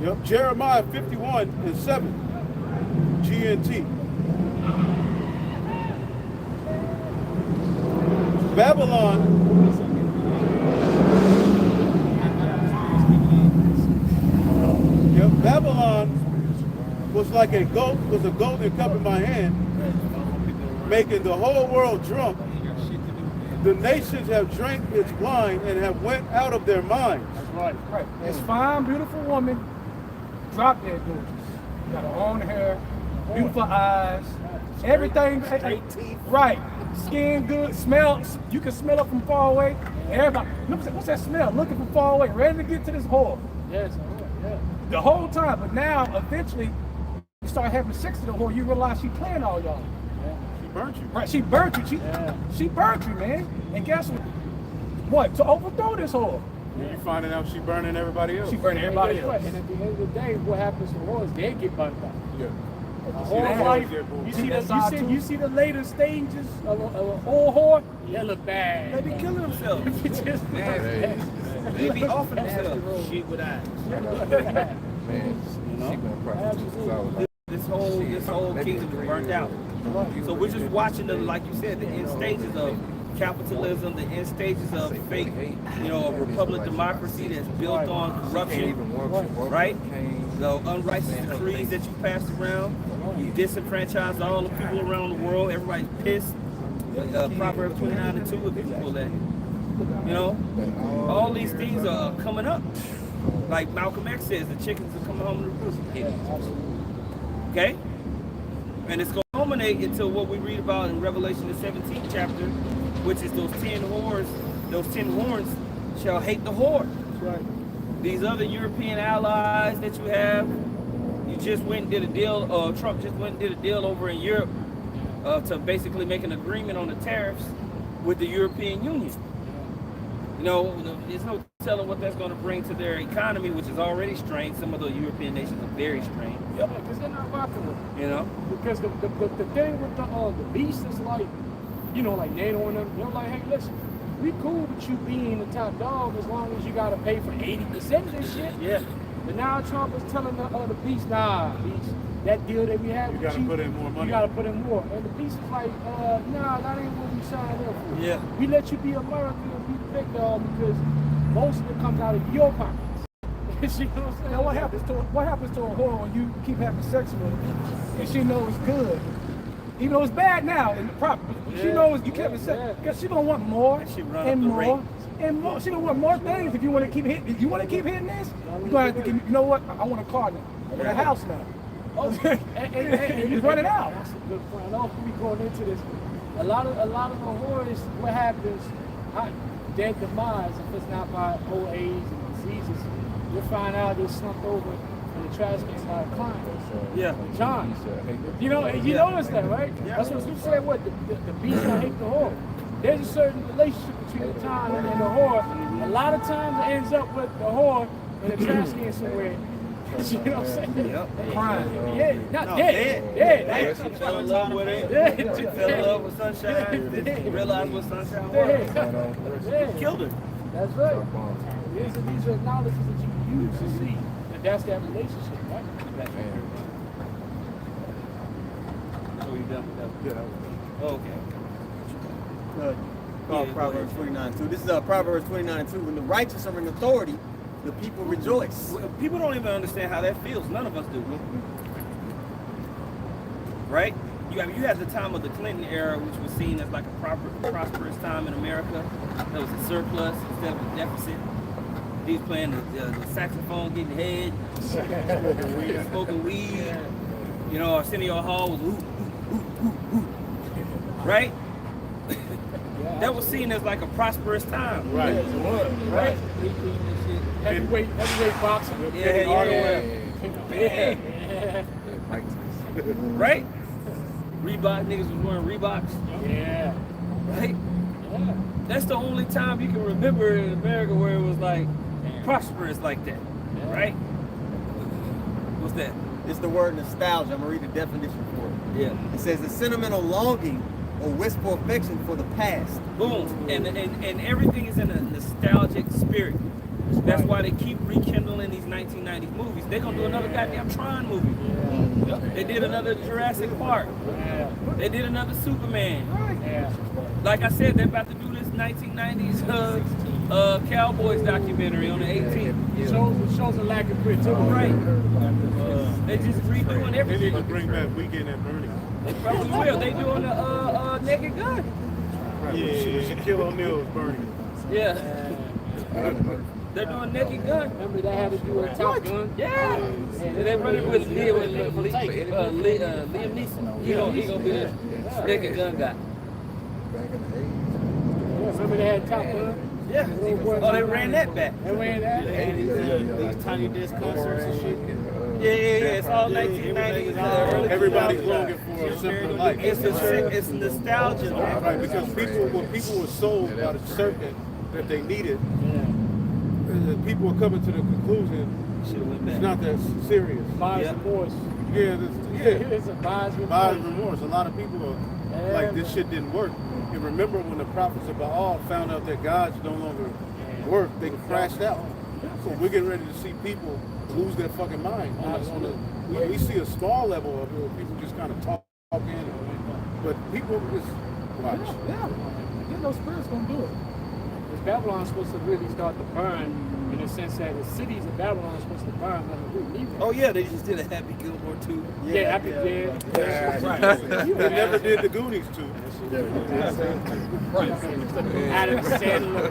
Yep. Jeremiah 51:7. GNT. Babylon was like a golden cup in my hand, making the whole world drunk. The nations have drank its wine and have went out of their minds. Right. This fine, beautiful woman, drop dead gorgeous. Got her own hair, beautiful eyes, everything. Right. Skin good, smell, you can smell it from far away. Everybody, what's that smell? Looking from far away, ready to get to this whore. Yes, yeah. The whole time, but now, eventually, you start having sex with the whore, you realize she playing all y'all. Yeah. She burnt you. Right, she burnt you. She burnt you, man. And guess what? What? To overthrow this whore. And you finding out she burning everybody else. She burning everybody else. And at the end of the day, what happens to whores, they get burnt out. Yeah. You see the later stages of a whole whore, they look bad. They be killing themselves. They be offing themselves. Shit with eyes. This whole kingdom is burnt out. So we're just watching the, like you said, the end stages of capitalism, the end stages of fake, republic democracy that's built on corruption, right? The unrighteous decrees that you passed around, you disenfranchise all the people around the world. Everybody's pissed. Proverbs 29:2, if you pull that. All these things are coming up. Like Malcolm X says, the chickens are coming home to roost. Okay? And it's going to culminate into what we read about in Revelation the 17th chapter, which is those 10 whores, those 10 horns shall hate the whore. That's right. These other European allies that you have, you just went and did a deal, Trump just went and did a deal over in Europe to basically make an agreement on the tariffs with the European Union. There's no telling what that's going to bring to their economy, which is already strained. Some of the European nations are very strained. Yeah, because they're not rocking with it. Because the thing with the beast is like, like NATO and them, they're like, hey, listen, we cool with you being the top dog as long as you got to pay for 80% of this shit. Yeah. But now Trump is telling the beast, beast, that deal that we had with you, gotta put in more money. You got to put in more. And the beast is like, that ain't what we signed up for. Yeah. We let you be American and be the big dog because most of it comes out of your pockets. You know what I'm saying? Now what happens to a whore when you keep having sex with her and she knows it's good? Even though it's bad now in the property, she knows you keep having sex because she gonna want more and more and more. She gonna want more things if you want to keep hitting. If you want to keep hitting this, you gonna have to give. You know what? I want a car now. I want a house now. And you run it out. That's a good point. I know we going into this. A lot of the whores, what happens, their demise, if it's not by old age and diseases, you'll find out they're slumped over and the trash can start crying. Yeah. John. You know, and you notice that, right? That's what you said. What the beast shall hate the whore. There's a certain relationship between the John and the whore. A lot of times it ends up with the whore in the trash can somewhere. You know what I'm saying? Yep. Crying. Yeah, not No, dead. dead. Dead. She fell in love with it. Dead. She fell in love with sunshine. Didn't realize what sunshine was. Dead. Killed her. That's right. These are analogies that you can use to see that that's that relationship, right? So you done with that? Okay. Proverbs 29:2. This is Proverbs 29:2. When the righteous are in authority, the people rejoice. Well, people don't even understand how that feels. None of us do. Right? You had the time of the Clinton era, which was seen as like a prosperous time in America. There was a surplus instead of a deficit. He was playing the saxophone, getting head, smoking weed. You know, Arsenio Hall was ooh, ooh, ooh, ooh. Right? That was seen as like a prosperous time. Right. Right? Heavyweight boxing. Yeah. Right? Reebok, niggas was wearing Reeboks. Yeah. Right? Yeah. That's the only time you can remember in America where it was like prosperous like that. Right? What's that? It's the word nostalgia. I'm going to read the definition for it. Yeah. It says a sentimental longing or wistful affection for the past. Boom. And everything is in a nostalgic spirit. That's why they keep rekindling these 1990s movies. They're going to do another goddamn Tron movie. They did another Jurassic Park. They did another Superman. Like I said, they're about to do this 1990s Cowboys documentary on the 18th. It shows a lack of creativity. Right. They're just redoing They need everything. to bring back Weekend at Bernie's. They probably will. They doing the Naked Gun. Right. Yeah. Shaquille O'Neal's Bernie. Yeah. They're doing Naked Gun. Remember they had to do a Top Gun? Yeah. And they're running with Liam Neeson. He gonna be the Naked Gun guy. Remember they had Top Gun? Yeah. Oh, they ran that back. They ran that. These tiny disc concerts and shit. Yeah. It's all 1990s. Everybody's longing for a simpler life. It's nostalgia, man. Right, because when people were sold by the serpent that they needed, people were coming to the conclusion it's not that serious. Buyer's remorse. Yeah, It's a buyer's buyer's remorse. remorse. A lot of people are like, this shit didn't work. And remember when the prophets of Baal found out that gods no longer work, they crashed out. So we're getting ready to see people lose their fucking mind. We see a small level of it where people just kind of talking, but people just watch. Yeah. You know, Spirit's gonna do it. Because Babylon's supposed to really start to burn in the sense that the cities of Babylon are supposed to burn underneath. Oh yeah, they just did a Happy Gilmore too. Right. They never did the Goonies too. Adam Sandler.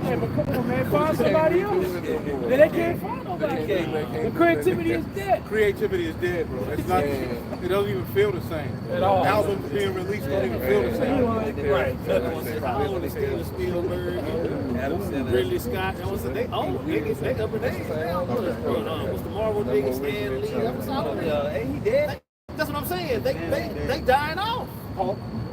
Hey, but come on, man, find somebody else. They can't find nobody. The creativity is dead. Creativity is dead, bro. It's not. It doesn't even feel the same. At all. Albums being released don't even feel the same. Right. Steven Spielberg, Ridley Scott. They up in age now. What's the Marvel nigga, Stan Lee? That was all of them. Hey, he dead. That's what I'm saying. They dying off.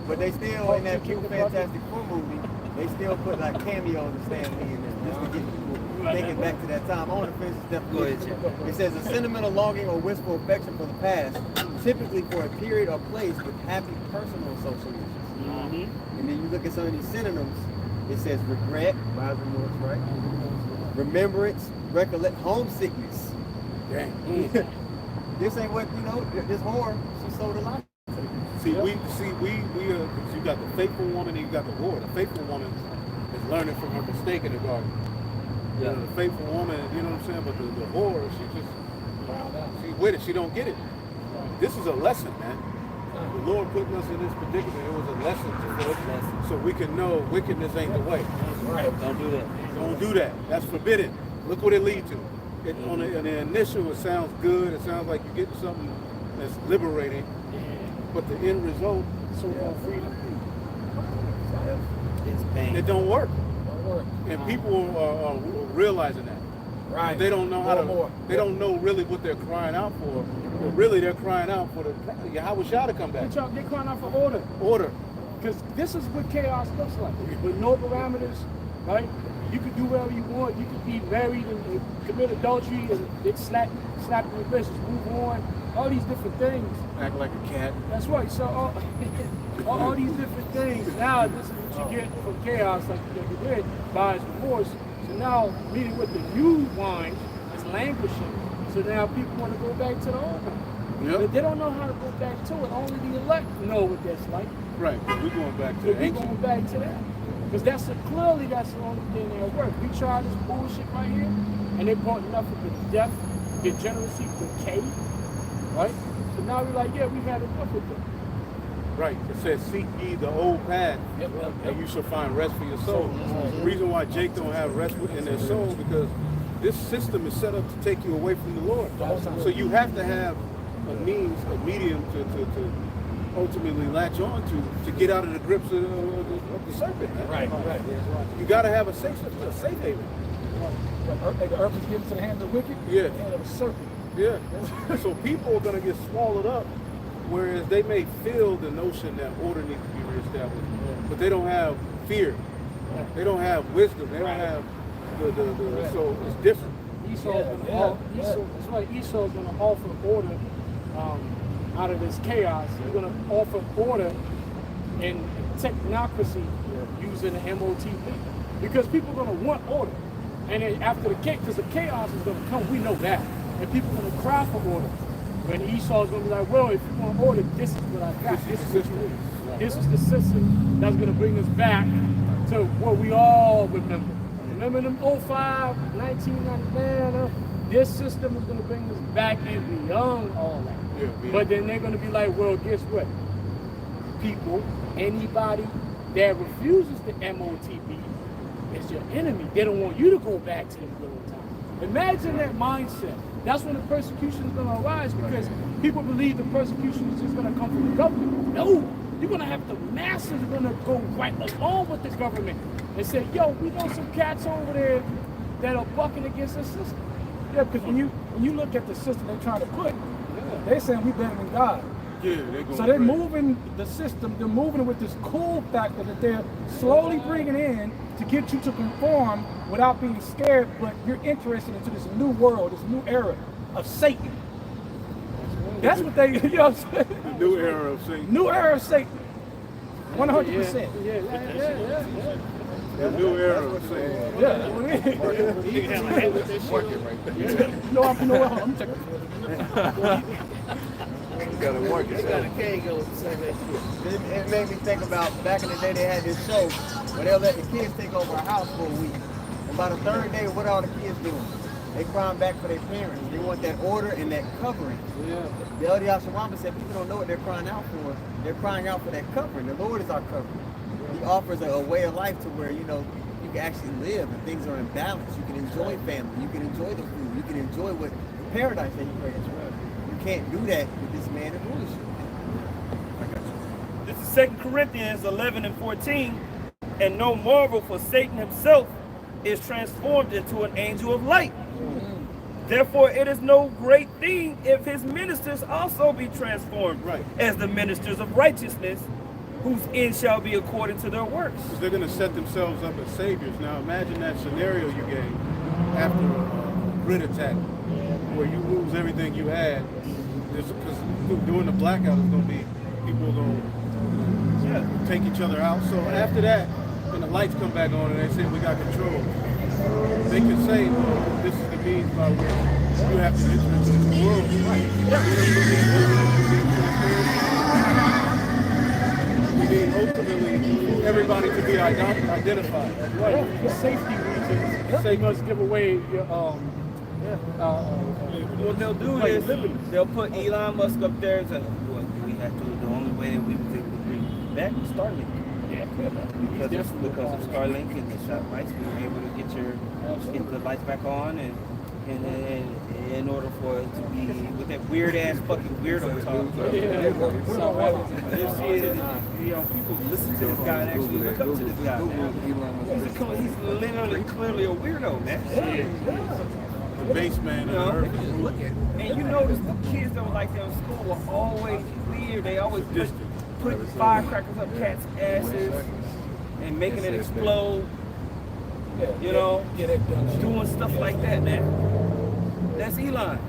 But they still, in that Q Fantastic Four movie, they still put like cameos of Stan Lee in there just to get people thinking back to that time. I want to finish this definition. It says a sentimental longing or wistful affection for the past, typically for a period or place with happy personal associations. And then you look at some of these synonyms, it says regret, buyer's remorse, right? Remembrance, recollect, homesickness. Dang. This ain't what, this whore, she sold a lot. See, you got the faithful woman and you got the whore. The faithful woman is learning from her mistake in the garden. You know, the faithful woman, you know what I'm saying? But the whore, she with it. She don't get it. This is a lesson, man. The Lord putting us in this predicament. It was a lesson to us, so we can know wickedness ain't the way. Right. Don't do that. Don't do that. That's forbidden. Look what it leads to. On the initial, it sounds good. It sounds like you're getting something that's liberating. But the end result, so-called freedom, It's pain. it don't work. word. And people are realizing that. Right. They don't know how More. to. They don't know really what they're crying out for. But really, they're crying out for the Yahweh Shah to come back. They're crying out for order. Order. Because this is what chaos looks like. With no parameters, right? You can do whatever you want. You can be married and commit adultery and get slapped in your wrist, move on. All these different things. Act like a cat. That's right. So all these different things. Now this is what you get from chaos, like you did, buyer's remorse. So now meeting with the new wine is languishing. So now people want to go back to the old one. Yep. But they don't know how to go back to it. Only the elect know what that's like. Right. We're going back to So the we're ancient. going back to that. Because that's clearly that's the only thing that'll work. We tried this bullshit right here, and they brought nothing but death, degeneracy, decay, right? So now we're like, yeah, we've had enough of that. Right. It says, seek ye the old path, and you shall find rest for your soul. The reason why Jake don't have rest in their soul, because this system is set up to take you away from the Lord. So you have to have a means, a medium to ultimately latch on to get out of the grips of the serpent. Man. Right. You got to have a safe haven. The earth is given to the hand of the wicked. Yeah. And of the serpent. Yeah. So people are going to get swallowed up, whereas they may feel the notion that order needs to be reestablished, but they don't have fear. They don't have wisdom. They don't have the so it's different. Esau's going to offer order out of this chaos. He's going to offer order in technocracy using the MOTP. Because people are going to want order. And then after because the chaos is going to come, we know that. And people are going to cry for order. When Esau's going to be like, well, if you want order, this is what I got. This is what you need. This is the system that's going to bring us back to what we all remember. Remember them 05, 1999? This system is going to bring us back and beyond all that. Yeah. But then they're going to be like, well, guess what? People, anybody that refuses the MOTP is your enemy. They don't want you to go back to the good old times. Imagine that mindset. That's when the persecution is going to arise, because people believe the persecution is just going to come from the government. No, you're going to have the masses going to go right along with the government and say, yo, we know some cats over there that are bucking against the system. Yeah, because when you look at the system they're trying to put, they're saying we better than God. Yeah, they're going So they're moving the system, they're moving it with this cool factor that they're slowly bringing in to get you to conform without being scared, but you're interested into this new world, this new era of Satan. That's what they, you know what I'm saying? The new era of Satan. New era of Satan. 100%. Yeah. The new era of Satan. Yeah. No, I'm checking. Gotta work it. It made me think about back in the day they had this show where they'll let the kids take over a house for a week. And by the third day, what are all the kids doing? They crying back for their parents. They want that order and that covering. Yeah. The Elder Yashawamba said people don't know what they're crying out for. They're crying out for that covering. The Lord is our covering. He offers a way of life to where, you know, you can actually live and things are in balance. You can enjoy family. You can enjoy the food. You can enjoy what paradise that you pray as well. You can't do that with this man in rulership. This is 2 Corinthians 11:14. And no marvel, for Satan himself is transformed into an angel of light. Therefore, it is no great thing if his ministers also be transformed as the ministers of righteousness, whose end shall be according to their works. Because they're going to set themselves up as saviors. Now imagine that scenario you gave after a grid attack where you lose everything you had. Because during the blackout, it's going to be people going to take each other out. So after that, when the lights come back on and they say we got control, they can say, well, this is the means by which you have to enter into this world. We need ultimately everybody to be identified. Right. For safety reasons, they must give away your What they'll do is they'll put Elon Musk up there and say, well, we have to, the only way that we would bring back is Starlink. Because of Starlink and the shot lights, we were able to get the lights back on, and And in order for it to be with that weird ass fucking weirdo talk. People listen to this guy and actually look up to this guy, man. He's literally clearly a weirdo, man. The base man of the earth. And you notice the kids that were like that in school were always weird. They always put firecrackers up cats' asses and making it explode. You know, doing stuff like that, man. That's Elon.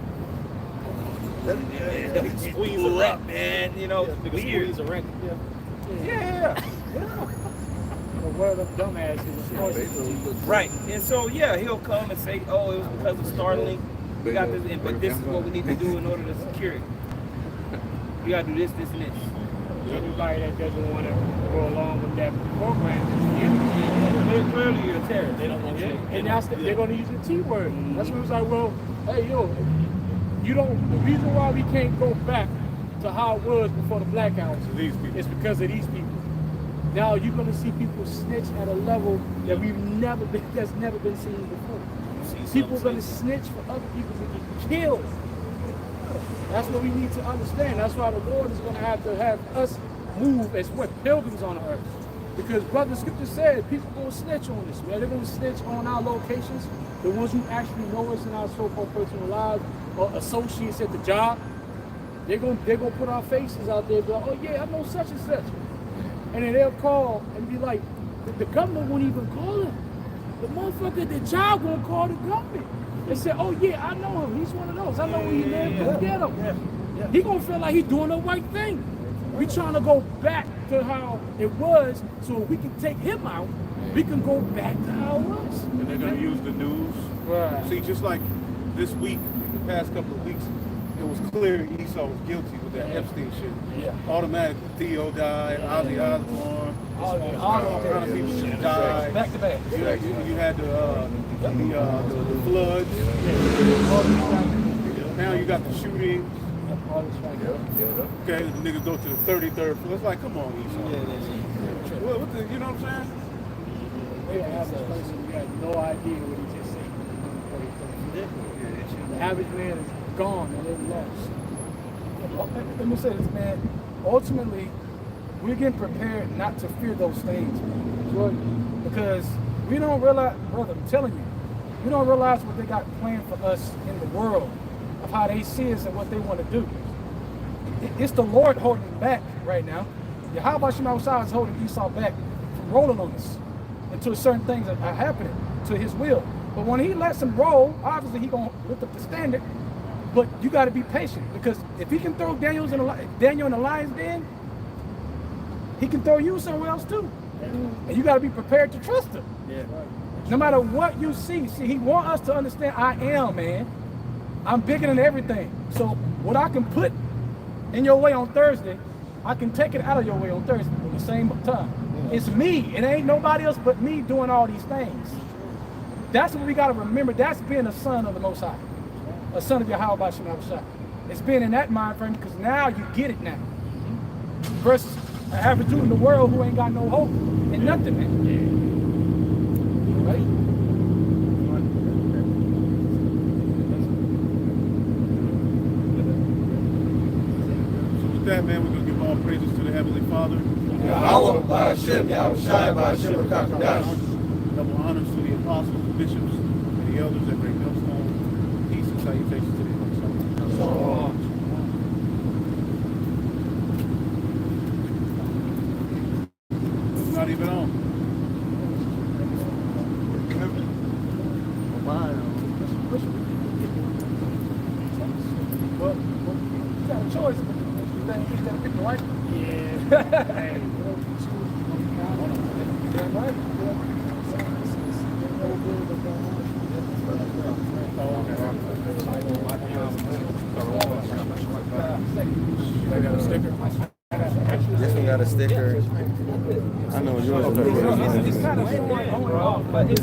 Squeeze a wreck, man. You know, weird. Yeah. The word of dumbasses, of course. Right. And so, yeah, he'll come and say, oh, it was because of Starlink. We got this, but this is what we need to do in order to secure it. We got to do this, this, and this. Everybody that doesn't want to go along with that program is clearly you're a terrorist. They don't want to. and they're going to use the T word. That's when it's like, well, hey, yo, you don't. The reason why we can't go back to how it was before the blackouts is because of these people. Now you're going to see people snitch at a level that that's never been seen before. People are going to snitch for other people to get killed. That's what we need to understand. That's why the Lord is going to have us move as what pilgrims on the earth. Because brother scripture said people going to snitch on this, man. They're going to snitch on our locations, the ones who actually know us in our so-called personal lives or associates at the job. They're going to put our faces out there and be like, oh yeah, I know such and such. And then they'll call and be like, the government won't even call him. The motherfucker, the job won't call the government. They say, oh yeah, I know him. He's one of those. I know where he lives. Go get him. He gonna feel like he's doing the right thing. We trying to go back to how it was, so if we can take him out, we can go back to how it was. And they're gonna use the news. Right. See, just like this week, the past couple of weeks, it was clear Esau was guilty with that Epstein shit. Yeah. Automatically, Theo died, Ozzy Osbourne, all kind of people died. Back to back. You had the floods. Now you got the shooting. Okay, the niggas go to the 33rd floor. It's like, come on, Esau. What the, you know what I'm saying? We have this person who had no idea what he just said. The average man is gone and they're lost. Let me say this, man. Ultimately, we're getting prepared not to fear those things, because we don't realize, brother, I'm telling you, we don't realize what they got planned for us in the world, of how they see us and what they want to do. It's the Lord holding back right now. Yahweh Shema Shai is holding Esau back from rolling on us until certain things are happening to his will. But when he lets him roll, obviously he's going to lift up the standard. But you got to be patient, because if he can throw Daniel in the lion's den, he can throw you somewhere else too. And you got to be prepared to trust him. Yeah. No matter what you see, he wants us to understand, I am, man. I'm bigger than everything. So what I can put in your way on Thursday, I can take it out of your way on Thursday at the same time. Yeah. It's me. It ain't nobody else but me doing all these things. That's what we got to remember. That's being a son of the Most High. A son of Yahweh Shema Shai. It's being in that mind frame, because now you get it now. Versus an average dude in the world who ain't got no hope and nothing, man. Right? So with that, man, we're going to give all praises to the Heavenly Father. Double honors to the apostles, the bishops, and the elders that bring millstone. Peace and salutations to the It's not even on. Well, you got a choice. You got to pick the right one. Yeah. Hey. Damn right. This one got a sticker. I know yours. It's kind of short on and off, but it's